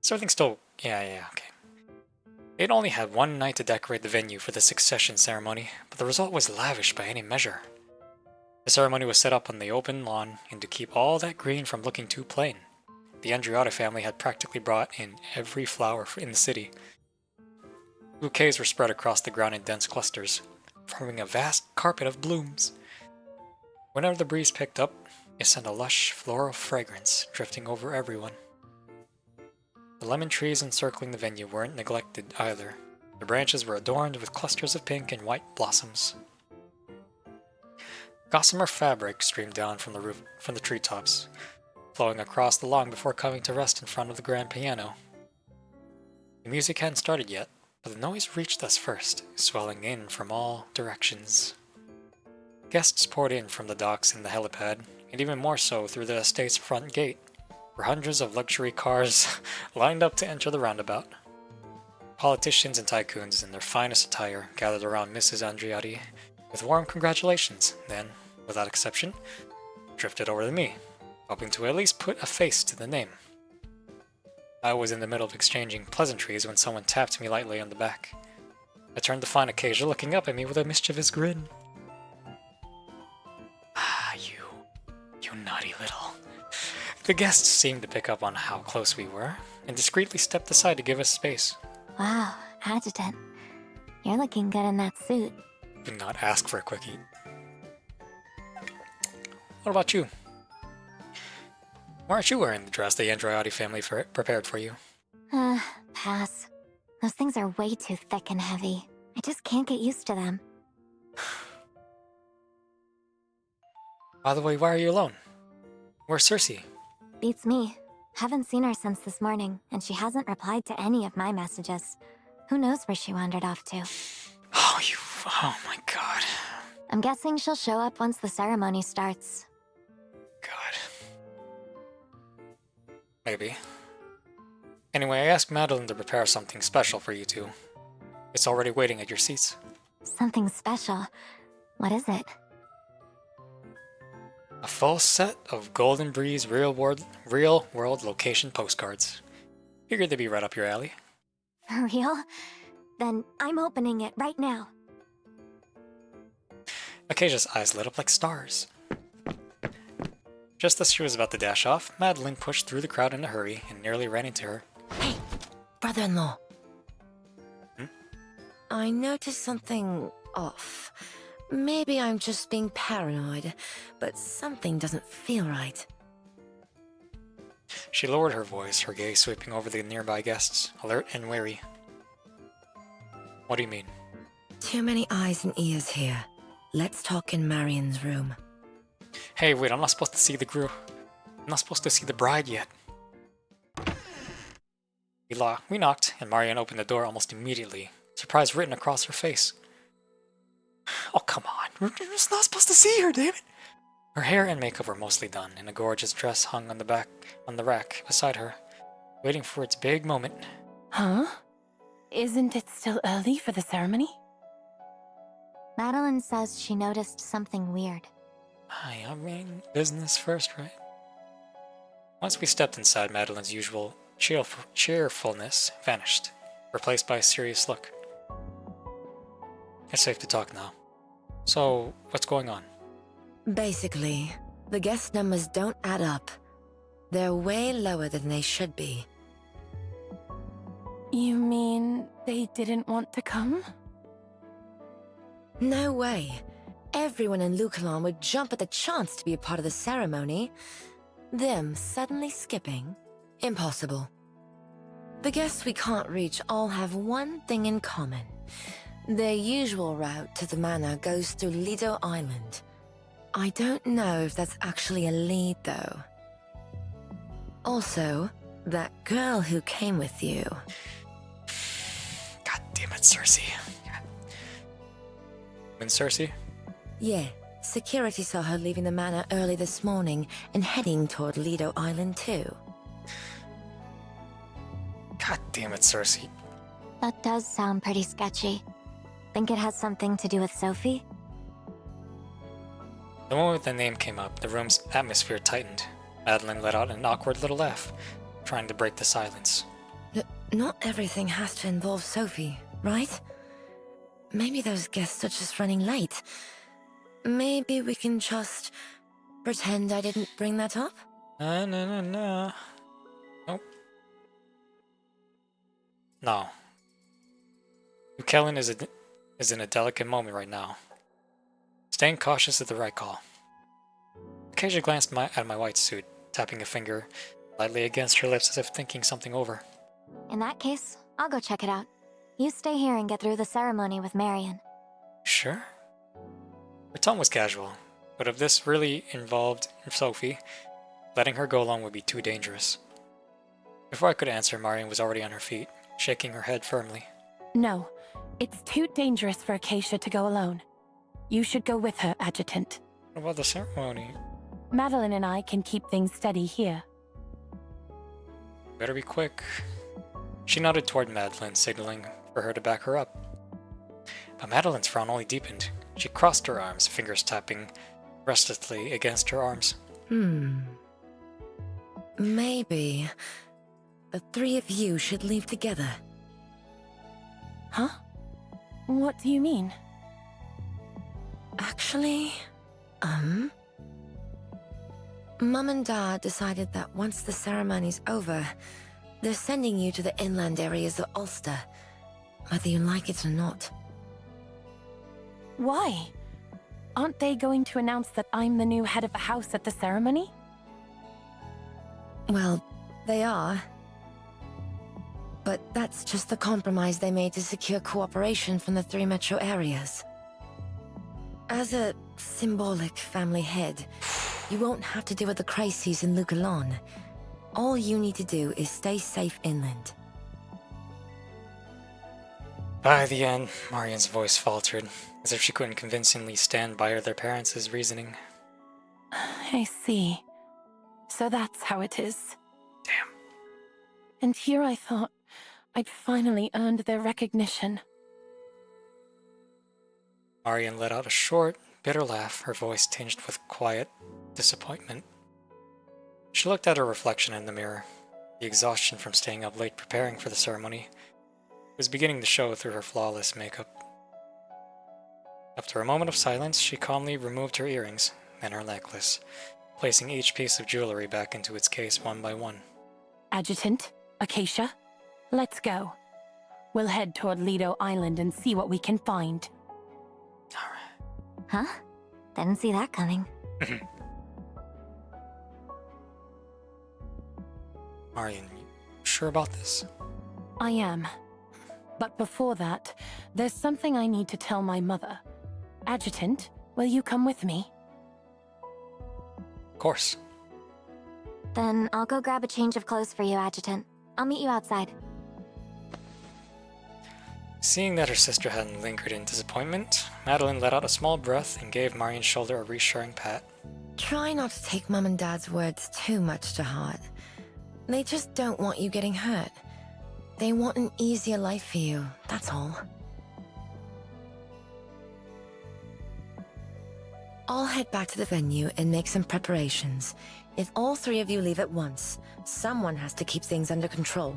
Speaker 1: Is everything still... Yeah, okay. They'd only had one night to decorate the venue for the succession ceremony, but the result was lavish by any measure. The ceremony was set up on the open lawn, and to keep all that green from looking too plain, the Andriotti family had practically brought in every flower in the city. Bouquets were spread across the ground in dense clusters, forming a vast carpet of blooms. Whenever the breeze picked up, it sent a lush floral fragrance drifting over everyone. The lemon trees encircling the venue weren't neglected either. The branches were adorned with clusters of pink and white blossoms. Gossamer fabric streamed down from the treetops, flowing across the lawn before coming to rest in front of the grand piano. The music hadn't started yet, but the noise reached us first, swelling in from all directions. Guests poured in from the docks and the helipad, and even more so through the estate's front gate. where hundreds of luxury cars lined up to enter the roundabout. Politicians and tycoons in their finest attire gathered around Mrs. Andreotti with warm congratulations, then, without exception, drifted over to me, hoping to at least put a face to the name. I was in the middle of exchanging pleasantries when someone tapped me lightly on the back. I turned to find Acacia looking up at me with a mischievous grin. Ah, you naughty little. The guests seemed to pick up on how close we were, and discreetly stepped aside to give us space.
Speaker 2: Wow, Adjutant. You're looking good in that suit.
Speaker 1: Do not ask for a quickie. What about you? Why aren't you wearing the dress the Andreotti family prepared for you?
Speaker 2: Pass. Those things are way too thick and heavy. I just can't get used to them.
Speaker 1: By the way, why are you alone? Where's Cersei?
Speaker 2: Beats me. Haven't seen her since this morning, and she hasn't replied to any of my messages. Who knows where she wandered off to?
Speaker 1: Oh my god.
Speaker 2: I'm guessing she'll show up once the ceremony starts.
Speaker 1: God. Maybe. Anyway, I asked Madeline to prepare something special for you two. It's already waiting at your seats.
Speaker 2: Something special. What is it?
Speaker 1: A full set of Golden Breeze real-world location postcards. Figured they'd be right up your alley.
Speaker 2: For real? Then I'm opening it right now.
Speaker 1: Acacia's eyes lit up like stars. Just as she was about to dash off, Madeline pushed through the crowd in a hurry and nearly ran into her.
Speaker 3: Hey, brother-in-law.
Speaker 1: Hmm?
Speaker 3: I noticed something off. Maybe I'm just being paranoid, but something doesn't feel right.
Speaker 1: She lowered her voice, her gaze sweeping over the nearby guests, alert and wary. What do you mean?
Speaker 3: Too many eyes and ears here. Let's talk in Marion's room.
Speaker 1: Hey, wait, I'm not supposed to see the crew. I'm not supposed to see the bride yet. We knocked, and Marion opened the door almost immediately, surprise written across her face. Oh, come on. We're just not supposed to see her, damn it. Her hair and makeup were mostly done, and a gorgeous dress hung on the rack beside her, waiting for its big moment.
Speaker 5: Huh? Isn't it still early for the ceremony?
Speaker 2: Madeline says she noticed something weird.
Speaker 1: I mean, business first, right? Once we stepped inside, Madeline's usual cheerfulness vanished, replaced by a serious look. It's safe to talk now. So, what's going on?
Speaker 3: Basically, the guest numbers don't add up. They're way lower than they should be.
Speaker 5: You mean they didn't want to come?
Speaker 3: No way. Everyone in Lucalan would jump at the chance to be a part of the ceremony. Them suddenly skipping? Impossible. The guests we can't reach all have one thing in common. Their usual route to the manor goes through Lido Island. I don't know if that's actually a lead, though. Also, that girl who came with you.
Speaker 1: God damn it, Cersei. When Cersei?
Speaker 3: Yeah, security saw her leaving the manor early this morning and heading toward Lido Island too.
Speaker 1: God damn it, Cersei.
Speaker 2: That does sound pretty sketchy. Think it has something to do with Sophie?
Speaker 1: The moment the name came up, the room's atmosphere tightened. Madeline let out an awkward little laugh, trying to break the silence.
Speaker 3: Not everything has to involve Sophie, right? Maybe those guests are just running late. Maybe we can just pretend I didn't bring that up?
Speaker 1: No. Nope. No. Kellen is in a delicate moment right now. Staying cautious is the right call. Acacia glanced at my white suit, tapping a finger lightly against her lips as if thinking something over.
Speaker 2: In that case, I'll go check it out. You stay here and get through the ceremony with Marion.
Speaker 1: Sure? Her tone was casual, but if this really involved Sophie, letting her go along would be too dangerous. Before I could answer, Marion was already on her feet, shaking her head firmly.
Speaker 5: No, it's too dangerous for Acacia to go alone. You should go with her, Adjutant.
Speaker 1: What about the ceremony?
Speaker 5: Madeline and I can keep things steady here.
Speaker 1: Better be quick. She nodded toward Madeline, signaling for her to back her up. But Madeline's frown only deepened. She crossed her arms, fingers tapping restlessly against her arms.
Speaker 3: Maybe the three of you should leave together.
Speaker 5: Huh? What do you mean?
Speaker 3: Actually, Mum and Dad decided that once the ceremony's over, they're sending you to the inland areas of Ulster, whether you like it or not.
Speaker 5: Why? Aren't they going to announce that I'm the new head of the house at the ceremony?
Speaker 3: Well, they are. But that's just the compromise they made to secure cooperation from the three metro areas. As a symbolic family head, you won't have to deal with the crises in Bygone. All you need to do is stay safe inland.
Speaker 1: By the end, Marian's voice faltered, as if she couldn't convincingly stand by their parents' reasoning.
Speaker 5: I see. So that's how it is.
Speaker 1: Damn.
Speaker 5: And here I thought I'd finally earned their recognition.
Speaker 1: Marian let out a short, bitter laugh, her voice tinged with quiet disappointment. She looked at her reflection in the mirror. The exhaustion from staying up late preparing for the ceremony was beginning to show through her flawless makeup. After a moment of silence, she calmly removed her earrings, then her necklace, placing each piece of jewelry back into its case one by one.
Speaker 5: Adjutant, Acacia, let's go. We'll head toward Lido Island and see what we can find.
Speaker 2: Huh? Didn't see that coming.
Speaker 1: Marian, you sure about this?
Speaker 5: I am. But before that, there's something I need to tell my mother. Adjutant, will you come with me?
Speaker 1: Of course.
Speaker 2: Then I'll go grab a change of clothes for you, Adjutant. I'll meet you outside.
Speaker 1: Seeing that her sister hadn't lingered in disappointment, Madeline let out a small breath and gave Marian's shoulder a reassuring pat.
Speaker 3: Try not to take Mum and Dad's words too much to heart. They just don't want you getting hurt. They want an easier life for you, that's all. I'll head back to the venue and make some preparations. If all three of you leave at once, someone has to keep things under control.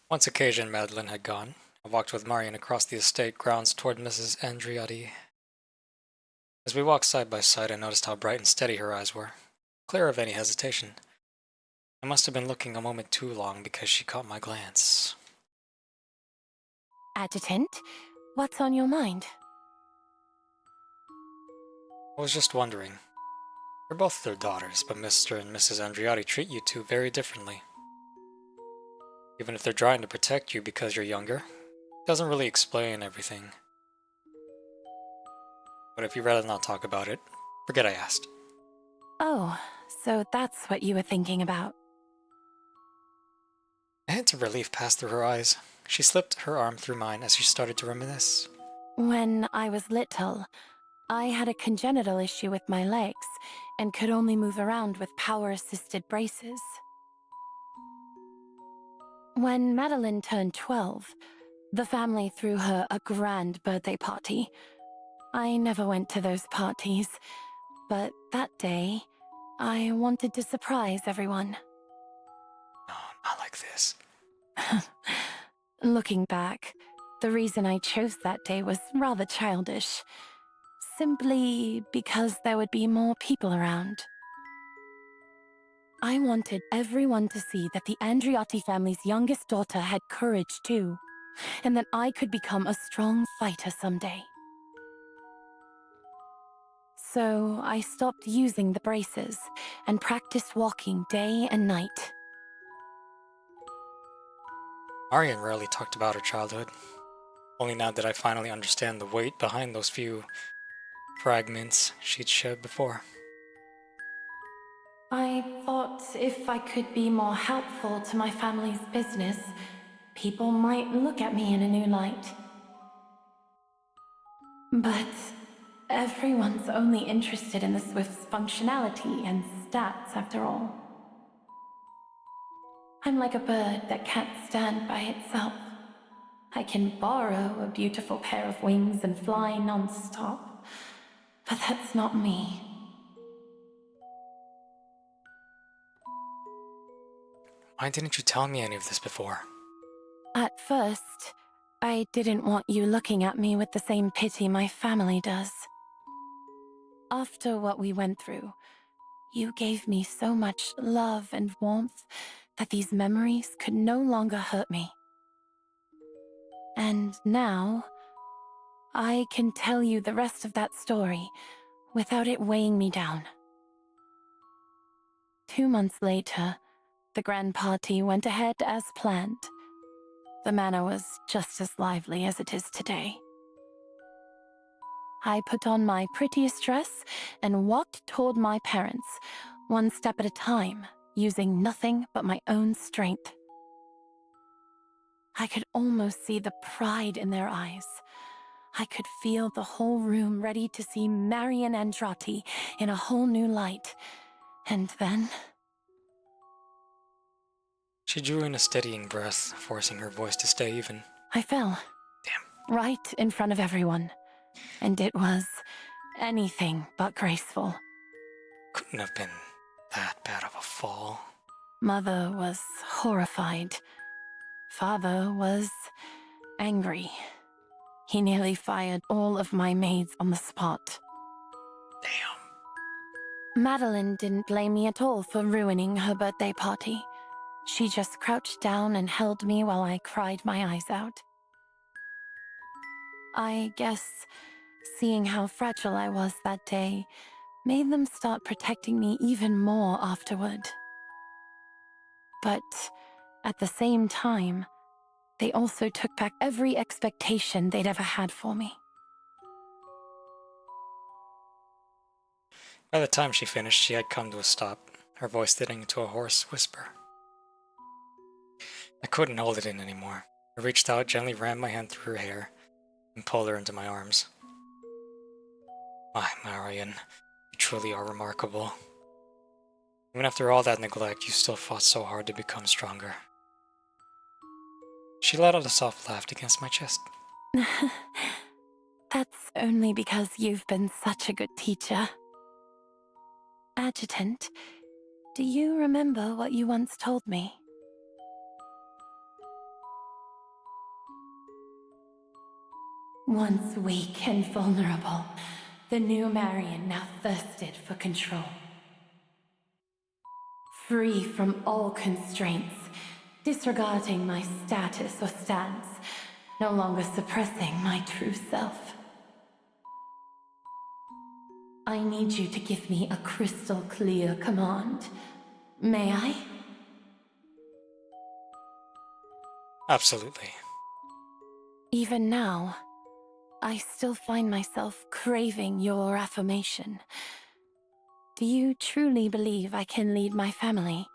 Speaker 1: Once Acacia and Madeline had gone, I walked with Marian across the estate grounds toward Mrs. Andriotti. As we walked side by side, I noticed how bright and steady her eyes were, clear of any hesitation. I must have been looking a moment too long because she caught my glance.
Speaker 5: Adjutant, what's on your mind?
Speaker 1: I was just wondering. You're both their daughters, but Mr. and Mrs. Andriotti treat you two very differently. Even if they're trying to protect you because you're younger, it doesn't really explain everything. But if you'd rather not talk about it, forget I asked.
Speaker 5: Oh, so that's what you were thinking about.
Speaker 1: A hint of relief passed through her eyes. She slipped her arm through mine as she started to reminisce.
Speaker 5: When I was little, I had a congenital issue with my legs and could only move around with power-assisted braces. When Madeline turned 12, the family threw her a grand birthday party. I never went to those parties, but that day, I wanted to surprise everyone.
Speaker 1: No, not like this.
Speaker 5: Looking back, the reason I chose that day was rather childish. Simply because there would be more people around. I wanted everyone to see that the Andriotti family's youngest daughter had courage too, and that I could become a strong fighter someday. So I stopped using the braces and practiced walking day and night.
Speaker 1: Marian rarely talked about her childhood. Only now did I finally understand the weight behind those few fragments she'd shared before.
Speaker 5: I thought if I could be more helpful to my family's business, people might look at me in a new light. But everyone's only interested in the Swift's functionality and stats after all. I'm like a bird that can't stand by itself. I can borrow a beautiful pair of wings and fly non-stop, but that's not me.
Speaker 1: Why didn't you tell me any of this before?
Speaker 5: At first, I didn't want you looking at me with the same pity my family does. After what we went through, you gave me so much love and warmth that these memories could no longer hurt me. And now, I can tell you the rest of that story without it weighing me down. 2 months later, the grand party went ahead as planned. The manor was just as lively as it is today. I put on my prettiest dress and walked toward my parents, one step at a time, using nothing but my own strength. I could almost see the pride in their eyes. I could feel the whole room ready to see Marion Andrati in a whole new light. And then...
Speaker 1: She drew in a steadying breath, forcing her voice to stay even.
Speaker 5: I fell.
Speaker 1: Damn.
Speaker 5: Right in front of everyone. And it was anything but graceful.
Speaker 1: Couldn't have been that bad of a fall.
Speaker 5: Mother was horrified. Father was angry. He nearly fired all of my maids on the spot.
Speaker 1: Damn.
Speaker 5: Madeline didn't blame me at all for ruining her birthday party. She just crouched down and held me while I cried my eyes out. I guess seeing how fragile I was that day made them start protecting me even more afterward. But at the same time, they also took back every expectation they'd ever had for me.
Speaker 1: By the time she finished, she had come to a stop, her voice thinning into a hoarse whisper. I couldn't hold it in anymore. I reached out, gently ran my hand through her hair, and pulled her into my arms. My Marion, you truly are remarkable. Even after all that neglect, you still fought so hard to become stronger. She let out a soft laugh against my chest.
Speaker 5: That's only because you've been such a good teacher. Adjutant, do you remember what you once told me? Once weak and vulnerable, the new Marion now thirsted for control. Free from all constraints, disregarding my status or stance, no longer suppressing my true self. I need you to give me a crystal clear command. May I?
Speaker 1: Absolutely.
Speaker 5: Even now, I still find myself craving your affirmation. Do you truly believe I can lead my family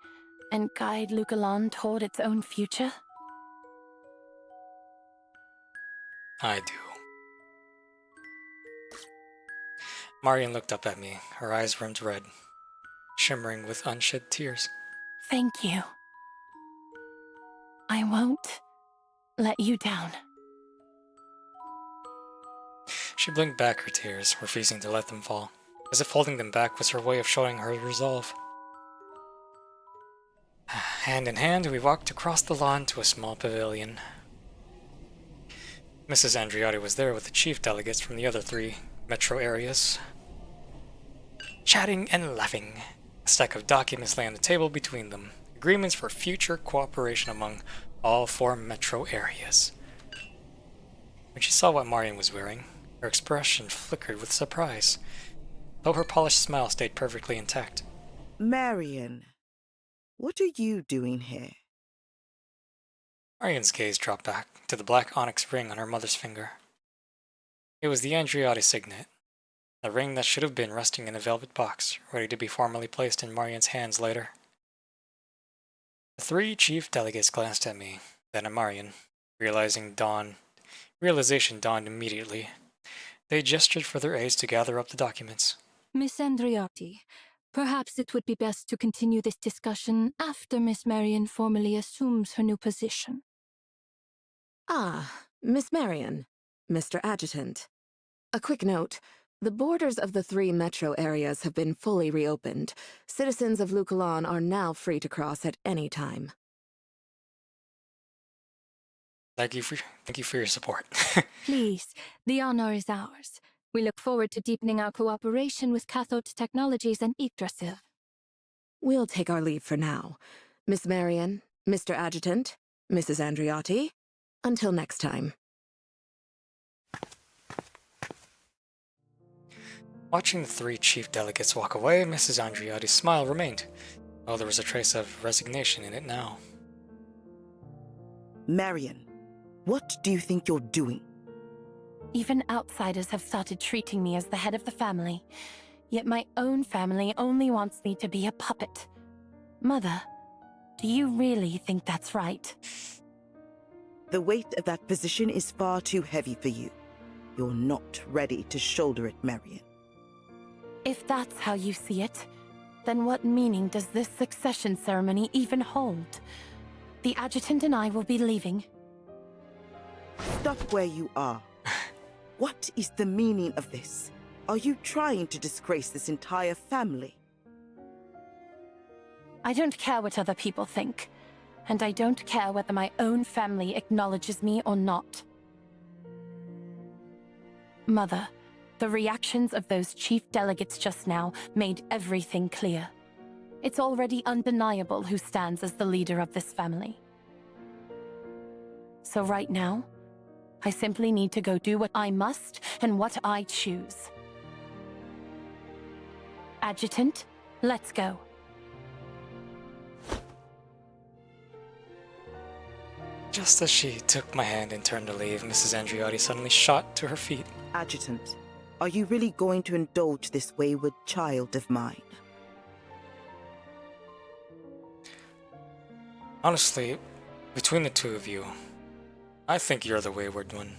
Speaker 5: and guide Lucalan toward its own future?
Speaker 1: I do. Marion looked up at me, her eyes rimmed red, shimmering with unshed tears.
Speaker 5: Thank you. I won't let you down.
Speaker 1: She blinked back her tears, refusing to let them fall, as if holding them back was her way of showing her resolve. Hand in hand, we walked across the lawn to a small pavilion. Mrs. Andriotti was there with the chief delegates from the other 3 metro areas, chatting and laughing. A stack of documents lay on the table between them, agreements for future cooperation among all 4 metro areas. When she saw what Marion was wearing, her expression flickered with surprise, though her polished smile stayed perfectly intact.
Speaker 10: Marion, what are you doing here?
Speaker 1: Marion's gaze dropped back to the black onyx ring on her mother's finger. It was the Andriotti signet, a ring that should have been resting in a velvet box, ready to be formally placed in Marion's hands later. The 3 chief delegates glanced at me, then at Marion. Realization dawned immediately. They gestured for their aides to gather up the documents.
Speaker 11: Miss Andriotti, perhaps it would be best to continue this discussion after Miss Marion formally assumes her new position.
Speaker 3: Ah, Miss Marion, Mr. Adjutant. A quick note. The borders of the 3 metro areas have been fully reopened. Citizens of Luculon are now free to cross at any time.
Speaker 1: Thank you for your support.
Speaker 11: Please, the honor is ours. We look forward to deepening our cooperation with Cathode Technologies and Yggdrasil.
Speaker 3: We'll take our leave for now. Miss Marion, Mr. Adjutant, Mrs. Andriotti, until next time.
Speaker 1: Watching the 3 chief delegates walk away, Mrs. Andriotti's smile remained, though there was a trace of resignation in it now.
Speaker 10: Marion, what do you think you're doing?
Speaker 5: Even outsiders have started treating me as the head of the family, yet my own family only wants me to be a puppet. Mother, do you really think that's right?
Speaker 10: The weight of that position is far too heavy for you. You're not ready to shoulder it, Marion.
Speaker 5: If that's how you see it, then what meaning does this succession ceremony even hold? The adjutant and I will be leaving.
Speaker 10: Stop where you are. What is the meaning of this? Are you trying to disgrace this entire family?
Speaker 5: I don't care what other people think, and I don't care whether my own family acknowledges me or not. Mother, the reactions of those chief delegates just now made everything clear. It's already undeniable who stands as the leader of this family. So right now, I simply need to go do what I must and what I choose. Adjutant, let's go.
Speaker 1: Just as she took my hand and turned to leave, Mrs. Andriotti suddenly shot to her feet.
Speaker 10: Adjutant, are you really going to indulge this wayward child of mine?
Speaker 1: Honestly, between the 2 of you, I think you're the wayward one.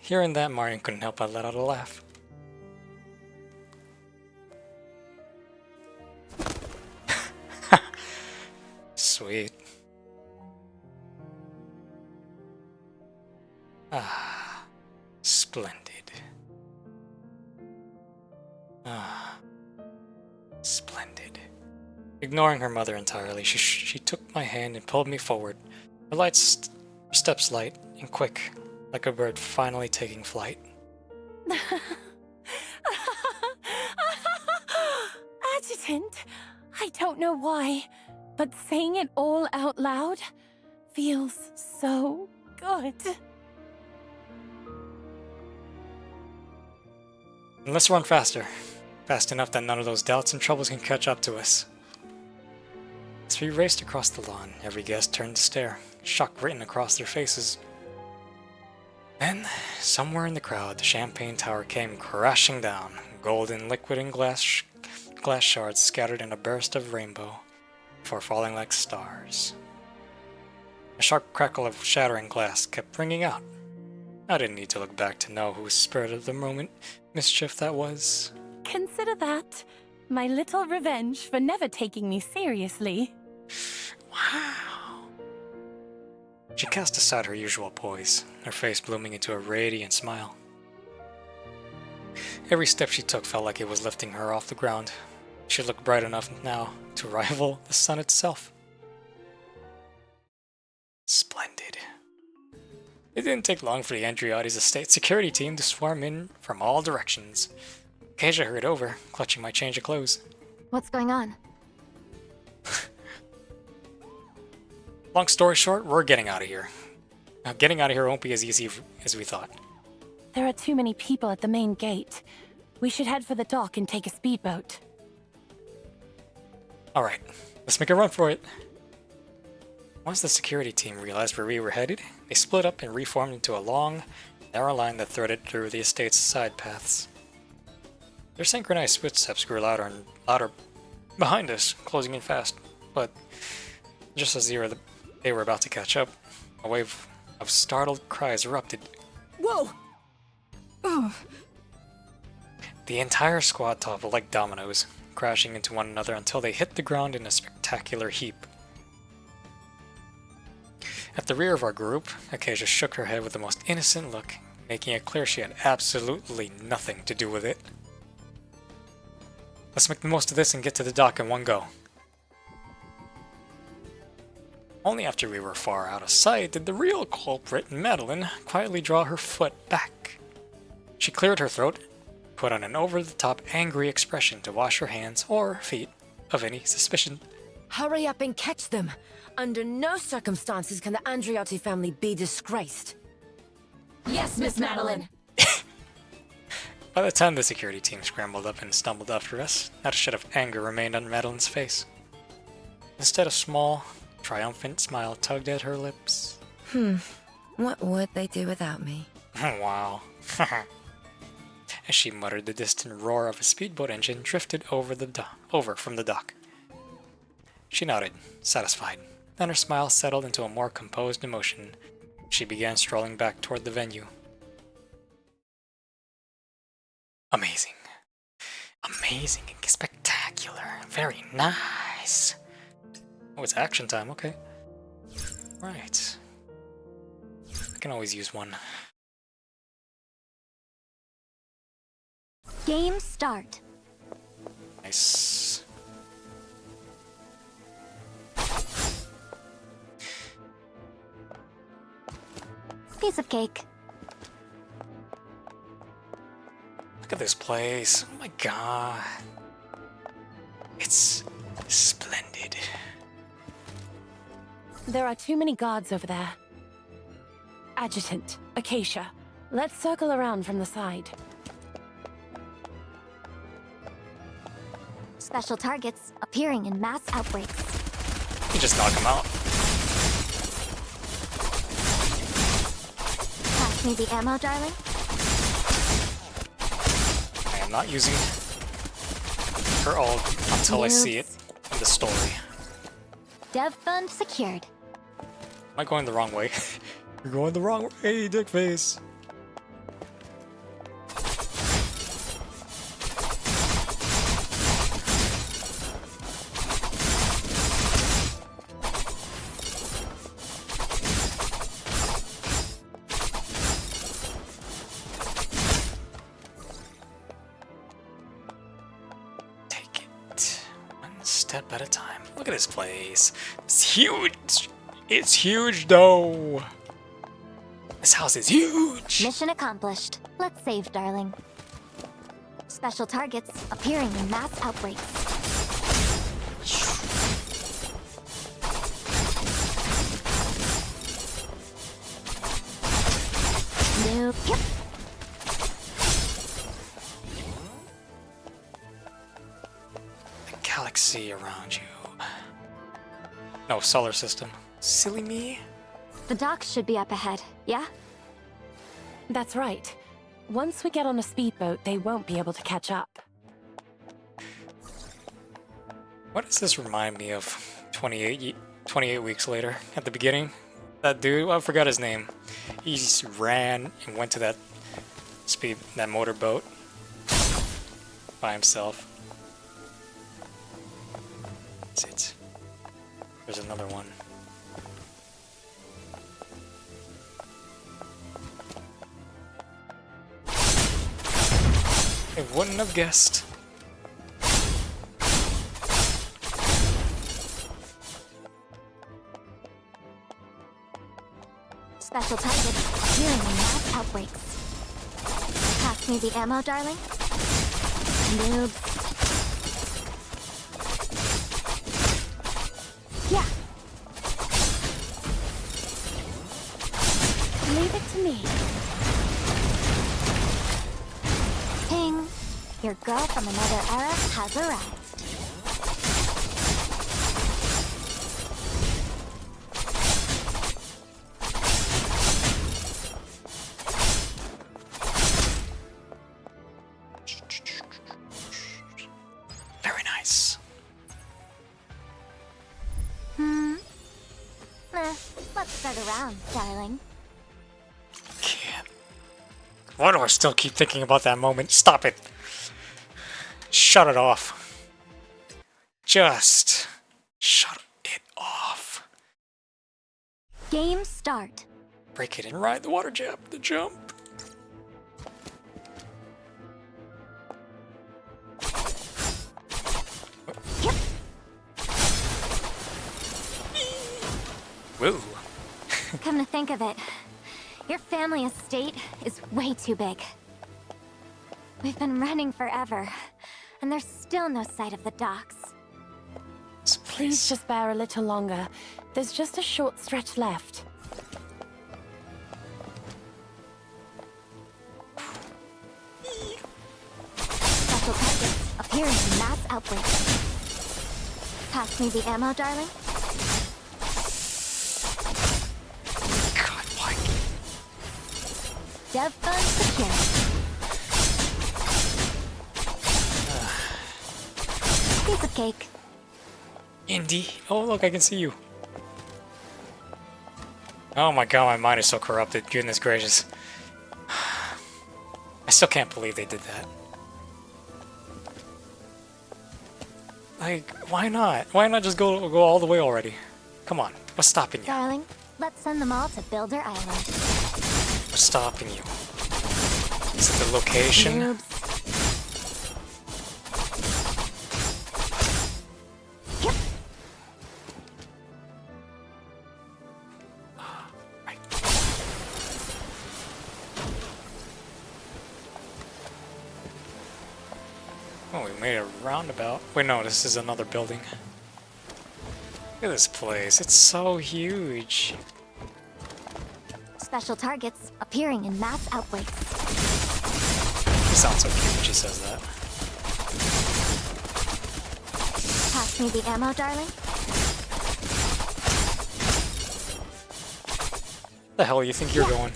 Speaker 1: Hearing that, Marion couldn't help but let out a laugh. Sweet. Ah, splendid. Ah, splendid. Ignoring her mother entirely, she took my hand and pulled me forward. Her steps light and quick, like a bird finally taking flight.
Speaker 5: Adjutant, I don't know why, but saying it all out loud feels so good.
Speaker 1: And let's run faster. Fast enough that none of those doubts and troubles can catch up to us. As we raced across the lawn, every guest turned to stare, shock written across their faces. Then, somewhere in the crowd, the champagne tower came crashing down, golden liquid and glass shards scattered in a burst of rainbow, before falling like stars. A sharp crackle of shattering glass kept ringing out. I didn't need to look back to know whose spirit of the moment mischief that was.
Speaker 5: Consider that my little revenge for never taking me seriously.
Speaker 1: Wow. She cast aside her usual poise, her face blooming into a radiant smile. Every step she took felt like it was lifting her off the ground. She looked bright enough now to rival the sun itself. Splendid. It didn't take long for the Andriotti's estate security team to swarm in from all directions. Kasia hurried over, clutching my change of clothes.
Speaker 2: What's going on?
Speaker 1: Long story short, we're getting out of here. Now, getting out of here won't be as easy as we thought.
Speaker 5: There are too many people at the main gate. We should head for the dock and take a speedboat.
Speaker 1: Alright, let's make a run for it. Once the security team realized where we were headed, they split up and reformed into a long, narrow line that threaded through the estate's side paths. Their synchronized footsteps grew louder and louder behind us, closing in fast. But just as they were about to catch up, a wave of startled cries erupted.
Speaker 3: Whoa!
Speaker 1: The entire squad toppled like dominoes, crashing into one another until they hit the ground in a spectacular heap. At the rear of our group, Acacia shook her head with the most innocent look, making it clear she had absolutely nothing to do with it. Let's make the most of this and get to the dock in one go. Only after we were far out of sight did the real culprit, Madeline, quietly draw her foot back. She cleared her throat, put on an over-the-top angry expression to wash her hands or feet of any suspicion.
Speaker 3: Hurry up and catch them! Under no circumstances can the Andriotti family be disgraced. Yes, Miss Madeline!
Speaker 1: By the time the security team scrambled up and stumbled after us, not a shed of anger remained on Madeline's face. Instead, a small, triumphant smile tugged at her lips.
Speaker 3: What would they do without me?
Speaker 1: Wow. As she muttered, the distant roar of a speedboat engine drifted over from the dock. She nodded, satisfied. Then her smile settled into a more composed emotion. She began strolling back toward the venue. Amazing. Amazing and spectacular. Very nice. Oh, it's action time, okay. Right. I can always use one.
Speaker 2: Game start.
Speaker 1: Nice.
Speaker 2: Piece of cake.
Speaker 1: Look at this place. Oh my god. It's splendid.
Speaker 5: There are too many guards over there. Adjutant, Acacia, let's circle around from the side.
Speaker 2: Special targets appearing in mass outbreaks.
Speaker 1: You just knock him out.
Speaker 2: Pass me the ammo, darling.
Speaker 1: I am not using her ult until I see it in the story.
Speaker 2: Dev fund secured.
Speaker 1: Am I going the wrong way? You're going the wrong way, dickface. Step at a time. Look at this place. It's huge. It's huge, though. This house is huge.
Speaker 2: Mission accomplished. Let's save, darling. Special targets appearing in mass outbreaks. Nope. Yep.
Speaker 1: Galaxy around you. No, solar system. Silly me.
Speaker 2: The docks should be up ahead, yeah?
Speaker 5: That's right. Once we get on a speedboat, they won't be able to catch up.
Speaker 1: What does this remind me of 28 weeks later? At the beginning? That dude, I forgot his name. He just ran and went to that motorboat by himself. That's it. There's another one. I wouldn't have guessed.
Speaker 2: Special targets appearing in mass outbreaks. Pass me the ammo, darling. Noobs. Yeah.
Speaker 5: Leave it to me.
Speaker 2: Ping. Your girl from another era has arrived.
Speaker 1: Very nice.
Speaker 2: Let's start around, darling.
Speaker 1: Can't. Why do I still keep thinking about that moment? Stop it. Shut it off. Just shut it off.
Speaker 2: Game start.
Speaker 1: Break it and ride the water jab. The jump. Woo.
Speaker 2: Come to think of it, your family estate is way too big. We've been running forever, and there's still no sight of the docks.
Speaker 5: Please just bear a little longer. There's just a short stretch left.
Speaker 2: Special targets appearing in mass outbreaks. Pass me the ammo, darling.
Speaker 1: God, why?
Speaker 2: Dev fund secure. Piece of cake.
Speaker 1: Indy. Oh, look, I can see you. Oh my god, my mind is so corrupted. Goodness gracious. I still can't believe they did that. Like, why not? Why not just go all the way already? Come on, what's stopping you?
Speaker 2: Darling, let's send them all to Builder Island.
Speaker 1: What's stopping you? Is it the location?
Speaker 2: Noobs.
Speaker 1: Right. Oh, we made a roundabout. Wait, no, this is another building. Look at this place. It's so huge.
Speaker 2: Special targets appearing in mass outbreaks.
Speaker 1: She sounds so cute when she says that.
Speaker 2: Pass me the ammo, darling.
Speaker 1: The hell you think you're going?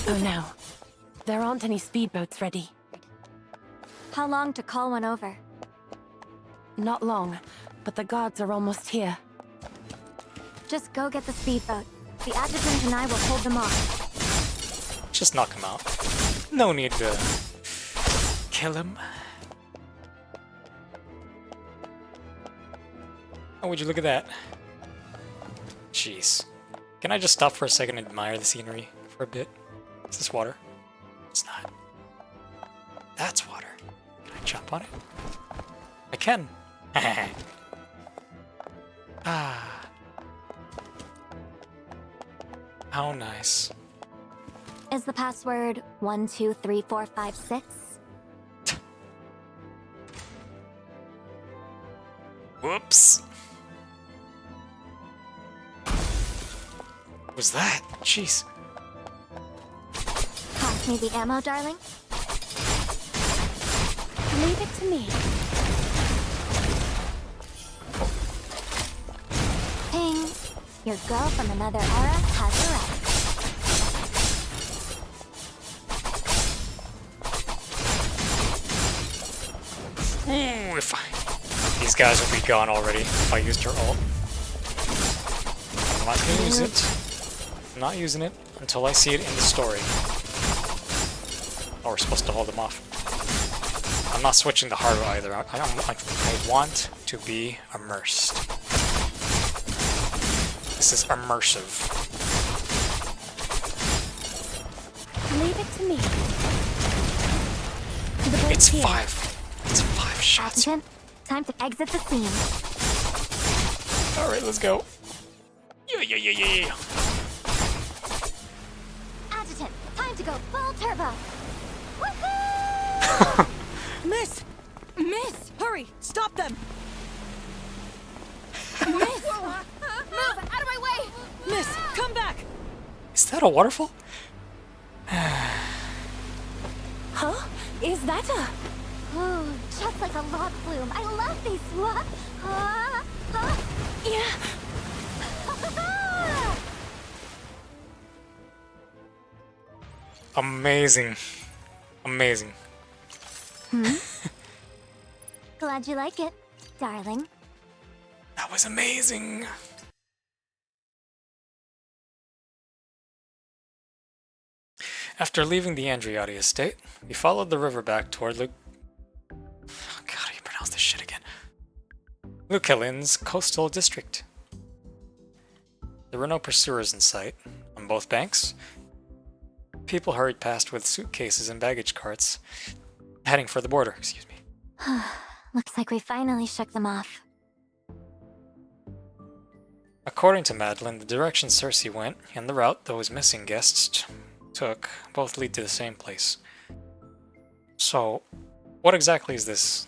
Speaker 5: Oh no. There aren't any speedboats ready.
Speaker 2: How long to call one over?
Speaker 5: Not long, but the guards are almost here.
Speaker 2: Just go get the speedboat. The adjutant and I will hold them off.
Speaker 1: Just knock him out. No need to kill him. Oh, would you look at that? Jeez. Can I just stop for a second and admire the scenery for a bit? Is this water? It's not. That's water. Can I jump on it? I can. Ah. How nice.
Speaker 2: Is the password 123456?
Speaker 1: Whoops. What was that? Jeez.
Speaker 2: Pass me the ammo, darling.
Speaker 5: Leave it to me.
Speaker 2: Ping. Your girl from another era has arrived.
Speaker 1: Ooh, these guys will be gone already if I used her ult. I'm not gonna use it. I'm not using it until I see it in the story. Oh, we're supposed to hold them off. I'm not switching the hardware either. I want to be immersed. This is immersive.
Speaker 5: Leave it to me.
Speaker 1: It's five. It's 5 shots.
Speaker 2: Adjutant, time to exit the scene.
Speaker 1: Alright, let's go. Yeah.
Speaker 2: Adjutant, time to go full turbo. Woohoo!
Speaker 12: Miss! Miss! Hurry! Stop them! Miss!
Speaker 4: Move out of my way!
Speaker 12: Miss! Come back!
Speaker 1: Is that a waterfall?
Speaker 5: Huh? Is that a...
Speaker 2: Ooh, just like a log flume. I love these.
Speaker 5: Yeah.
Speaker 1: Amazing. Amazing.
Speaker 2: Glad you like it, darling.
Speaker 1: That was amazing. After leaving the Andriotti estate, we followed the river back toward God, how do you pronounce this shit again? Lukelin's coastal district. There were no pursuers in sight. On both banks, people hurried past with suitcases and baggage carts, heading for the border, excuse me.
Speaker 2: Looks like we finally shook them off.
Speaker 1: According to Madeline, the direction Cersei went and the route those missing guests took both lead to the same place. So, what exactly is this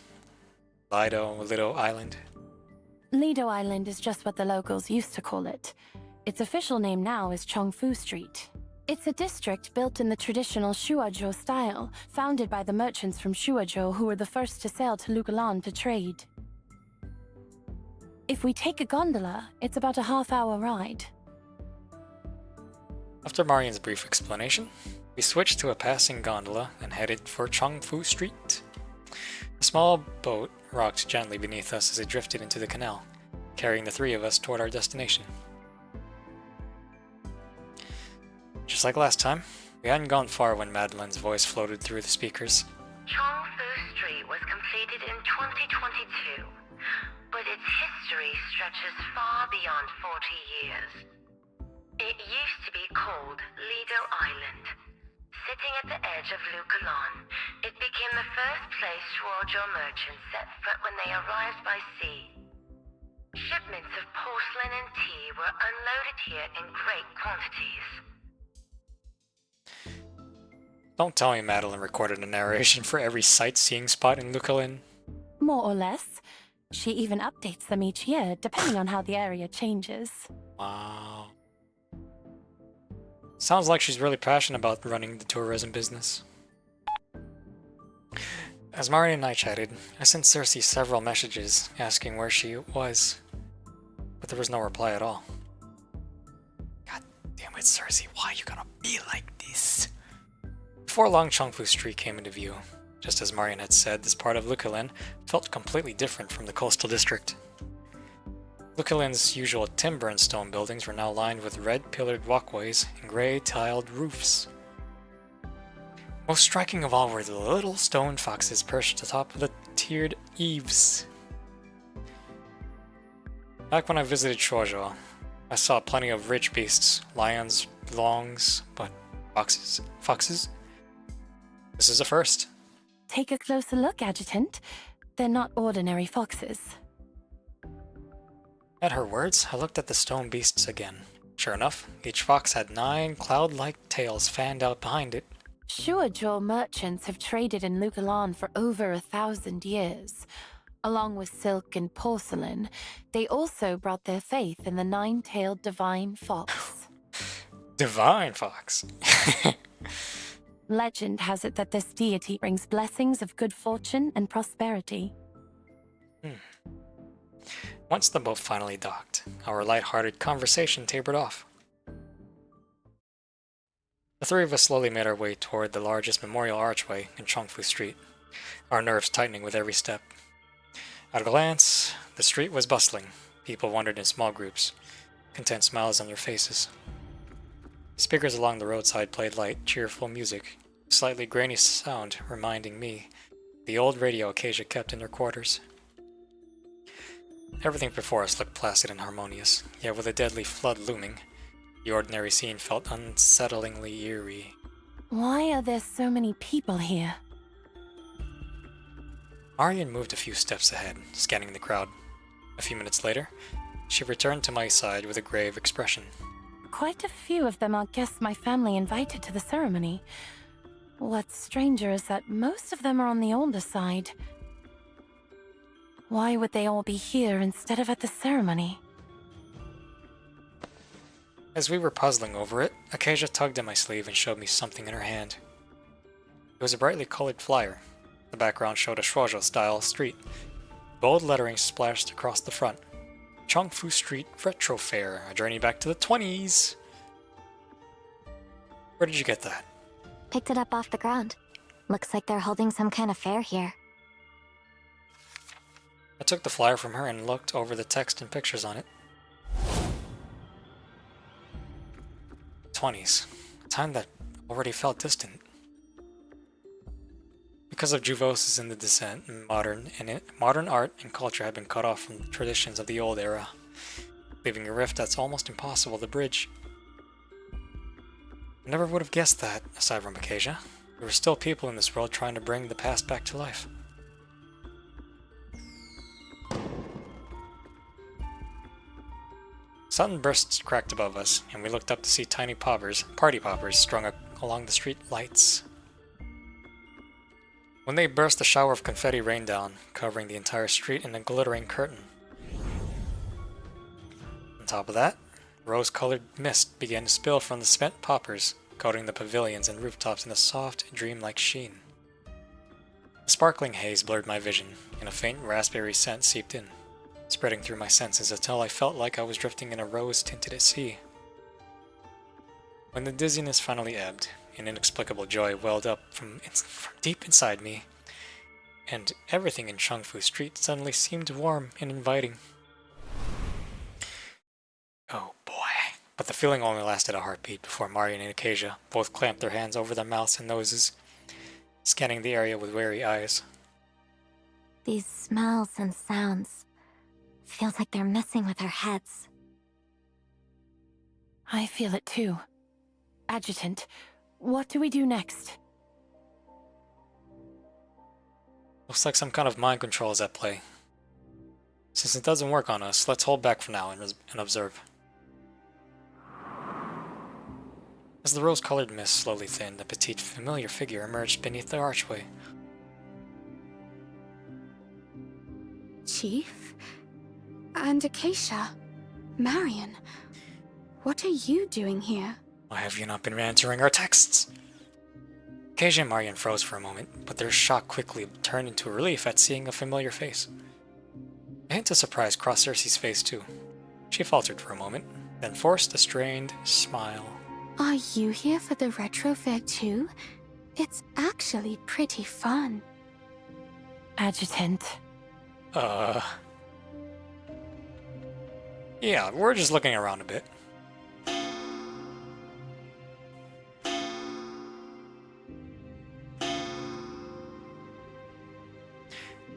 Speaker 1: Lido Island?
Speaker 5: Lido Island is just what the locals used to call it. Its official name now is Chongfu Street. It's a district built in the traditional Shuazhou style, founded by the merchants from Shuazhou who were the first to sail to Lugalan to trade. If we take a gondola, it's about a half-hour ride.
Speaker 1: After Marian's brief explanation, we switched to a passing gondola and headed for Chongfu Street. A small boat rocked gently beneath us as it drifted into the canal, carrying the three of us toward our destination. Just like last time, we hadn't gone far when Madeline's voice floated through the speakers.
Speaker 8: Chongfu Street was completed in 2022, but its history stretches far beyond 40 years. It used to be called Lido Island. Sitting at the edge of Lugalan, it became the first place Shuozhou merchants set foot when they arrived by sea. Shipments of porcelain and tea were unloaded here in great quantities.
Speaker 1: Don't tell me Madeline recorded a narration for every sightseeing spot in Lukalin.
Speaker 5: More or less. She even updates them each year, depending on how the area changes.
Speaker 1: Wow. Sounds like she's really passionate about running the tourism business. As Marian and I chatted, I sent Cersei several messages asking where she was, but there was no reply at all. God damn it, Cersei, why are you gonna be like this? Before long, Chongfu Street came into view. Just as Marian had said, this part of Lukalin felt completely different from the coastal district. Lukalin's usual timber and stone buildings were now lined with red-pillared walkways and gray-tiled roofs. Most striking of all were the little stone foxes perched atop of the tiered eaves. Back when I visited Shuozhou, I saw plenty of rich beasts, lions, longs, but foxes? This is a first.
Speaker 5: Take a closer look, Adjutant. They're not ordinary foxes.
Speaker 1: At her words, I looked at the stone beasts again. Sure enough, each fox had 9 cloud-like tails fanned out behind it.
Speaker 5: Shuozhou merchants have traded in Lugalan for over 1,000 years. Along with silk and porcelain, they also brought their faith in the 9-tailed divine fox.
Speaker 1: Divine fox?
Speaker 5: Legend has it that this deity brings blessings of good fortune and prosperity.
Speaker 1: Once the boat finally docked, our light-hearted conversation tapered off. The three of us slowly made our way toward the largest memorial archway in Chongfu Street, our nerves tightening with every step. At a glance, the street was bustling. People wandered in small groups, content smiles on their faces. Speakers along the roadside played light, cheerful music, a slightly grainy sound reminding me of the old radio Acacia kept in her quarters. Everything before us looked placid and harmonious, yet with a deadly flood looming, the ordinary scene felt unsettlingly eerie.
Speaker 5: Why are there so many people here?
Speaker 1: Marian moved a few steps ahead, scanning the crowd. A few minutes later, she returned to my side with a grave expression.
Speaker 5: Quite a few of them are guests my family invited to the ceremony. What's stranger is that most of them are on the older side. Why would they all be here instead of at the ceremony?
Speaker 1: As we were puzzling over it, Acacia tugged at my sleeve and showed me something in her hand. It was a brightly colored flyer. The background showed a Shuozhou-style street. Bold lettering splashed across the front. Chongfu Street Retro Fair, a journey back to the 20s. Where did you get that?
Speaker 2: Picked it up off the ground. Looks like they're holding some kind of fair here.
Speaker 1: I took the flyer from her and looked over the text and pictures on it. 20s. A time that already felt distant. Because of Juvosis in the descent, modern art and culture had been cut off from the traditions of the old era, leaving a rift that's almost impossible to bridge. I never would have guessed that, aside from Acacia. There were still people in this world trying to bring the past back to life. Sudden bursts cracked above us, and we looked up to see tiny party poppers, strung along the street lights. When they burst, a shower of confetti rained down, covering the entire street in a glittering curtain. On top of that, rose-colored mist began to spill from the spent poppers, coating the pavilions and rooftops in a soft, dreamlike sheen. The sparkling haze blurred my vision, and a faint raspberry scent seeped in, spreading through my senses until I felt like I was drifting in a rose-tinted sea. When the dizziness finally ebbed, an inexplicable joy welled up from deep inside me, and everything in Chengfu Street suddenly seemed warm and inviting. Oh boy. But the feeling only lasted a heartbeat before Marian and Acacia both clamped their hands over their mouths and noses, scanning the area with wary eyes.
Speaker 2: These smells and sounds feels like they're messing with our heads.
Speaker 5: I feel it too. Adjutant, what do we do next?
Speaker 1: Looks like some kind of mind control is at play. Since it doesn't work on us, let's hold back for now and observe. As the rose-colored mist slowly thinned, a petite, familiar figure emerged beneath the archway.
Speaker 6: Chief? And Acacia? Marion? What are you doing here?
Speaker 1: Why have you not been answering our texts? Acacia and Marian froze for a moment, but their shock quickly turned into relief at seeing a familiar face. A hint of surprise crossed Cersei's face too. She faltered for a moment, then forced a strained smile.
Speaker 6: Are you here for the retro fair too? It's actually pretty fun.
Speaker 5: Adjutant.
Speaker 1: Yeah, we're just looking around a bit.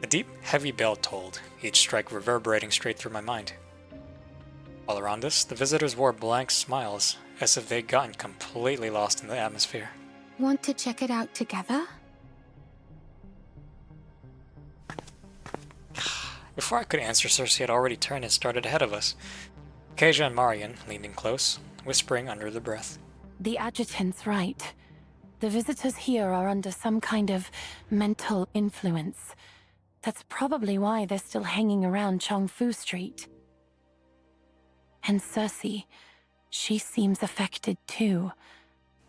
Speaker 1: A deep, heavy bell tolled, each strike reverberating straight through my mind. All around us, the visitors wore blank smiles, as if they'd gotten completely lost in the atmosphere.
Speaker 6: Want to check it out together?
Speaker 1: Before I could answer, Cersei had already turned and started ahead of us. Acacia and Marian leaned in close, whispering under their breath.
Speaker 5: The adjutant's right. The visitors here are under some kind of mental influence. That's probably why they're still hanging around Chengfu Street. And Cersei, she seems affected too.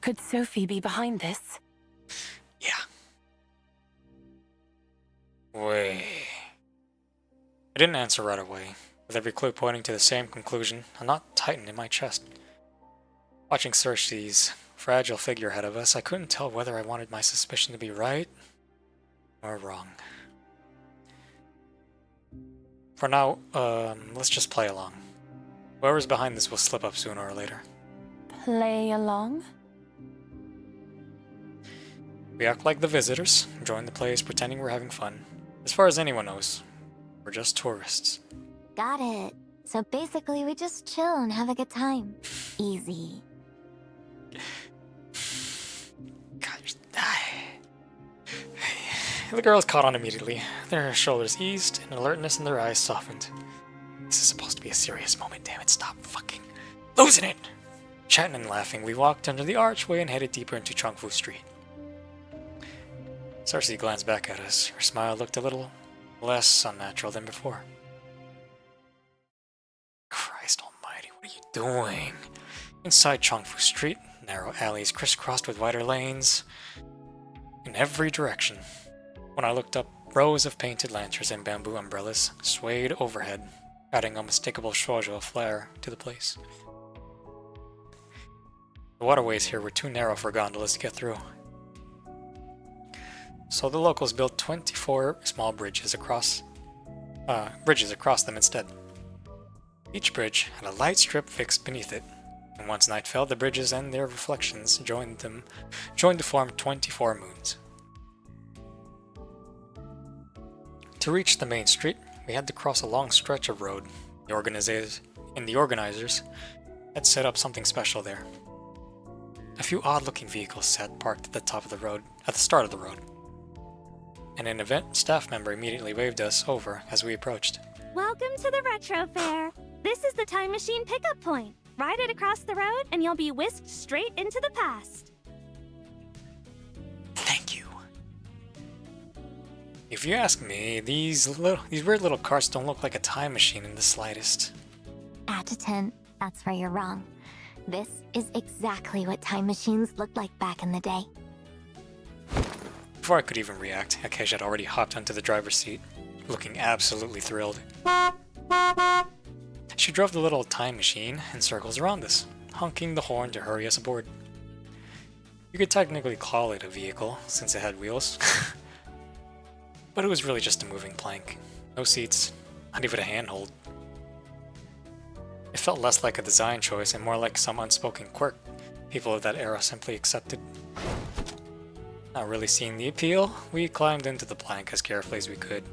Speaker 5: Could Sophie be behind this?
Speaker 1: Yeah. Wait. I didn't answer right away, with every clue pointing to the same conclusion, a knot tightened in my chest. Watching Cersei's fragile figure ahead of us, I couldn't tell whether I wanted my suspicion to be right or wrong. For now, let's just play along. Whoever's behind this will slip up sooner or later.
Speaker 5: Play along?
Speaker 1: We act like the visitors, join the plays pretending we're having fun. As far as anyone knows, we're just tourists.
Speaker 2: Got it. So basically we just chill and have a good time. Easy.
Speaker 1: God, the girls caught on immediately. Their shoulders eased and alertness in their eyes softened. This is supposed to be a serious moment, damn it, stop fucking losing it! Chatting and laughing, we walked under the archway and headed deeper into Chengfu Street. Cersei glanced back at us. Her smile looked a little less unnatural than before. Christ almighty, what are you doing? Inside Chengfu Street, narrow alleys crisscrossed with wider lanes in every direction. When I looked up, rows of painted lanterns and bamboo umbrellas swayed overhead, adding unmistakable shoujo flair to the place. The waterways here were too narrow for gondolas to get through, so the locals built 24 small bridges across them instead. Each bridge had a light strip fixed beneath it, And once night fell, the bridges and their reflections joined to form 24 moons. To reach the main street, we had to cross a long stretch of road. The organizers had set up something special there. A few odd-looking vehicles sat parked at the start of the road. And an event staff member immediately waved us over as we approached.
Speaker 4: Welcome to the Retro Fair. This is the time machine pickup point. Ride it across the road and you'll be whisked straight into the past.
Speaker 1: Thank you. If you ask me, these weird little carts don't look like a time machine in the slightest.
Speaker 2: Adjutant, that's where you're wrong. This is exactly what time machines looked like back in the day.
Speaker 1: Before I could even react, Acacia had already hopped onto the driver's seat, looking absolutely thrilled. She drove the little time machine in circles around us, honking the horn to hurry us aboard. You could technically call it a vehicle, since it had wheels. But it was really just a moving plank. No seats, not even a handhold. It felt less like a design choice and more like some unspoken quirk people of that era simply accepted. Not really seeing the appeal, we climbed into the plank as carefully as we could,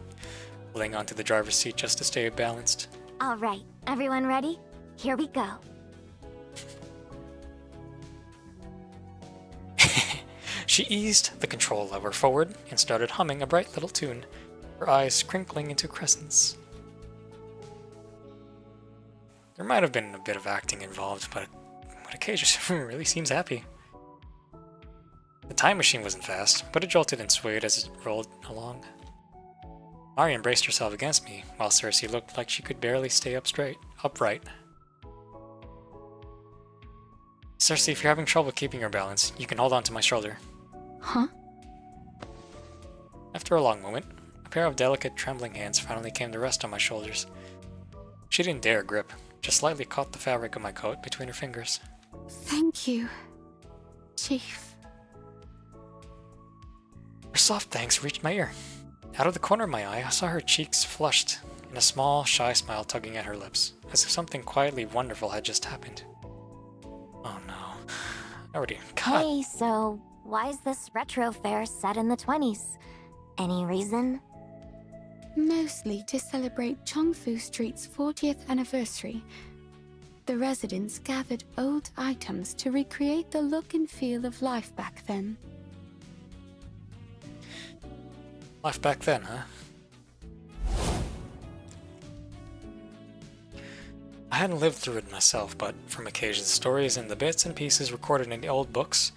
Speaker 1: holding onto the driver's seat just to stay balanced.
Speaker 2: All right, everyone ready? Here we go.
Speaker 1: She eased the control lever forward and started humming a bright little tune, her eyes crinkling into crescents. There might have been a bit of acting involved, but Acacia really seems happy. The time machine wasn't fast, but it jolted and swayed as it rolled along. Marion braced herself against me, while Cersei looked like she could barely stay upright. Cersei, if you're having trouble keeping your balance, you can hold on to my shoulder.
Speaker 6: Huh?
Speaker 1: After a long moment, a pair of delicate, trembling hands finally came to rest on my shoulders. She didn't dare grip, just slightly caught the fabric of my coat between her fingers.
Speaker 6: Thank you, Chief.
Speaker 1: Her soft thanks reached my ear. Out of the corner of my eye, I saw her cheeks flushed, and a small, shy smile tugging at her lips, as if something quietly wonderful had just happened. Oh no. Already cut.
Speaker 2: Hey, so why is this retro fair set in the 20s? Any reason?
Speaker 6: Mostly to celebrate Chongfu Street's 40th anniversary. The residents gathered old items to recreate the look and feel of life back then.
Speaker 1: Life back then, huh? I hadn't lived through it myself, but from Acacia's stories and the bits and pieces recorded in the old books,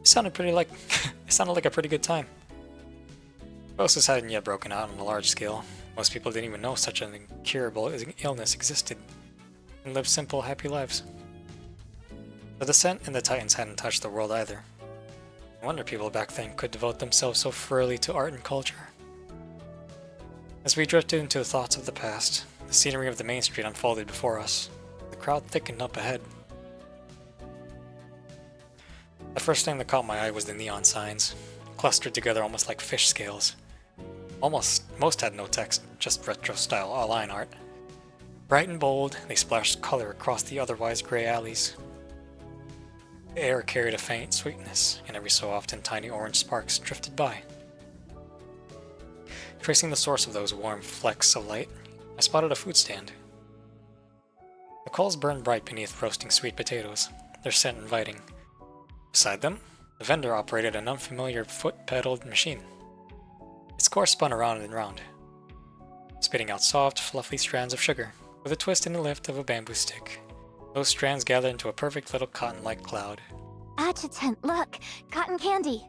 Speaker 1: it sounded like a pretty good time. Bosses hadn't yet broken out on a large scale. Most people didn't even know such an incurable illness existed, and lived simple, happy lives. The Descent and the Titans hadn't touched the world either. No wonder people back then could devote themselves so freely to art and culture. As we drifted into the thoughts of the past, the scenery of the main street unfolded before us. The crowd thickened up ahead. The first thing that caught my eye was the neon signs, clustered together almost like fish scales. Most had no text, just retro-style line art. Bright and bold, they splashed color across the otherwise gray alleys. The air carried a faint sweetness, and every so often tiny orange sparks drifted by. Tracing the source of those warm flecks of light, I spotted a food stand. The coals burned bright beneath roasting sweet potatoes, their scent inviting. Beside them, the vendor operated an unfamiliar foot-pedaled machine. Its course spun around and round, spitting out soft, fluffy strands of sugar, with a twist and a lift of a bamboo stick. Those strands gathered into a perfect little cotton-like cloud.
Speaker 2: Adjutant, look! Cotton candy!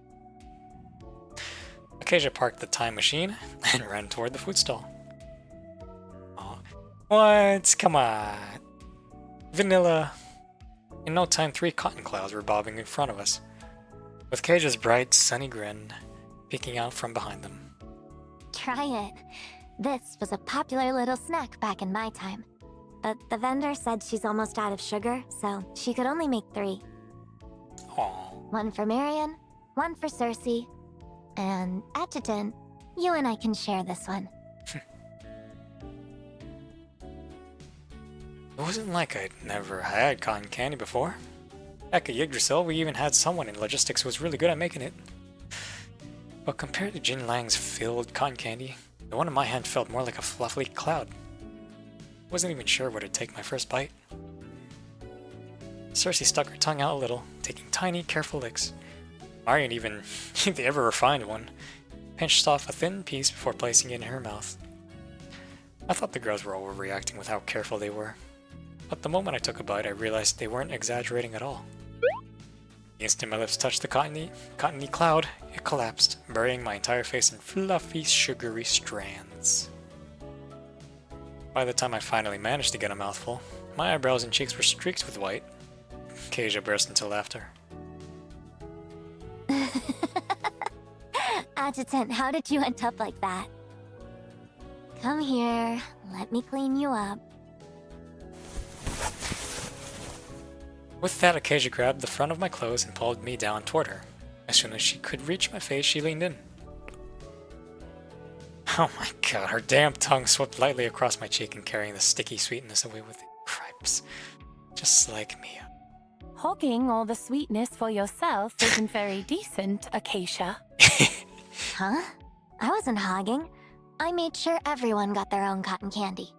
Speaker 1: Acacia parked the time machine and ran toward the food stall. Oh, what? Come on! Vanilla! In no time, 3 cotton clouds were bobbing in front of us, with Acacia's bright, sunny grin peeking out from behind them.
Speaker 2: Try it. This was a popular little snack back in my time. But the vendor said she's almost out of sugar, so she could only make 3.
Speaker 1: Aww.
Speaker 2: 1 for Marion, 1 for Cersei, and Adjutant, you and I can share this one.
Speaker 1: It wasn't like I'd never had cotton candy before. Back at Yggdrasil, we even had someone in logistics who was really good at making it. But compared to Jin Lang's filled cotton candy, the one in my hand felt more like a fluffy cloud. Wasn't even sure where to take my first bite. Cersei stuck her tongue out a little, taking tiny, careful licks. Marion even, the ever refined one, pinched off a thin piece before placing it in her mouth. I thought the girls were overreacting with how careful they were, but the moment I took a bite I realized they weren't exaggerating at all. The instant my lips touched the cottony cloud, it collapsed, burying my entire face in fluffy, sugary strands. By the time I finally managed to get a mouthful, my eyebrows and cheeks were streaked with white. Kasia burst into laughter.
Speaker 2: Adjutant, how did you end up like that? Come here, let me clean you up.
Speaker 1: With that, Acacia grabbed the front of my clothes and pulled me down toward her. As soon as she could reach my face, she leaned in. Oh my god, her damn tongue swept lightly across my cheek and carrying the sticky sweetness away with it. Cripes. Just like me.
Speaker 5: Hogging all the sweetness for yourself isn't very decent, Acacia.
Speaker 2: Huh? I wasn't hogging. I made sure everyone got their own cotton candy.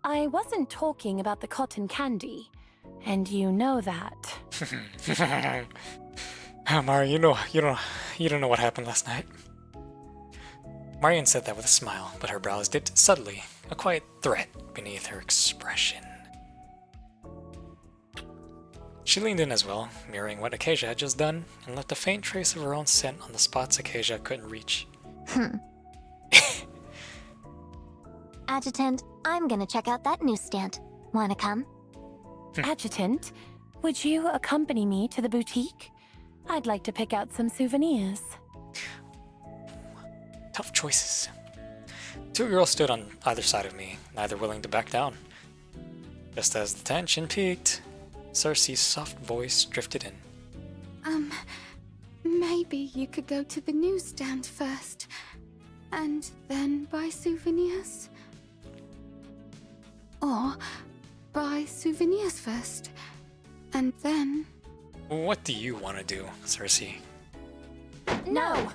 Speaker 5: I wasn't talking about the cotton candy, and you know that.
Speaker 1: Mari, you don't know what happened last night. Marion said that with a smile, but her brows dipped subtly, a quiet threat beneath her expression. She leaned in as well, mirroring what Acacia had just done, and left a faint trace of her own scent on the spots Acacia couldn't reach.
Speaker 2: Adjutant, I'm gonna check out that newsstand. Wanna come?
Speaker 5: Adjutant, would you accompany me to the boutique? I'd like to pick out some souvenirs.
Speaker 1: Tough choices. Two girls stood on either side of me, neither willing to back down. Just as the tension peaked, Cersei's soft voice drifted in.
Speaker 6: Maybe you could go to the newsstand first, and then buy souvenirs? Or buy souvenirs first, and then...
Speaker 1: What do you want to do, Cersei?
Speaker 5: No!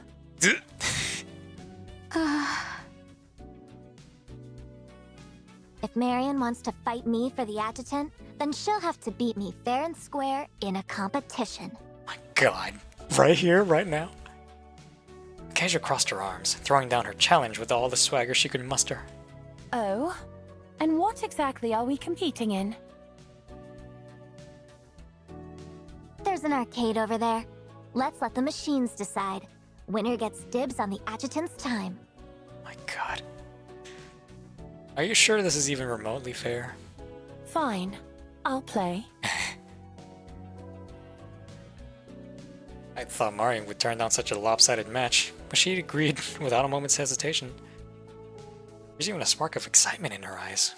Speaker 2: If Marion wants to fight me for the adjutant, then she'll have to beat me fair and square in a competition.
Speaker 1: My god. Right here, right now? Acacia crossed her arms, throwing down her challenge with all the swagger she could muster.
Speaker 5: Oh? And what exactly are we competing in?
Speaker 2: There's an arcade over there. Let's let the machines decide. Winner gets dibs on the adjutant's time.
Speaker 1: My god. Are you sure this is even remotely fair?
Speaker 5: Fine. I'll play.
Speaker 1: I thought Marion would turn down such a lopsided match, but she agreed without a moment's hesitation. There's even a spark of excitement in her eyes.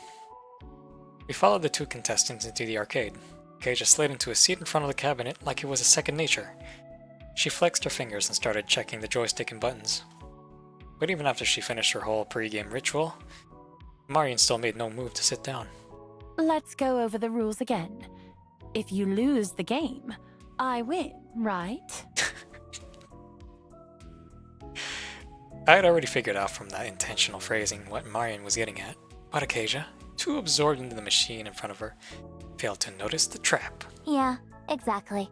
Speaker 1: We followed the two contestants into the arcade. Acacia slid into a seat in front of the cabinet like it was a second nature. She flexed her fingers and started checking the joystick and buttons. But even after she finished her whole pre-game ritual, Marion still made no move to sit down.
Speaker 5: Let's go over the rules again. If you lose the game, I win, right?
Speaker 1: I had already figured out from that intentional phrasing what Marion was getting at, but Acacia, too absorbed into the machine in front of her, failed to notice the trap.
Speaker 2: Yeah, exactly.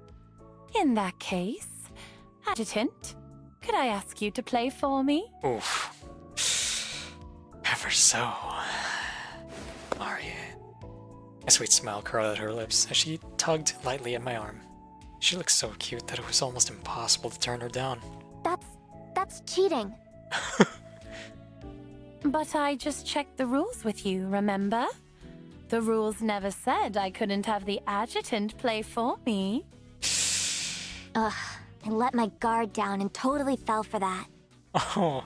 Speaker 5: In that case, Adjutant, could I ask you to play for me?
Speaker 1: Oof. Ever so. Marion. A sweet smile curled at her lips as she tugged lightly at my arm. She looked so cute that it was almost impossible to turn her down.
Speaker 2: That's cheating.
Speaker 5: But I just checked the rules with you, remember? The rules never said I couldn't have the adjutant play for me.
Speaker 2: Ugh, I let my guard down and totally fell for that.
Speaker 1: Oh.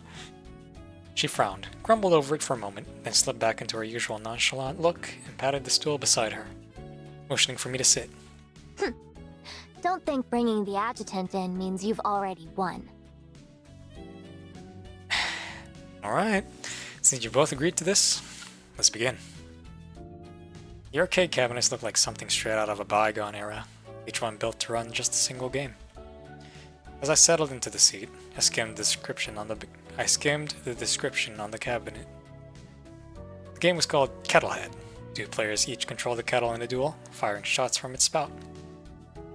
Speaker 1: She frowned, grumbled over it for a moment, then slipped back into her usual nonchalant look and patted the stool beside her, motioning for me to sit.
Speaker 2: Don't think bringing the adjutant in means you've already won.
Speaker 1: Alright, since you both agreed to this, let's begin. The arcade cabinets look like something straight out of a Bygone era, each one built to run just a single game. As I settled into the seat, I skimmed the description on the cabinet. The game was called Kettlehead. 2 players each control the kettle in a duel, firing shots from its spout.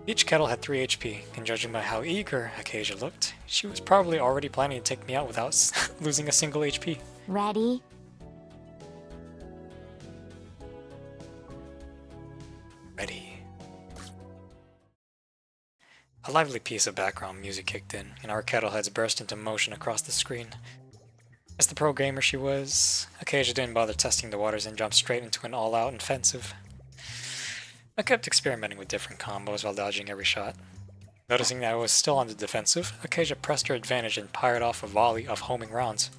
Speaker 1: Each kettle had 3 HP, and judging by how eager Acacia looked, she was probably already planning to take me out without losing a single HP.
Speaker 2: Ready?
Speaker 1: Ready. A lively piece of background music kicked in, and our kettleheads burst into motion across the screen. As the pro gamer she was, Acacia didn't bother testing the waters and jumped straight into an all-out offensive. I kept experimenting with different combos while dodging every shot. Noticing that I was still on the defensive, Acacia pressed her advantage and fired off a volley of homing rounds.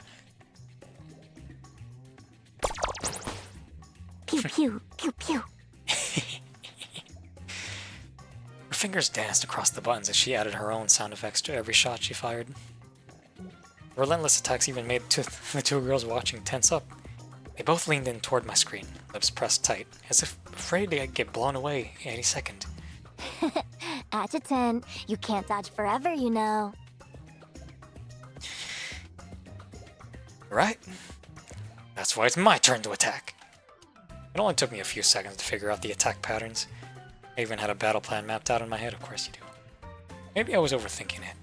Speaker 2: Pew pew, pew pew.
Speaker 1: Her fingers danced across the buttons as she added her own sound effects to every shot she fired. The relentless attacks even made the 2 girls watching tense up. They both leaned in toward my screen, lips pressed tight, as if afraid they'd get blown away any second.
Speaker 2: Adjutant, you can't dodge forever, you know.
Speaker 1: Right? That's why it's my turn to attack. It only took me a few seconds to figure out the attack patterns. I even had a battle plan mapped out in my head, of course you do. Maybe I was overthinking it.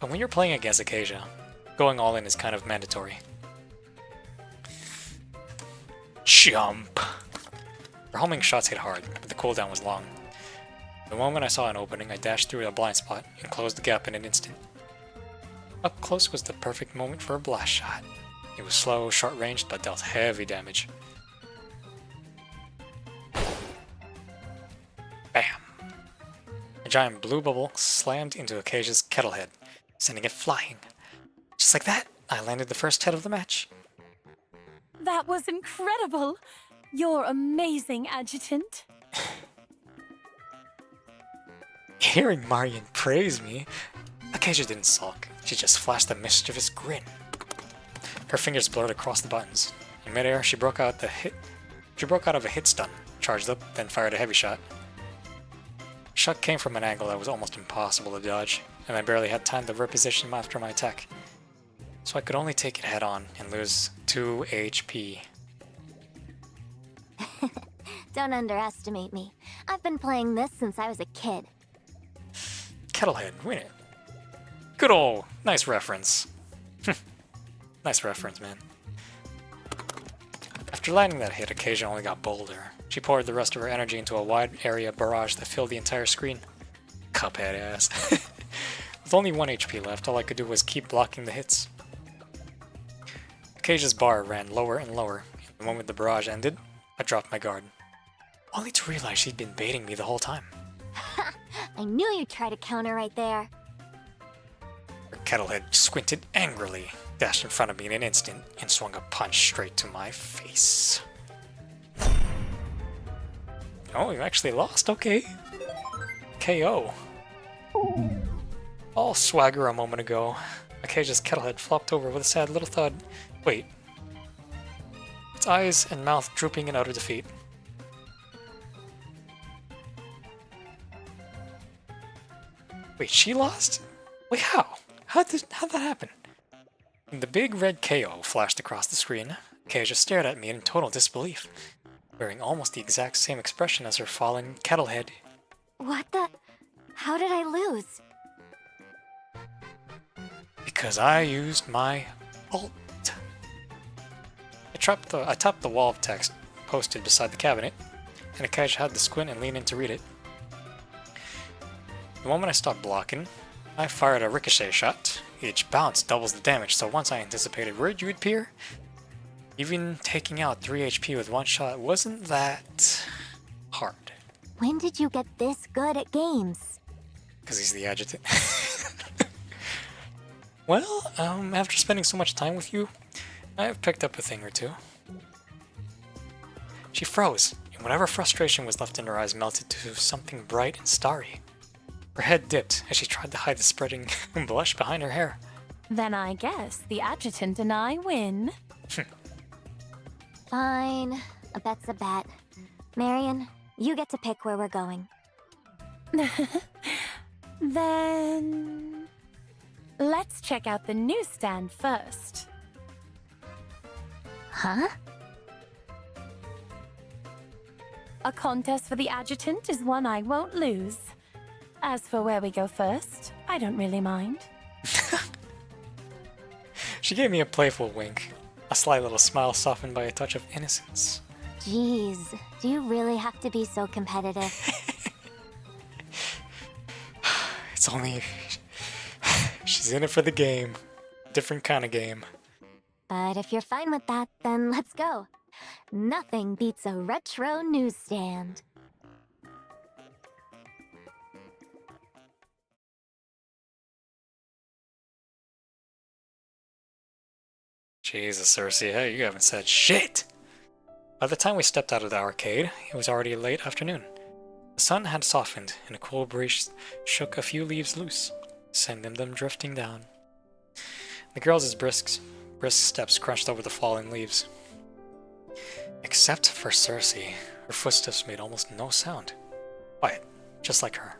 Speaker 1: But when you're playing against Acacia, going all in is kind of mandatory. Jump! Her homing shots hit hard, but the cooldown was long. The moment I saw an opening, I dashed through a blind spot and closed the gap in an instant. Up close was the perfect moment for a blast shot. It was slow, short-ranged, but dealt heavy damage. Bam! A giant blue bubble slammed into Acacia's kettlehead, sending it flying. Just like that, I landed the first hit of the match.
Speaker 5: That was incredible! You're amazing, Adjutant.
Speaker 1: Hearing Marion praise me, Acacia didn't sulk. She just flashed a mischievous grin. Her fingers blurred across the buttons. In midair, she broke out of a hit stun, charged up, then fired a heavy shot. The shot came from an angle that was almost impossible to dodge, and I barely had time to reposition after my attack. So I could only take it head on and lose 2 HP.
Speaker 2: Don't underestimate me. I've been playing this since I was a kid.
Speaker 1: Kettlehead, win it. Good ol' nice reference. Nice reference, man. After landing that hit, Acacia only got bolder. She poured the rest of her energy into a wide area barrage that filled the entire screen. Cuphead ass. With only 1 HP left, all I could do was keep blocking the hits. Acacia's bar ran lower and lower. The moment the barrage ended, I dropped my guard. Only to realize she'd been baiting me the whole time.
Speaker 2: I knew you'd try to counter right there.
Speaker 1: Her kettlehead squinted angrily, dashed in front of me in an instant, and swung a punch straight to my face. Oh, you actually lost, okay. KO. All swagger a moment ago, Acacia's kettlehead flopped over with a sad little thud. Wait. Its eyes and mouth drooping in utter defeat. Wait, she lost? Wait, how? How'd that happen? The big red KO flashed across the screen. Acacia stared at me in total disbelief, wearing almost the exact same expression as her fallen kettlehead.
Speaker 2: What the? How did I lose?
Speaker 1: Because I used my ult. I tapped the wall of text posted beside the cabinet, and Acacia had to squint and lean in to read it. The moment I stopped blocking, I fired a ricochet shot. Each bounce doubles the damage, so once I anticipated where you would appear, even taking out 3 HP with 1 shot wasn't that hard.
Speaker 2: When did you get this good at games?
Speaker 1: Because he's the adjutant. Well, after spending so much time with you, I've picked up a thing or two. She froze, and whatever frustration was left in her eyes melted to something bright and starry. Her head dipped as she tried to hide the spreading blush behind her hair.
Speaker 5: Then I guess the Adjutant and I win.
Speaker 2: Fine. A bet's a bet. Marion, you get to pick where we're going.
Speaker 5: Then... let's check out the newsstand first.
Speaker 2: Huh?
Speaker 5: A contest for the adjutant is one I won't lose. As for where we go first, I don't really mind.
Speaker 1: She gave me a playful wink, a sly little smile softened by a touch of innocence.
Speaker 2: Jeez, do you really have to be so competitive?
Speaker 1: It's only... She's in it for the game. Different kind of game.
Speaker 2: But if you're fine with that, then let's go. Nothing beats a retro newsstand.
Speaker 1: Jesus, Cersei, hey, you haven't said shit! By the time we stepped out of the arcade, it was already late afternoon. The sun had softened, and a cool breeze shook a few leaves loose, sending them drifting down. The girls' brisk steps crunched over the fallen leaves. Except for Cersei, her footsteps made almost no sound. Quiet, just like her.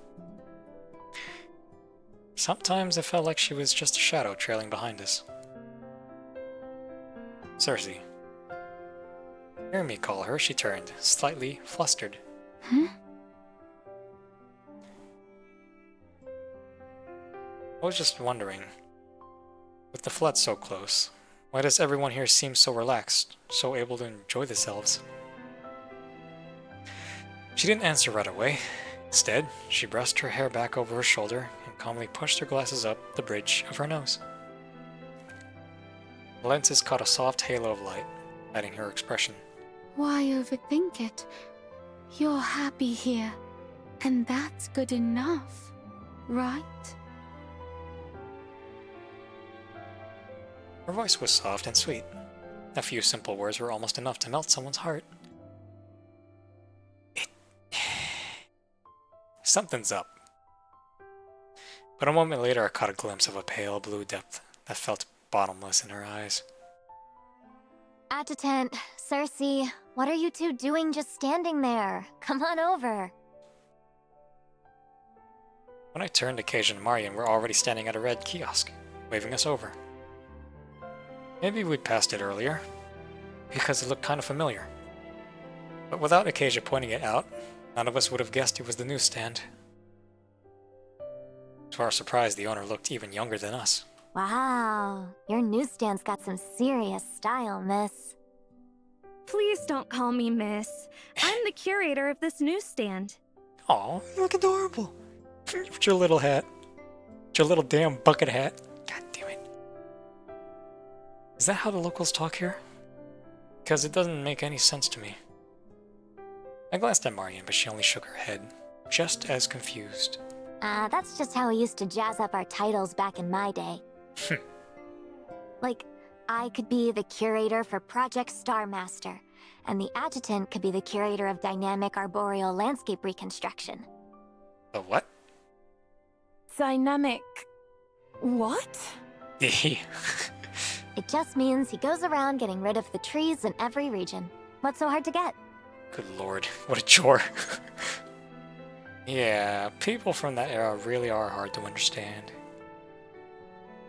Speaker 1: Sometimes it felt like she was just a shadow trailing behind us. Cersei. Hearing me call her, she turned, slightly flustered.
Speaker 6: Hmm?
Speaker 1: I was just wondering, with the flood so close, why does everyone here seem so relaxed, so able to enjoy themselves? She didn't answer right away. Instead, she brushed her hair back over her shoulder and calmly pushed her glasses up the bridge of her nose. The lenses caught a soft halo of light, hiding her expression.
Speaker 6: Why overthink it? You're happy here, and that's good enough, right?
Speaker 1: Her voice was soft and sweet. A few simple words were almost enough to melt someone's heart. Something's up. But a moment later I caught a glimpse of a pale blue depth that felt bottomless in her eyes.
Speaker 2: Adjutant, Cersei, what are you two doing just standing there? Come on over.
Speaker 1: When I turned, Acacia and Marion were already standing at a red kiosk, waving us over. Maybe we'd passed it earlier, because it looked kind of familiar. But without Acacia pointing it out, none of us would have guessed it was the newsstand. To our surprise, the owner looked even younger than us.
Speaker 2: Wow, your newsstand's got some serious style, miss.
Speaker 13: Please don't call me miss. I'm the curator of this newsstand.
Speaker 1: Aw, you look adorable. With your little hat. With your little damn bucket hat. God damn it. Is that how the locals talk here? Because it doesn't make any sense to me. I glanced at Marion, but she only shook her head, just as confused.
Speaker 2: That's just how we used to jazz up our titles back in my day. Like, I could be the curator for Project Starmaster, and the adjutant could be the curator of dynamic arboreal landscape reconstruction.
Speaker 1: The what?
Speaker 5: Dynamic... what?
Speaker 2: It just means he goes around getting rid of the trees in every region. What's so hard to get?
Speaker 1: Good lord, what a chore. Yeah, people from that era really are hard to understand.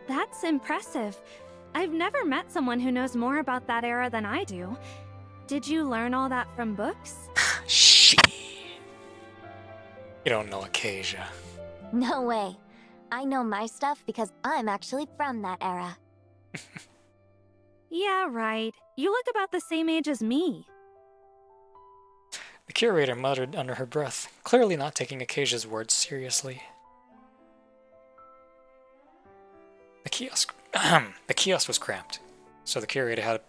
Speaker 13: That's impressive. I've never met someone who knows more about that era than I do. Did you learn all that from books?
Speaker 1: Shit. You don't know Acacia.
Speaker 2: No way. I know my stuff because I'm actually from that era.
Speaker 13: Yeah, right. You look about the same age as me.
Speaker 1: The curator muttered under her breath, clearly not taking Acacia's words seriously. The kiosk was cramped, so the curator had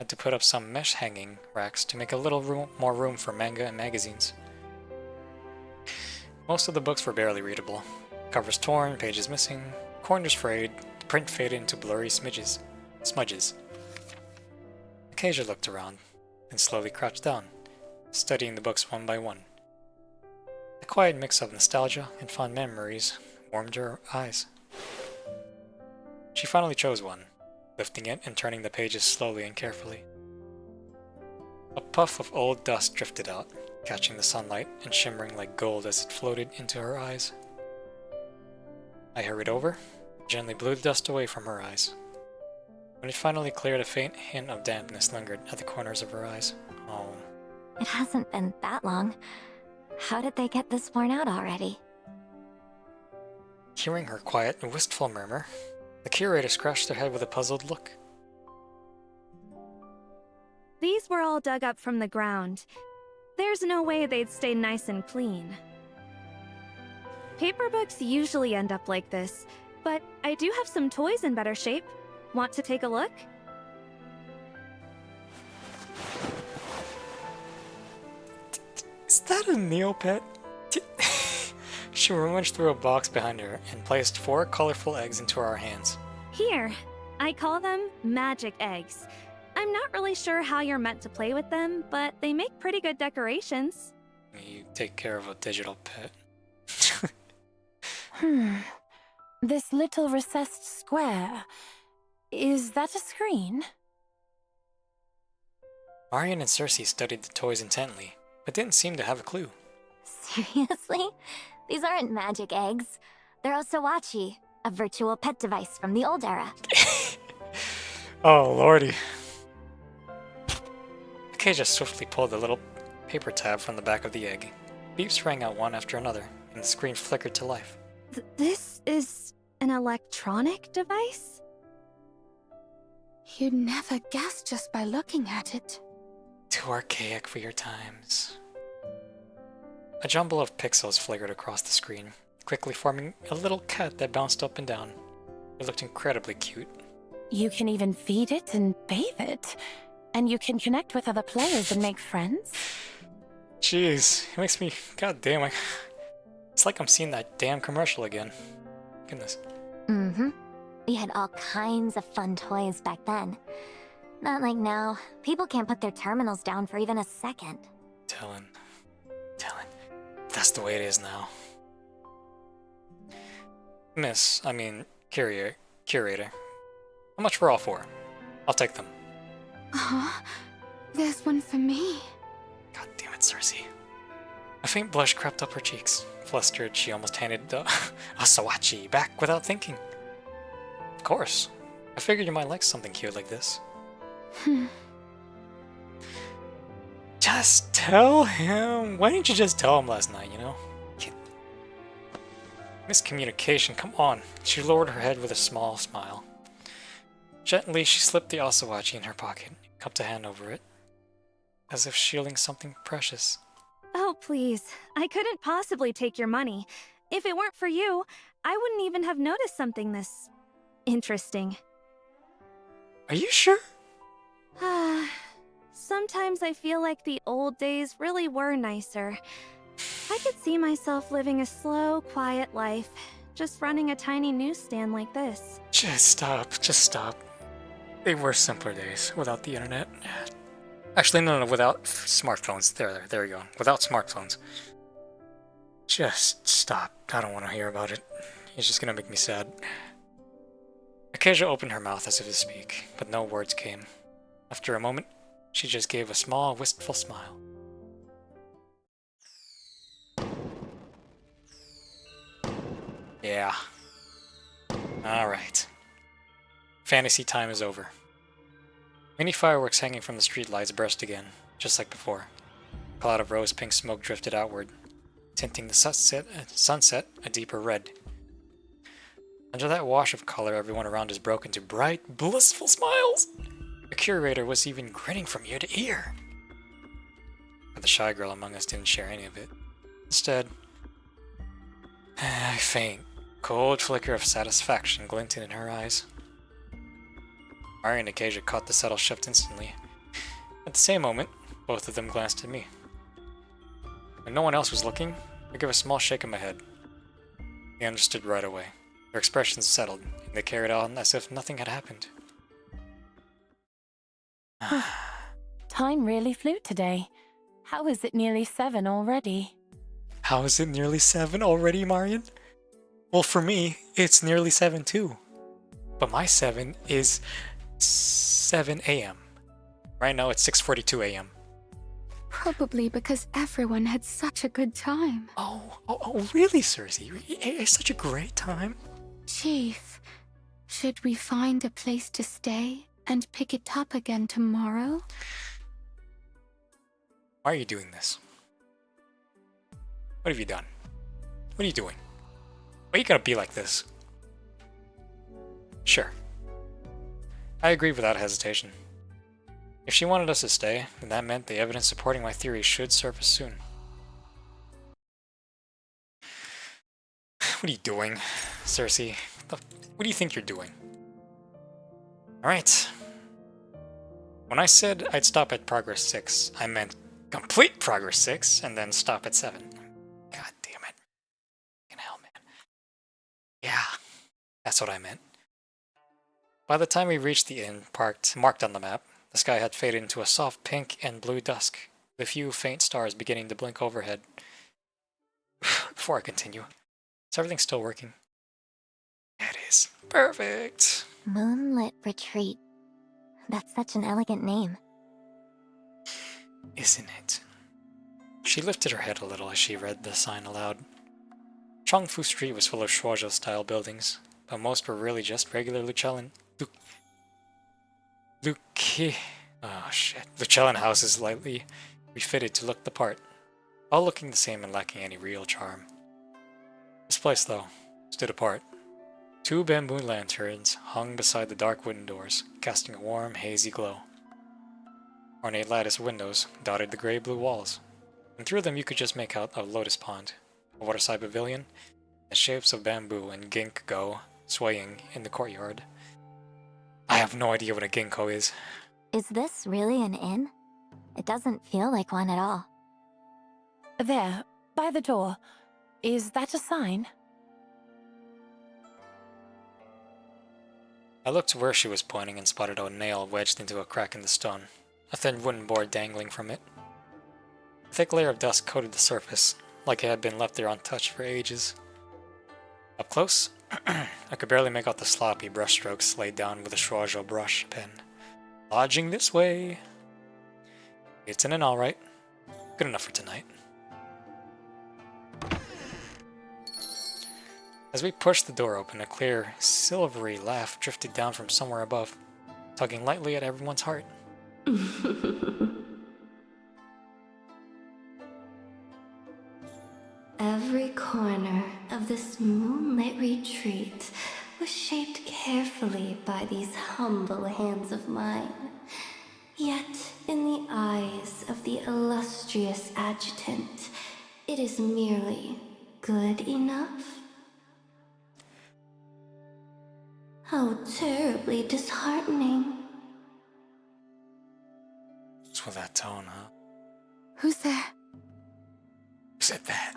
Speaker 1: to put up some mesh hanging racks to make a little more room for manga and magazines. Most of the books were barely readable. Covers torn, pages missing, corners frayed, the print faded into blurry smudges. Acacia looked around, then slowly crouched down, studying the books one by one. A quiet mix of nostalgia and fond memories warmed her eyes. She finally chose one, lifting it and turning the pages slowly and carefully. A puff of old dust drifted out, catching the sunlight and shimmering like gold as it floated into her eyes. I hurried over, gently blew the dust away from her eyes. When it finally cleared, a faint hint of dampness lingered at the corners of her eyes. Oh.
Speaker 2: It hasn't been that long. How did they get this worn out already?
Speaker 1: Hearing her quiet and wistful murmur, the curator scratched her head with a puzzled look.
Speaker 13: These were all dug up from the ground. There's no way they'd stay nice and clean. Paper books usually end up like this, but I do have some toys in better shape. Want to take a look?
Speaker 1: Is that a Neopet? She rummaged through a box behind her and placed 4 colorful eggs into our hands.
Speaker 13: Here, I call them magic eggs. I'm not really sure how you're meant to play with them, but they make pretty good decorations.
Speaker 1: You take care of a digital pet.
Speaker 5: This little recessed square. Is that a screen?
Speaker 1: Marion and Cersei studied the toys intently, but didn't seem to have a clue.
Speaker 2: Seriously? These aren't magic eggs. They're Osawachi, a virtual pet device from the old era.
Speaker 1: Oh, lordy. Acacia swiftly pulled the little paper tab from the back of the egg. Beeps rang out one after another, and the screen flickered to life.
Speaker 13: This is an electronic device?
Speaker 6: You'd never guess just by looking at it.
Speaker 1: Too archaic for your times. A jumble of pixels flickered across the screen, quickly forming a little cat that bounced up and down. It looked incredibly cute.
Speaker 5: You can even feed it and bathe it. And you can connect with other players and make friends.
Speaker 1: Jeez, it makes me... God damn, it's like I'm seeing that damn commercial again. Goodness.
Speaker 2: Mm-hmm. We had all kinds of fun toys back then. Not like now. People can't put their terminals down for even a second.
Speaker 1: Telling. That's the way it is now. Curator. How much for all 4? I'll take them.
Speaker 6: There's one for me.
Speaker 1: God damn it, Cersei. A faint blush crept up her cheeks. Flustered, she almost handed the Osawachi back without thinking. Of course. I figured you might like something cute like this. Just tell him. Why didn't you just tell him last night, you know? Miscommunication, come on. She lowered her head with a small smile. Gently, she slipped the Osawachi in her pocket, cupped a hand over it, as if shielding something precious.
Speaker 13: Oh, please. I couldn't possibly take your money. If it weren't for you, I wouldn't even have noticed something this... interesting.
Speaker 1: Are you sure?
Speaker 13: Sometimes I feel like the old days really were nicer. I could see myself living a slow, quiet life, just running a tiny newsstand like this.
Speaker 1: Just stop. They were simpler days without the internet. Actually, no, without smartphones. There you go. Without smartphones. Just stop. I don't want to hear about it. It's just gonna make me sad. Acacia opened her mouth as if to speak, but no words came. After a moment, she just gave a small, wistful smile. Yeah. Alright. Fantasy time is over. Many fireworks hanging from the streetlights burst again, just like before. A cloud of rose-pink smoke drifted outward, tinting the sunset a deeper red. Under that wash of color, everyone around us broke into bright, blissful smiles. The curator was even grinning from ear to ear. But the shy girl among us didn't share any of it. Instead, a faint, cold flicker of satisfaction glinted in her eyes. Mari and Acacia caught the subtle shift instantly. At the same moment, both of them glanced at me. When no one else was looking, I gave a small shake of my head. They understood right away. Their expressions settled, and they carried on as if nothing had happened.
Speaker 5: Time really flew today. How is it nearly 7 already?
Speaker 1: How is it nearly 7 already, Marion? Well, for me, it's nearly 7 too. But my 7 is 7 a.m. Right now it's 6:42 a.m.
Speaker 6: Probably because everyone had such a good time.
Speaker 1: Oh, really, Cersei? It's such a great time.
Speaker 6: Chief, should we find a place to stay and pick it up again tomorrow?
Speaker 1: Why are you doing this? What have you done? What are you doing? Why you gotta be like this? Sure. I agree without hesitation. If she wanted us to stay, then that meant the evidence supporting my theory should surface soon. What are you doing, Cersei? What do you think you're doing? Alright. When I said I'd stop at progress 6, I meant complete progress 6 and then stop at 7. God damn it. Fucking hell, man. Yeah, that's what I meant. By the time we reached the inn marked on the map, the sky had faded into a soft pink and blue dusk, with a few faint stars beginning to blink overhead. Before I continue, is everything still working? It is. Perfect!
Speaker 2: Moonlit Retreat. That's such an elegant name.
Speaker 1: Isn't it? She lifted her head a little as she read the sign aloud. Chongfu Street was full of Shuozhou-style buildings, but most were really just regular Lucellan houses lightly refitted to look the part, all looking the same and lacking any real charm. This place, though, stood apart. 2 bamboo lanterns hung beside the dark wooden doors, casting a warm, hazy glow. Ornate lattice windows dotted the gray-blue walls, and through them you could just make out a lotus pond, a waterside pavilion, and shapes of bamboo and ginkgo swaying in the courtyard. I have no idea what a ginkgo is.
Speaker 2: Is this really an inn? It doesn't feel like one at all.
Speaker 5: There, by the door. Is that a sign?
Speaker 1: I looked where she was pointing and spotted a nail wedged into a crack in the stone, a thin wooden board dangling from it. A thick layer of dust coated the surface, like it had been left there untouched for ages. Up close, I could barely make out the sloppy brushstrokes laid down with a Shuozhou brush pen. Lodging this way. It's in and all right. Good enough for tonight. As we pushed the door open, a clear, silvery laugh drifted down from somewhere above, tugging lightly at everyone's heart.
Speaker 14: Every corner of this moonlit retreat was shaped carefully by these humble hands of mine. Yet, in the eyes of the illustrious adjutant, it is merely good enough. How terribly disheartening.
Speaker 1: It's with that tone, huh?
Speaker 6: Who's there?
Speaker 1: Who said that?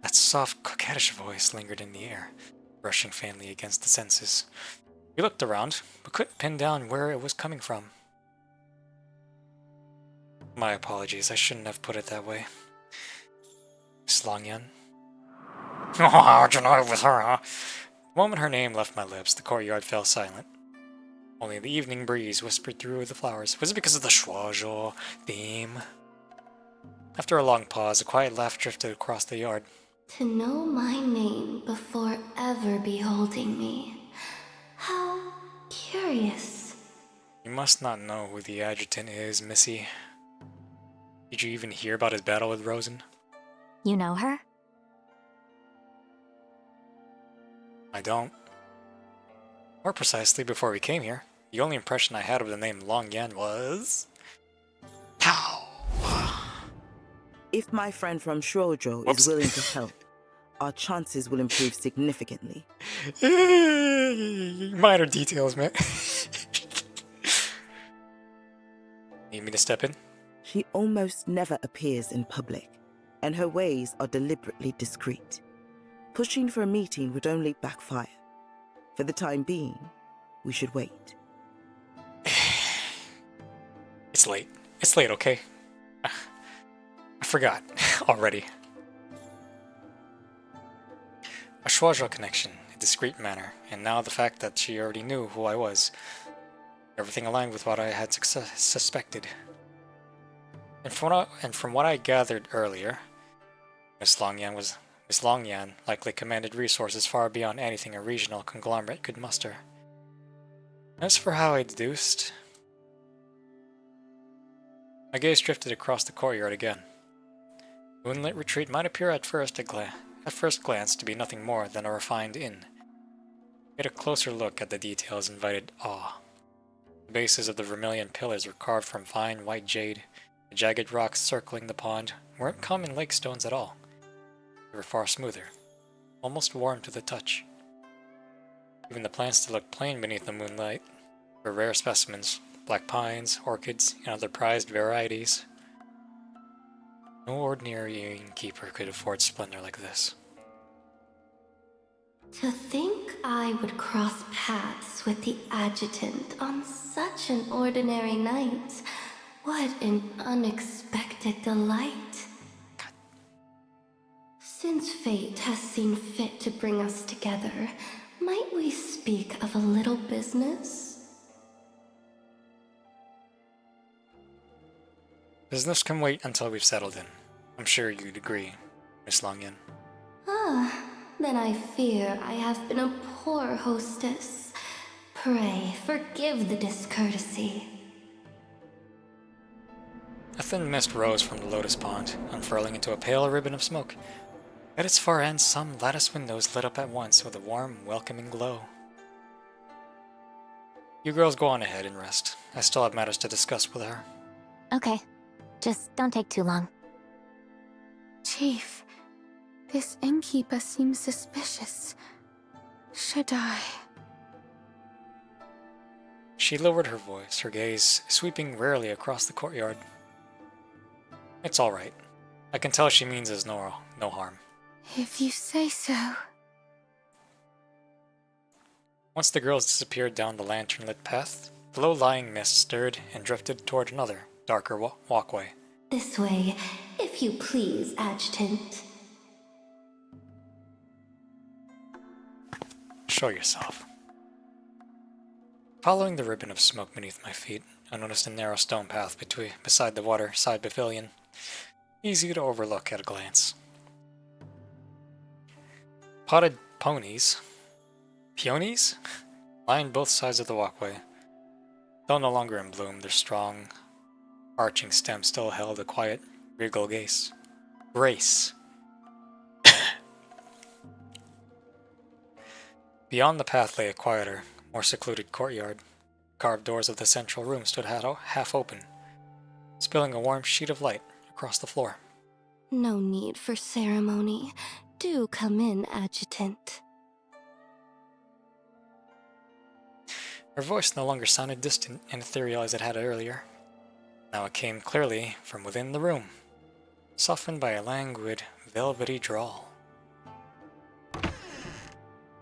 Speaker 1: That soft, coquettish voice lingered in the air, brushing faintly against the senses. We looked around, but couldn't pin down where it was coming from. My apologies, I shouldn't have put it that way. Miss Longyan? Oh, how'd you know it was her, huh? The moment her name left my lips, the courtyard fell silent. Only the evening breeze whispered through the flowers. Was it because of the Shuozhou theme? After a long pause, a quiet laugh drifted across the yard.
Speaker 14: To know my name before ever beholding me. How curious.
Speaker 1: You must not know who the adjutant is, Missy. Did you even hear about his battle with Rosen?
Speaker 2: You know her?
Speaker 1: I don't. More precisely, before we came here, the only impression I had of the name Longyan was... Pow!
Speaker 10: If my friend from Shuozhou is willing to help, our chances will improve significantly.
Speaker 1: Minor details, man. Need me to step in?
Speaker 10: She almost never appears in public, and her ways are deliberately discreet. Pushing for a meeting would only backfire. For the time being, we should wait.
Speaker 1: It's late. It's late, okay? I forgot already. A Shuozhou connection, a discreet manner, and now the fact that she already knew who I was. Everything aligned with what I had suspected. And from what I gathered earlier, Miss Longyan likely commanded resources far beyond anything a regional conglomerate could muster. As for how I deduced, my gaze drifted across the courtyard again. Moonlit Retreat might appear at first glance to be nothing more than a refined inn. Yet a closer look at the details invited awe. The bases of the vermilion pillars were carved from fine white jade. The jagged rocks circling the pond weren't common lake stones at all. They were far smoother, almost warm to the touch. Even the plants that looked plain beneath the moonlight were rare specimens, black pines, orchids, and other prized varieties. No ordinary innkeeper could afford splendor like this.
Speaker 14: To think I would cross paths with the adjutant on such an ordinary night. What an unexpected delight. Since fate has seen fit to bring us together, might we speak of a little business?
Speaker 1: Business can wait until we've settled in. I'm sure you'd agree, Miss Longyan.
Speaker 14: Ah, then I fear I have been a poor hostess. Pray, forgive the discourtesy.
Speaker 1: A thin mist rose from the lotus pond, unfurling into a pale ribbon of smoke. At its far end, some lattice windows lit up at once with a warm, welcoming glow. You girls go on ahead and rest. I still have matters to discuss with her.
Speaker 2: Okay. Just don't take too long.
Speaker 6: Chief, this innkeeper seems suspicious. Should I?
Speaker 1: She lowered her voice, her gaze sweeping rarely across the courtyard. It's all right. I can tell she means us no harm.
Speaker 6: If you say so.
Speaker 1: Once the girls disappeared down the lantern-lit path, the low-lying mist stirred and drifted toward another, darker walkway.
Speaker 14: This way, if you please, Adjutant.
Speaker 1: Show yourself. Following the ribbon of smoke beneath my feet, I noticed a narrow stone path beside the waterside pavilion, easy to overlook at a glance. Potted peonies, lined both sides of the walkway. Though no longer in bloom, their strong, arching stems still held a quiet, regal grace. Beyond the path lay a quieter, more secluded courtyard. Carved doors of the central room stood half open, spilling a warm sheet of light across the floor.
Speaker 14: No need for ceremony. Do come in, Adjutant.
Speaker 1: Her voice no longer sounded distant and ethereal as it had earlier. Now it came clearly from within the room, softened by a languid, velvety drawl.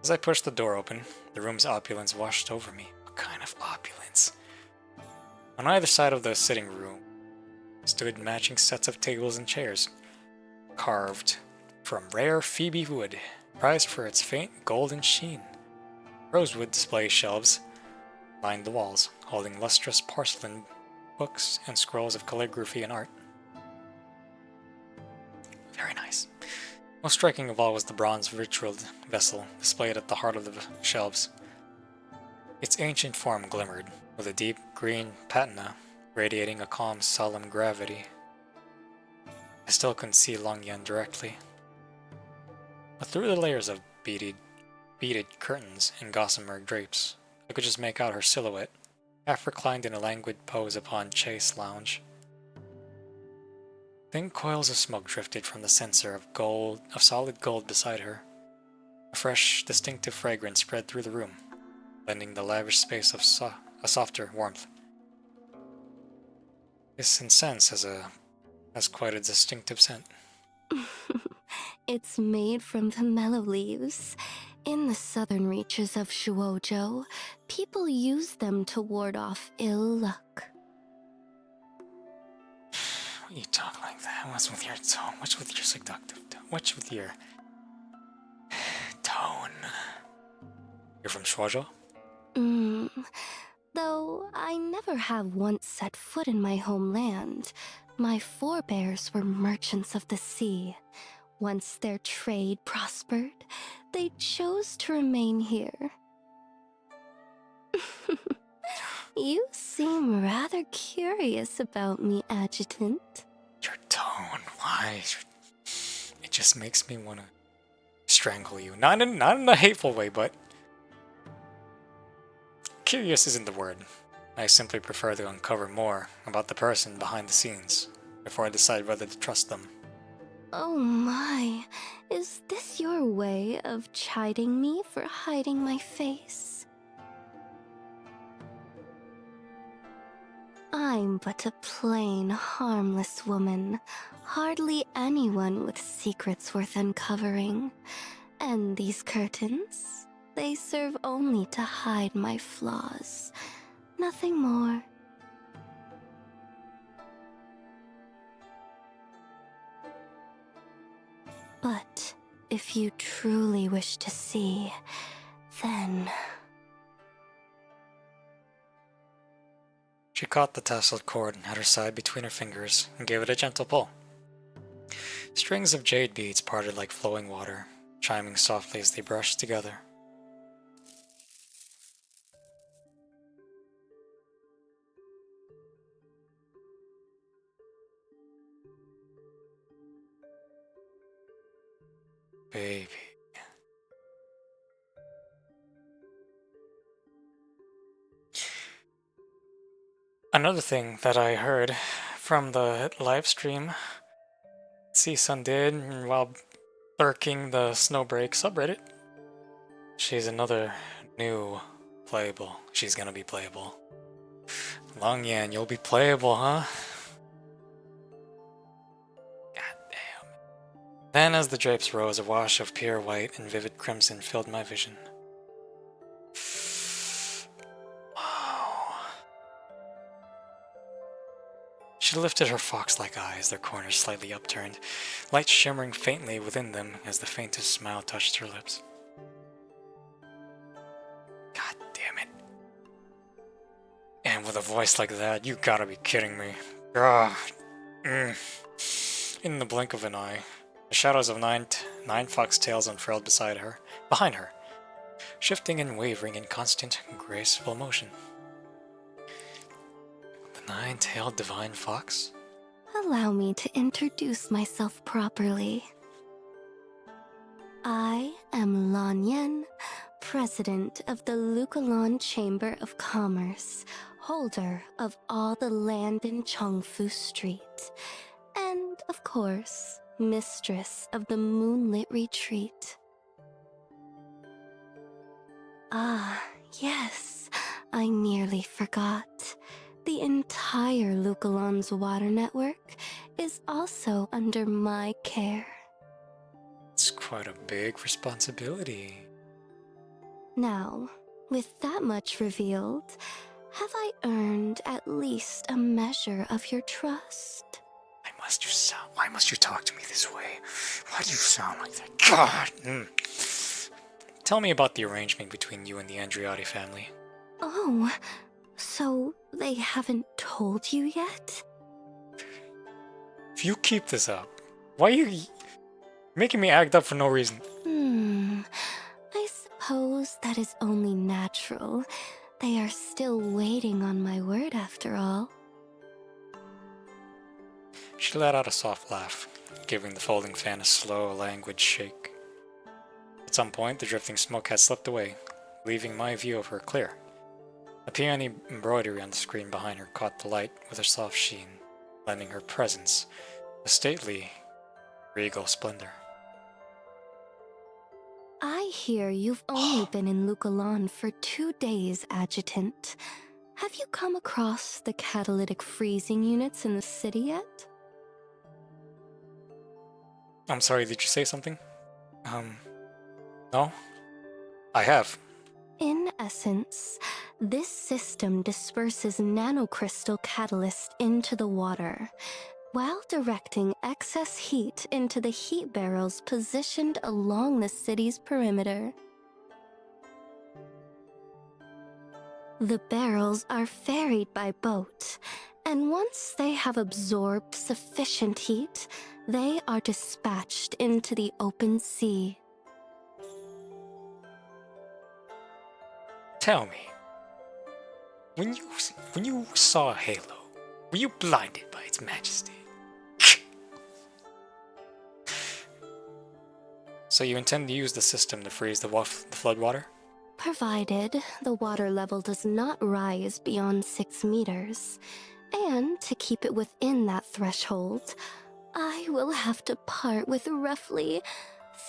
Speaker 1: As I pushed the door open, the room's opulence washed over me. What kind of opulence? On either side of the sitting room stood matching sets of tables and chairs, carved from rare Phoebe wood, prized for its faint golden sheen. Rosewood display shelves lined the walls, holding lustrous porcelain books and scrolls of calligraphy and art. Very nice. Most striking of all was the bronze ritualed vessel displayed at the heart of the shelves. Its ancient form glimmered, with a deep green patina radiating a calm, solemn gravity. I still couldn't see Longyan directly, but through the layers of beaded curtains and gossamer drapes, I could just make out her silhouette, half reclined in a languid pose upon Chase lounge. Thin coils of smoke drifted from the censer of solid gold beside her. A fresh, distinctive fragrance spread through the room, lending the lavish space of a softer warmth. This incense has quite a distinctive scent.
Speaker 14: It's made from the mellow leaves. In the southern reaches of Shuojo, people use them to ward off ill luck.
Speaker 1: You talk like that. What's with your tone? What's with your seductive tone? What's with your tone? You're from Shuojo?
Speaker 14: Though I never have once set foot in my homeland, My forebears were merchants of the sea. Once their trade prospered, they chose to remain here. You seem rather curious about me, Adjutant.
Speaker 1: Your tone, why? It just makes me want to strangle you. Not in a hateful way, but curious isn't the word. I simply prefer to uncover more about the person behind the scenes before I decide whether to trust them.
Speaker 14: Oh my, is this your way of chiding me for hiding my face? I'm but a plain, harmless woman, hardly anyone with secrets worth uncovering. And these curtains, they serve only to hide my flaws, nothing more. But if you truly wish to see, then...
Speaker 1: She caught the tasseled cord at her side between her fingers and gave it a gentle pull. Strings of jade beads parted like flowing water, chiming softly as they brushed together. Baby. Another thing that I heard from the live stream C-Sun did while lurking the Snowbreak subreddit, she's another new playable. She's gonna be playable. Long Yan, you'll be playable, huh? God damn. Then as the drapes rose, a wash of pure white and vivid crimson filled my vision. She lifted her fox-like eyes, their corners slightly upturned, light shimmering faintly within them as the faintest smile touched her lips. God damn it. And with a voice like that, you gotta be kidding me. In the blink of an eye, the shadows of nine foxtails unfurled behind her, shifting and wavering in constant, graceful motion. Nine-tailed divine fox?
Speaker 14: Allow me to introduce myself properly. I am Lan Yen, president of the Lukalon Chamber of Commerce, holder of all the land in Chongfu Street, and, of course, mistress of the Moonlit Retreat. Ah, yes, I nearly forgot. The entire Lukalon's water network is also under my care.
Speaker 1: It's quite a big responsibility.
Speaker 14: Now, with that much revealed, have I earned at least a measure of your trust?
Speaker 1: Why must you talk to me this way? Why do you sound like that? God! Tell me about the arrangement between you and the Andriotti family.
Speaker 14: Oh, so they haven't told you yet?
Speaker 1: If you keep this up, why are you making me act up for no reason?
Speaker 14: I suppose that is only natural. They are still waiting on my word after all.
Speaker 1: She let out a soft laugh, giving the folding fan a slow, languid shake. At some point, the drifting smoke had slipped away, leaving my view of her clear. The peony embroidery on the screen behind her caught the light with a soft sheen, lending her presence a stately, regal splendor.
Speaker 14: I hear you've only been in Lukalon for 2 days, Adjutant. Have you come across the catalytic freezing units in the city yet?
Speaker 1: I'm sorry, did you say something? No? I have.
Speaker 14: In essence, this system disperses nanocrystal catalyst into the water, while directing excess heat into the heat barrels positioned along the city's perimeter. The barrels are ferried by boat, And once they have absorbed sufficient heat, they are dispatched into the open sea.
Speaker 1: Tell me, when you saw a halo, were you blinded by its majesty? So you intend to use the system to freeze the floodwater?
Speaker 14: Provided the water level does not rise beyond 6 meters. And to keep it within that threshold, I will have to part with roughly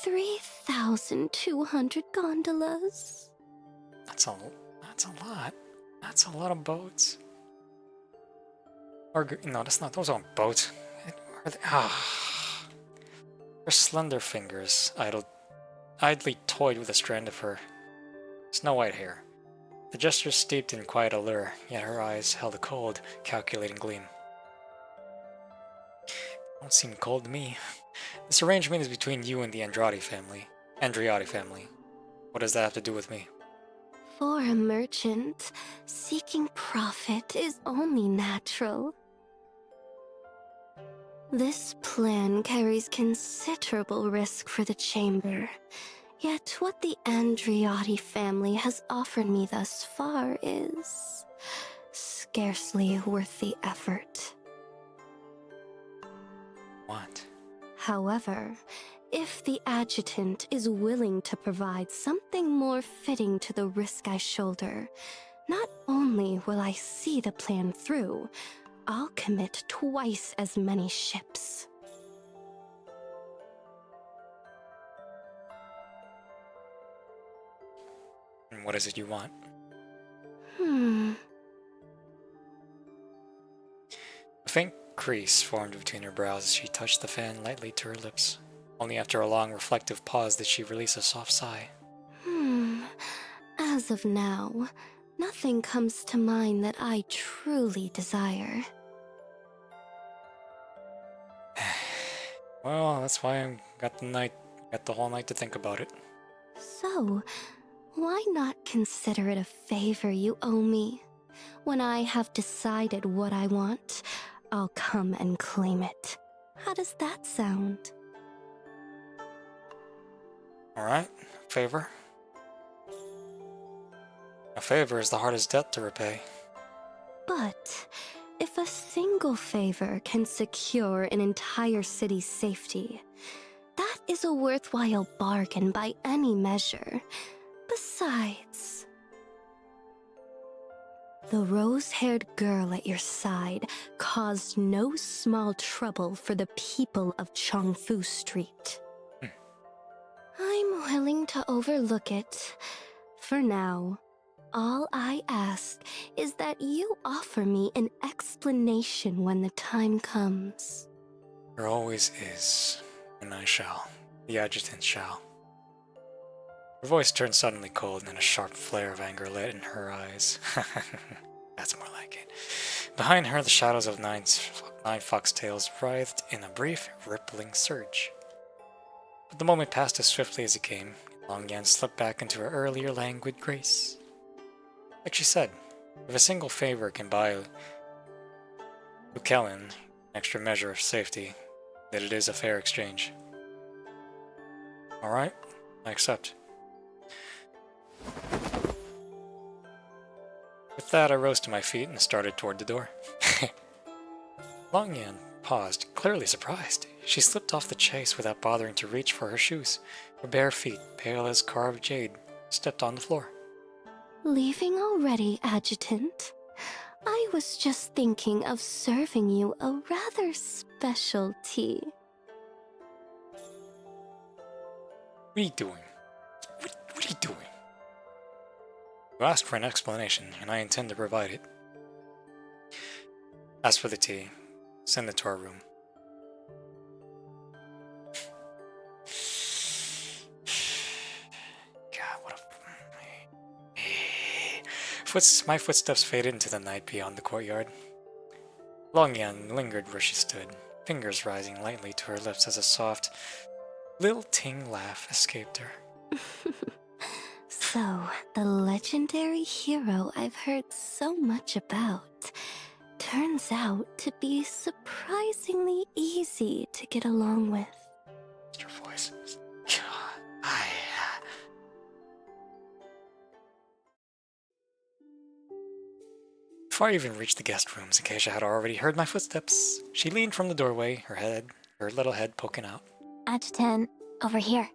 Speaker 14: 3,200 gondolas.
Speaker 1: That's a lot. That's a lot of boats. Or no, that's not. Those aren't boats. Are they? Her slender fingers idly toyed with a strand of her snow-white hair. The gesture steeped in quiet allure, yet her eyes held a cold, calculating gleam. Don't seem cold to me. This arrangement is between you and the Andriotti family. What does that have to do with me?
Speaker 14: For a merchant, seeking profit is only natural. This plan carries considerable risk for the Chamber. Yet what the Andriotti family has offered me thus far is scarcely worth the effort.
Speaker 1: What?
Speaker 14: However, if the adjutant is willing to provide something more fitting to the risk I shoulder, not only will I see the plan through, I'll commit twice as many ships.
Speaker 1: And what is it you want? A faint crease formed between her brows as she touched the fan lightly to her lips. Only after a long, reflective pause did she release a soft sigh.
Speaker 14: As of now, nothing comes to mind that I truly desire.
Speaker 1: Well, that's why I got the whole night to think about it.
Speaker 14: So, why not consider it a favor you owe me? When I have decided what I want, I'll come and claim it. How does that sound?
Speaker 1: Alright, favor. A favor is the hardest debt to repay.
Speaker 14: But if a single favor can secure an entire city's safety, that is a worthwhile bargain by any measure. Besides, the rose-haired girl at your side caused no small trouble for the people of Chongfu Street. I'm willing to overlook it. For now, all I ask is that you offer me an explanation when the time comes.
Speaker 1: There always is, and I shall. The adjutant shall. Her voice turned suddenly cold, and a sharp flare of anger lit in her eyes. That's more like it. Behind her, the shadows of nine foxtails writhed in a brief, rippling surge. But the moment passed as swiftly as it came, and Long Yan slipped back into her earlier languid grace. Like she said, if a single favor can buy Lukellen an extra measure of safety, that it is a fair exchange. Alright, I accept. With that, I rose to my feet and started toward the door. Long Yan paused, clearly surprised. She slipped off the chase without bothering to reach for her shoes. Her bare feet, pale as carved jade, stepped on the floor.
Speaker 14: Leaving already, Adjutant? I was just thinking of serving you a rather special tea.
Speaker 1: What are you doing? What are you doing? You asked for an explanation, and I intend to provide it. As for the tea, send it to our room. God, what a... My footsteps faded into the night beyond the courtyard. Long Yan lingered where she stood, fingers rising lightly to her lips as a soft, lilting laugh escaped her.
Speaker 14: So, the legendary hero I've heard so much about turns out to be surprisingly easy to get along with.
Speaker 1: Your voice. Before I even reached the guest rooms, Acacia had already heard my footsteps. She leaned from the doorway, her little head poking out.
Speaker 2: Adjutant, over here.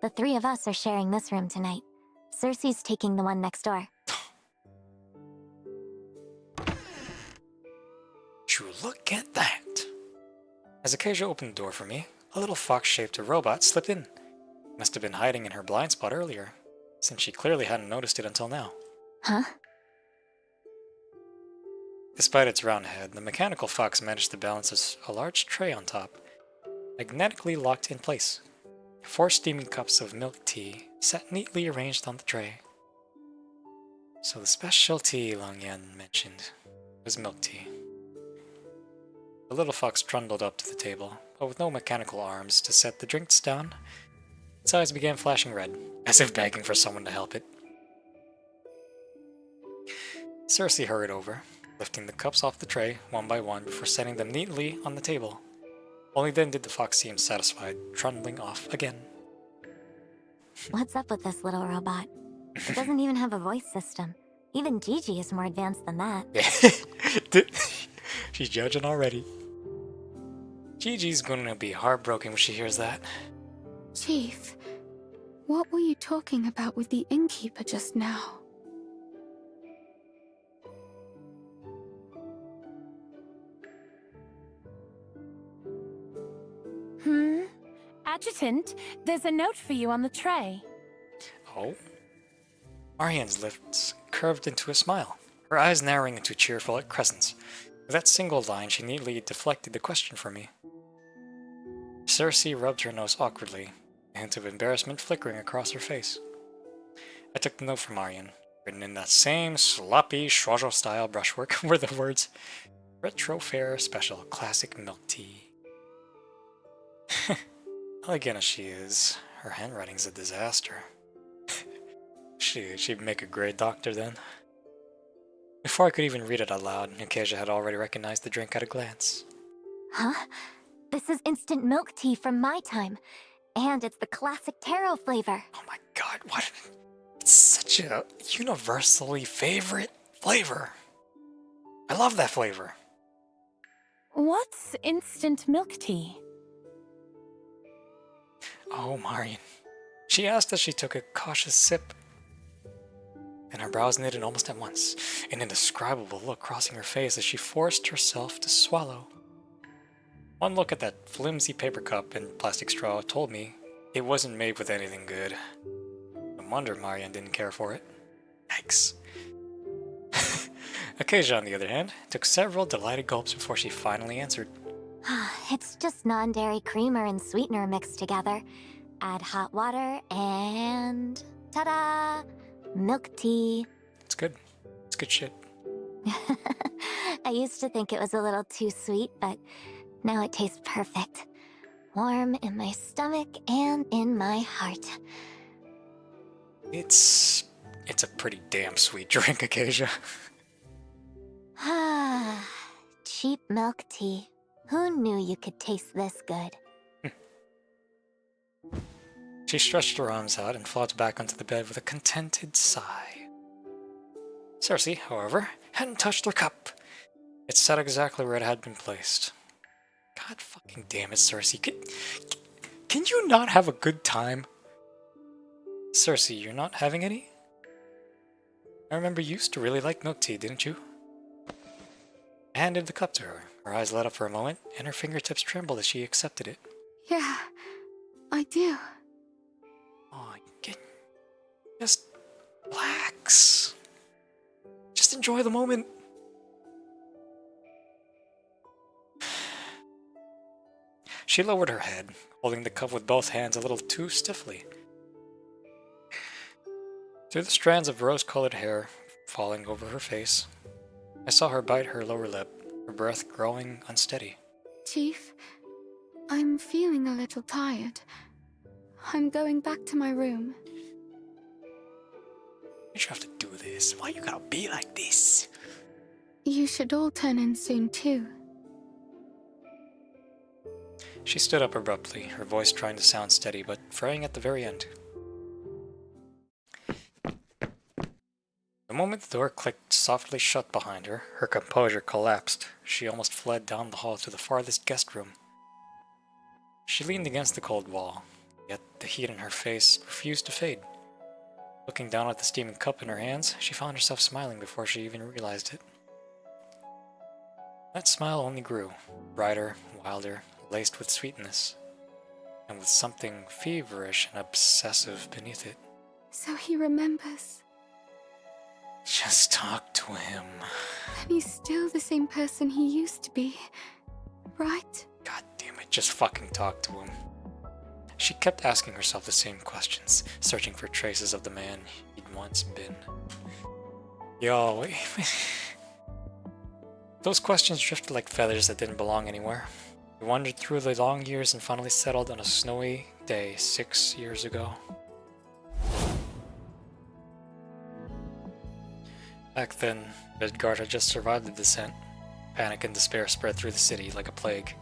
Speaker 2: The three of us are sharing this room tonight. Cersei's taking the one next door.
Speaker 1: You look at that! As Acacia opened the door for me, a little fox-shaped robot slipped in. Must have been hiding in her blind spot earlier, since she clearly hadn't noticed it until now.
Speaker 2: Huh?
Speaker 1: Despite its round head, the mechanical fox managed to balance a large tray on top, magnetically locked in place. 4 steaming cups of milk tea sat neatly arranged on the tray. So the specialty Long Yan mentioned was milk tea. The little fox trundled up to the table, but with no mechanical arms to set the drinks down, its eyes began flashing red, as if begging for someone to help it. Cersei hurried over, lifting the cups off the tray one by one before setting them neatly on the table. Only then did the fox seem satisfied, trundling off again.
Speaker 2: What's up with this little robot? It doesn't even have a voice system. Even Gigi is more advanced than that.
Speaker 1: She's judging already. Gigi's gonna be heartbroken when she hears that.
Speaker 6: Chief, what were you talking about with the innkeeper just now?
Speaker 5: Adjutant, there's a note for you on the tray.
Speaker 1: Oh? Marianne's lips curved into a smile, her eyes narrowing into cheerful crescents. With that single line, she neatly deflected the question from me. Cersei rubbed her nose awkwardly, a hint of embarrassment flickering across her face. I took the note from Marianne. Written in that same sloppy Shoujo-style brushwork were the words, "Retro Fair Special Classic Milk Tea." Elegant as she is, her handwriting's a disaster. She'd make a great doctor then. Before I could even read it out loud, Acacia had already recognized the drink at a glance.
Speaker 2: Huh? This is instant milk tea from my time. And it's the classic taro flavor.
Speaker 1: Oh my god, what? It's such a universally favorite flavor. I love that flavor.
Speaker 5: What's instant milk tea?
Speaker 1: Oh, Marion. She asked as she took a cautious sip, and her brows knitted almost at once, an indescribable look crossing her face as she forced herself to swallow. One look at that flimsy paper cup and plastic straw told me it wasn't made with anything good. No wonder Marianne didn't care for it. Yikes. Acacia, on the other hand, took several delighted gulps before she finally answered.
Speaker 2: It's just non-dairy creamer and sweetener mixed together. Add hot water and... ta-da! Milk tea.
Speaker 1: It's good. It's good shit.
Speaker 2: I used to think it was a little too sweet, but now it tastes perfect. Warm in my stomach and in my heart.
Speaker 1: It's a pretty damn sweet drink, Acacia.
Speaker 2: Cheap milk tea. Who knew you could taste this good?
Speaker 1: She stretched her arms out and flopped back onto the bed with a contented sigh. Cersei, however, hadn't touched her cup. It sat exactly where it had been placed. God fucking damn it, Cersei. Can you not have a good time? Cersei, you're not having any? I remember you used to really like milk tea, didn't you? I handed the cup to her. Her eyes lit up for a moment, and her fingertips trembled as she accepted it.
Speaker 6: Yeah, I do.
Speaker 1: Oh, just relax. Just enjoy the moment. She lowered her head, holding the cup with both hands a little too stiffly. Through the strands of rose-colored hair falling over her face, I saw her bite her lower lip, her breath growing unsteady.
Speaker 6: Chief, I'm feeling a little tired. I'm going back to my room.
Speaker 1: Why'd you have to do this? Why you gotta be like this?
Speaker 6: You should all turn in soon, too.
Speaker 1: She stood up abruptly, her voice trying to sound steady, but fraying at the very end. The moment the door clicked softly shut behind her, her composure collapsed. She almost fled down the hall to the farthest guest room. She leaned against the cold wall, yet the heat in her face refused to fade. Looking down at the steaming cup in her hands, she found herself smiling before she even realized it. That smile only grew, brighter, wilder, laced with sweetness, and with something feverish and obsessive beneath it.
Speaker 6: So he remembers.
Speaker 1: Just talk to him.
Speaker 6: And he's still the same person he used to be, right?
Speaker 1: God damn it, just fucking talk to him. She kept asking herself the same questions, searching for traces of the man he'd once been. Yo, wait. Those questions drifted like feathers that didn't belong anywhere. We wandered through the long years and finally settled on a snowy day 6 years ago. Back then, Midgard had just survived the descent. Panic and despair spread through the city like a plague,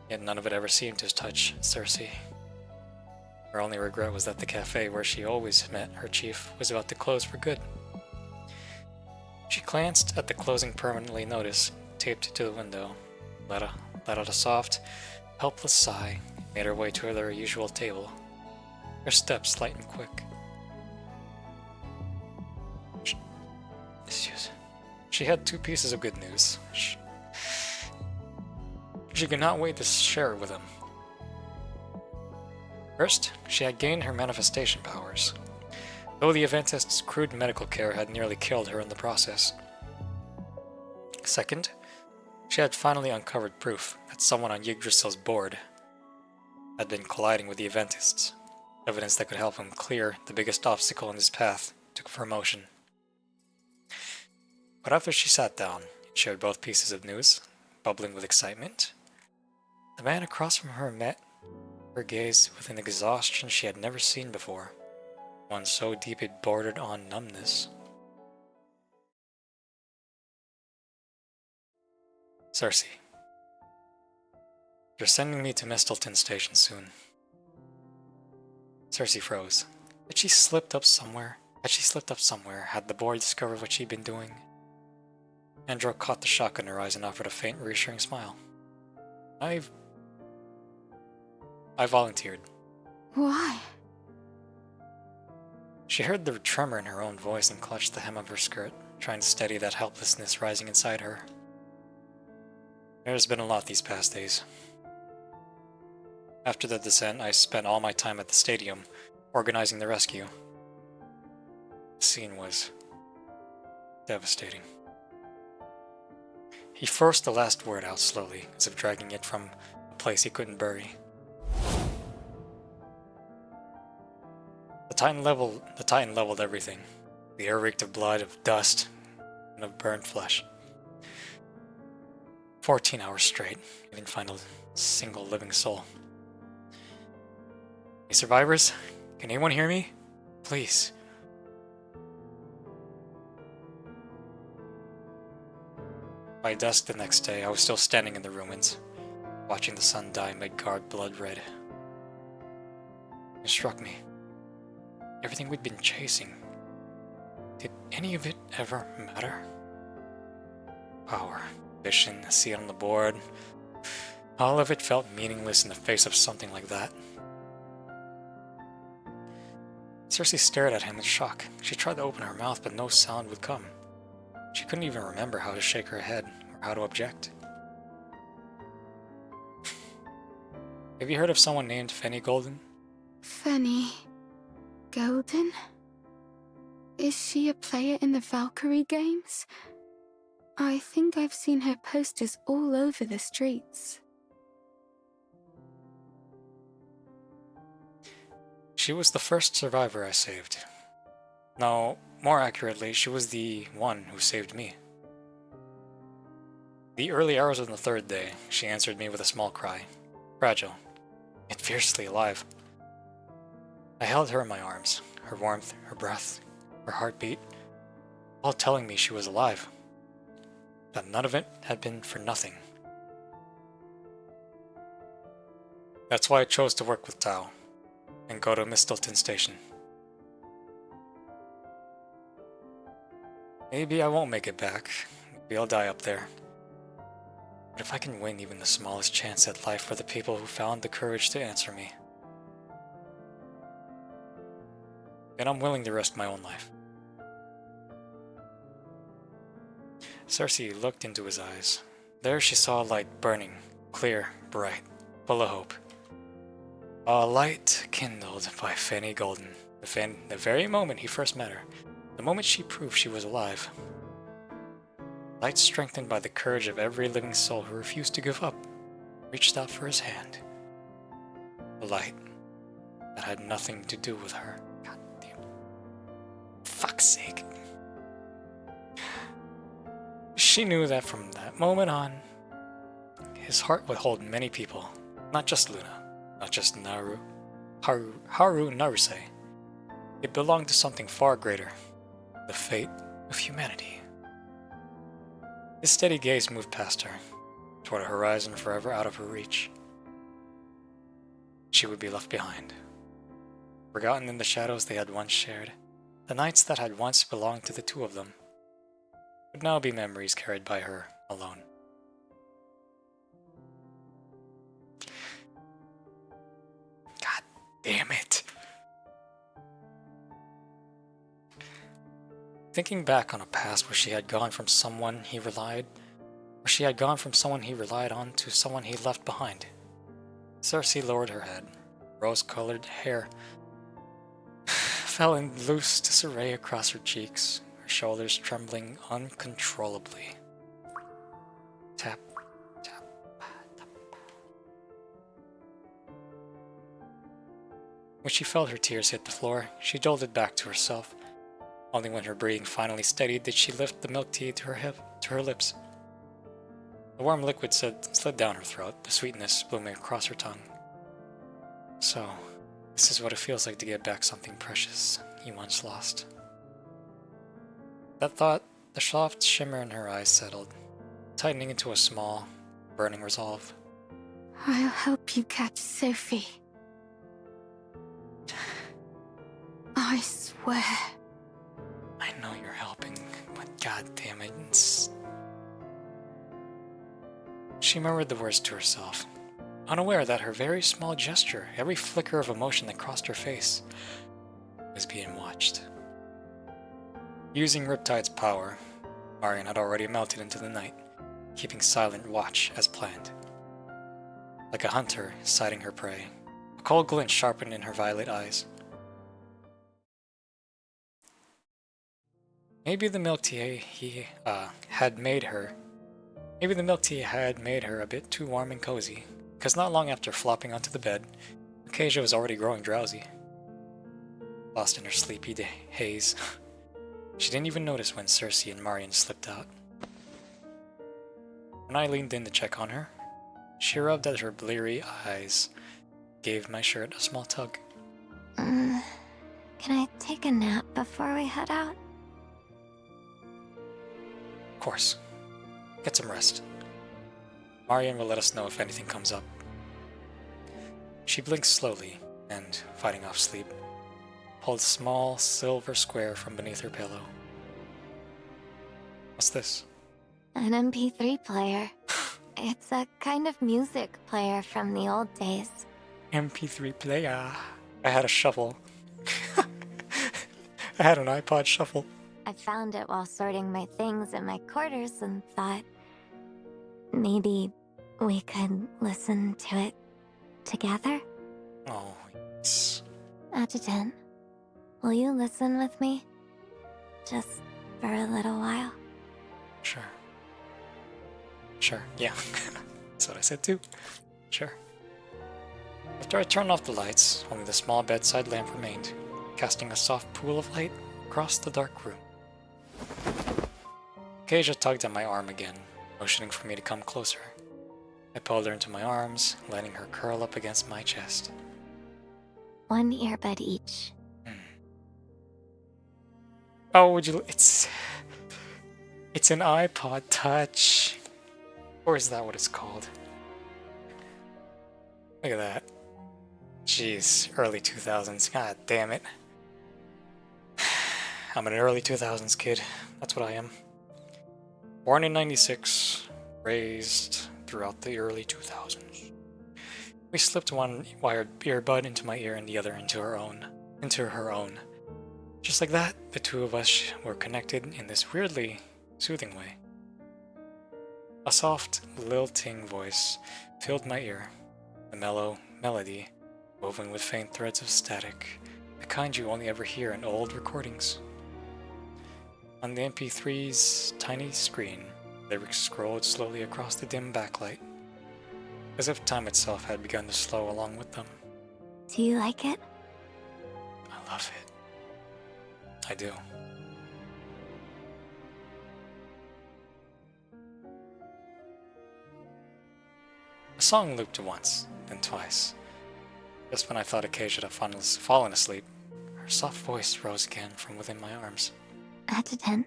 Speaker 1: yet none of it ever seemed to touch Cersei. Her only regret was that the cafe where she always met her chief was about to close for good. She glanced at the closing permanently notice taped to the window, let out a soft, helpless sigh, and made her way to their usual table, her steps light and quick. She had 2 pieces of good news. She could not wait to share it with him. First, she had gained her manifestation powers, though the Eventist's crude medical care had nearly killed her in the process. Second, she had finally uncovered proof that someone on Yggdrasil's board had been colliding with the Eventists, evidence that could help him clear the biggest obstacle in his path to promotion. But after she sat down and shared both pieces of news, bubbling with excitement, the man across from her met her gaze with an exhaustion she had never seen before, one so deep it bordered on numbness. Cersei, you're sending me to Mistleton Station soon. Cersei froze. Had she slipped up somewhere? Had the boy discovered what she'd been doing? Andro caught the shock in her eyes and offered a faint, reassuring smile. I volunteered.
Speaker 6: Why?
Speaker 1: She heard the tremor in her own voice and clutched the hem of her skirt, trying to steady that helplessness rising inside her. There's been a lot these past days. After the descent, I spent all my time at the stadium, organizing the rescue. The scene was devastating. He forced the last word out slowly, as if dragging it from a place he couldn't bury. The Titan leveled everything. The air reeked of blood, of dust, and of burned flesh. 14 hours straight, he didn't find a single living soul. Hey survivors, can anyone hear me? Please. By dusk the next day, I was still standing in the ruins, watching the sun dye Midgard blood red. It struck me. Everything we'd been chasing, did any of it ever matter? Power, ambition, a seat on the board, all of it felt meaningless in the face of something like that. Cersei stared at him in shock. She tried to open her mouth, but no sound would come. She couldn't even remember how to shake her head or how to object. Have you heard of someone named Fenny Golden?
Speaker 6: Fenny Golden? Is she a player in the Valkyrie games? I think I've seen her posters all over the streets.
Speaker 1: She was the first survivor I saved. No, more accurately, she was the one who saved me. The early hours of the 3rd day, she answered me with a small cry. Fragile, yet fiercely alive. I held her in my arms, her warmth, her breath, her heartbeat, all telling me she was alive. that none of it had been for nothing. That's why I chose to work with Tao and go to Mistilton Station. Maybe I won't make it back. Maybe I'll die up there. But if I can win even the smallest chance at life for the people who found the courage to answer me, then I'm willing to risk my own life. Cersei looked into his eyes. There she saw a light burning, clear, bright, full of hope. A light kindled by Fanny Golden, the very moment he first met her, the moment she proved she was alive. Light strengthened by the courage of every living soul who refused to give up, reached out for his hand. A light that had nothing to do with her. God damn. Fuck's sake. She knew that from that moment on, his heart would hold many people, not just Luna, not just Haru Naruse. It belonged to something far greater, the fate of humanity. His steady gaze moved past her, toward a horizon forever out of her reach. She would be left behind, forgotten in the shadows they had once shared. The nights that had once belonged to the two of them would now be memories carried by her alone. God damn it. Thinking back on a past where she had gone from someone he relied on to someone he left behind, Cersei lowered her head. Rose-colored hair fell in loose disarray across her cheeks, her shoulders trembling uncontrollably. Tap, tap, tap. When she felt her tears hit the floor, she jolted back to herself. Only when her breathing finally steadied did she lift the milk tea to her lips. The warm liquid slid down her throat, the sweetness blooming across her tongue. So, this is what it feels like to get back something precious you once lost. That thought, the soft shimmer in her eyes settled, tightening into a small, burning resolve.
Speaker 6: I'll help you catch Sophie. I swear.
Speaker 1: I know you're helping, but goddamn it. She murmured the words to herself, unaware that her very small gesture, every flicker of emotion that crossed her face, was being watched. Using Riptide's power, Marion had already melted into the night, keeping silent watch as planned. Like a hunter sighting her prey, a cold glint sharpened in her violet eyes. Maybe the milk tea had made her a bit too warm and cozy, because not long after flopping onto the bed, Acacia was already growing drowsy. Lost in her sleepy haze, she didn't even notice when Cersei and Marion slipped out. When I leaned in to check on her, she rubbed at her bleary eyes, gave my shirt a small tug.
Speaker 2: Can I take a nap before we head out?
Speaker 1: Of course. Get some rest. Marion will let us know if anything comes up. She blinked slowly and, fighting off sleep, pulled a small silver square from beneath her pillow. What's this?
Speaker 2: An MP3 player. It's a kind of music player from the old days.
Speaker 1: MP3 player. I had a shuffle. I had an iPod shuffle.
Speaker 2: I found it while sorting my things in my quarters and thought maybe we could listen to it together?
Speaker 1: Oh, yes.
Speaker 2: Adjutant, will you listen with me? Just for a little while?
Speaker 1: Sure. Sure, yeah. That's what I said too. Sure. After I turned off the lights, only the small bedside lamp remained, casting a soft pool of light across the dark room. Acacia tugged at my arm again, motioning for me to come closer. I pulled her into my arms, letting her curl up against my chest.
Speaker 2: One earbud each.
Speaker 1: Oh, would you... It's... It's an iPod Touch. Or is that what it's called? Look at that. Jeez, early 2000s. God damn it. I'm an early 2000s kid. That's what I am. Born in 96, raised throughout the early 2000s. We slipped one wired earbud into my ear and the other into her own. Just like that, the two of us were connected in this weirdly soothing way. A soft, lilting voice filled my ear, a mellow melody woven with faint threads of static, the kind you only ever hear in old recordings. On the MP3's tiny screen, lyrics scrolled slowly across the dim backlight, as if time itself had begun to slow along with them.
Speaker 2: Do you like it?
Speaker 1: I love it. I do. The song looped once, then twice. Just when I thought Acacia had fallen asleep, her soft voice rose again from within my arms.
Speaker 2: Adjutant,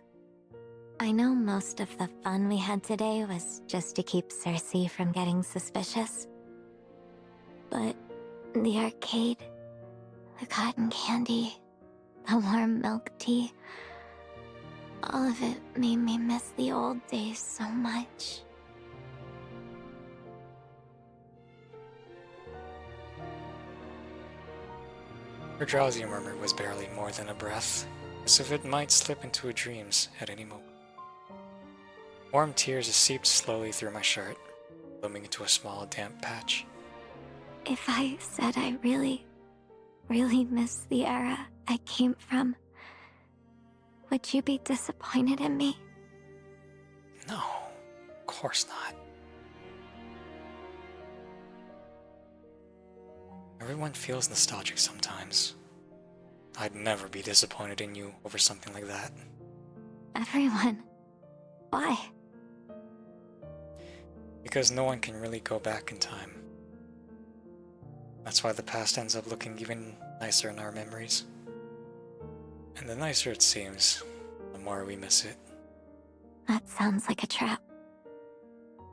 Speaker 2: I know most of the fun we had today was just to keep Cersei from getting suspicious. But the arcade, the cotton candy, the warm milk tea, all of it made me miss the old days so much.
Speaker 1: Her drowsy murmur was barely more than a breath, as if it might slip into her dreams at any moment. Warm tears seeped slowly through my shirt, blooming into a small damp patch.
Speaker 2: If I said I really miss the era I came from, would you be disappointed in me?
Speaker 1: No, of course not. Everyone feels nostalgic sometimes. I'd never be disappointed in you over something like that.
Speaker 2: Everyone? Why?
Speaker 1: Because no one can really go back in time. That's why the past ends up looking even nicer in our memories. And the nicer it seems, the more we miss it.
Speaker 2: That sounds like a trap.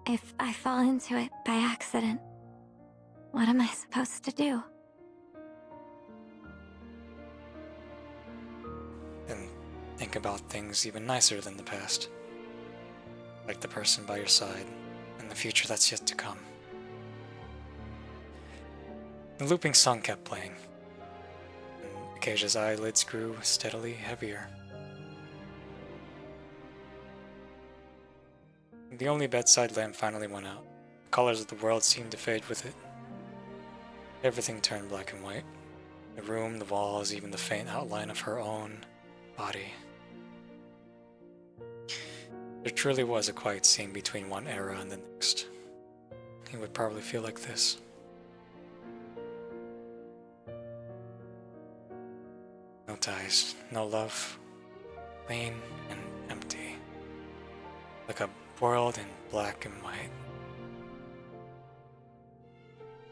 Speaker 2: If I fall into it by accident, what am I supposed to do?
Speaker 1: Then think about things even nicer than the past. Like the person by your side, and the future that's yet to come. The looping song kept playing, and Acacia's eyelids grew steadily heavier. The only bedside lamp finally went out. The colors of the world seemed to fade with it. Everything turned black and white. The room, the walls, even the faint outline of her own body. There truly was a quiet scene between one era and the next. It would probably feel like this. No ties, no love, clean and empty. Like a world in black and white.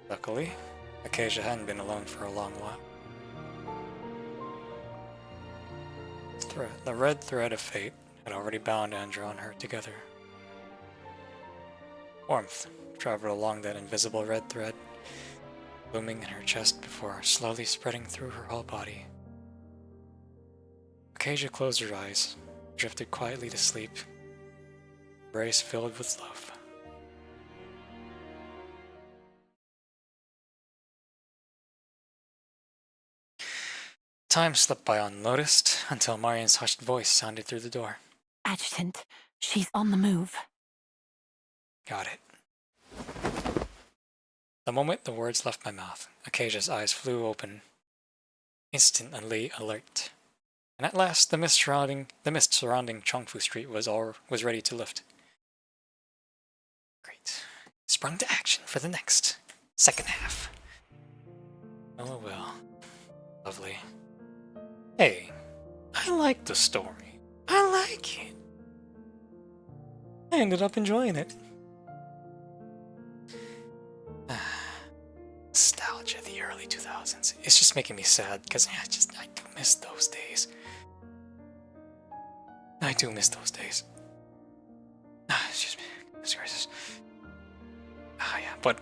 Speaker 1: Luckily, Acacia hadn't been alone for a long while. The red thread of fate had already bound Andra and her together. Warmth traveled along that invisible red thread, blooming in her chest before slowly spreading through her whole body. Acacia closed her eyes, drifted quietly to sleep, embrace filled with love. Time slipped by unnoticed until Marian's hushed voice sounded through the door.
Speaker 5: Adjutant, she's on the move.
Speaker 1: Got it. The moment the words left my mouth, Acacia's eyes flew open, instantly alert. And at last, the mist surrounding Chongfu Street was ready to lift. Great. Sprung to action for the next second half. Oh well. Lovely. Hey, I like the story. I like it. I ended up enjoying it. Nostalgia, the early 2000s. It's just making me sad because I do miss those days. I do miss those days. but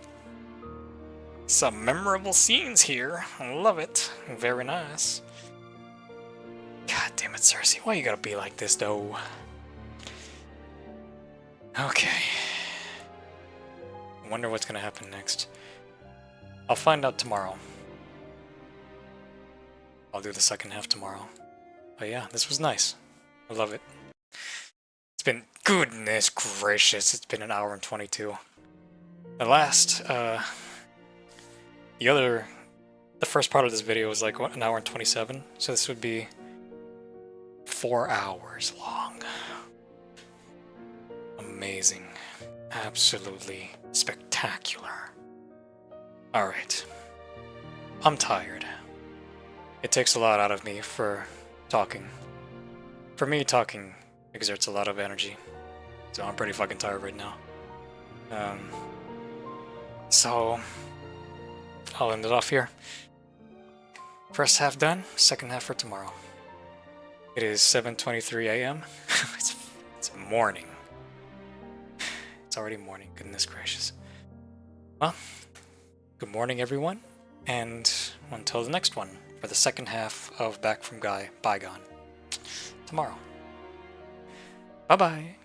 Speaker 1: some memorable scenes here. I love it. Very nice. God damn it, Cersei. Why you gotta be like this, though? Okay. I wonder what's gonna happen next. I'll find out tomorrow. I'll do the second half tomorrow. But yeah, this was nice. I love it. It's been, goodness gracious, it's been an hour and 22. The last, the first part of this video was like, what, an hour and 27? So this would be 4 hours long. Amazing. Absolutely spectacular. Alright. I'm tired. It takes a lot out of me for talking. For me, talking exerts a lot of energy. So I'm pretty fucking tired right now. So I'll end it off here. First half done, second half for tomorrow. It is 7:23 a.m. It's morning. It's already morning, goodness gracious. Well, good morning everyone, and until the next one for the second half of Back from Bygone tomorrow. Bye-bye.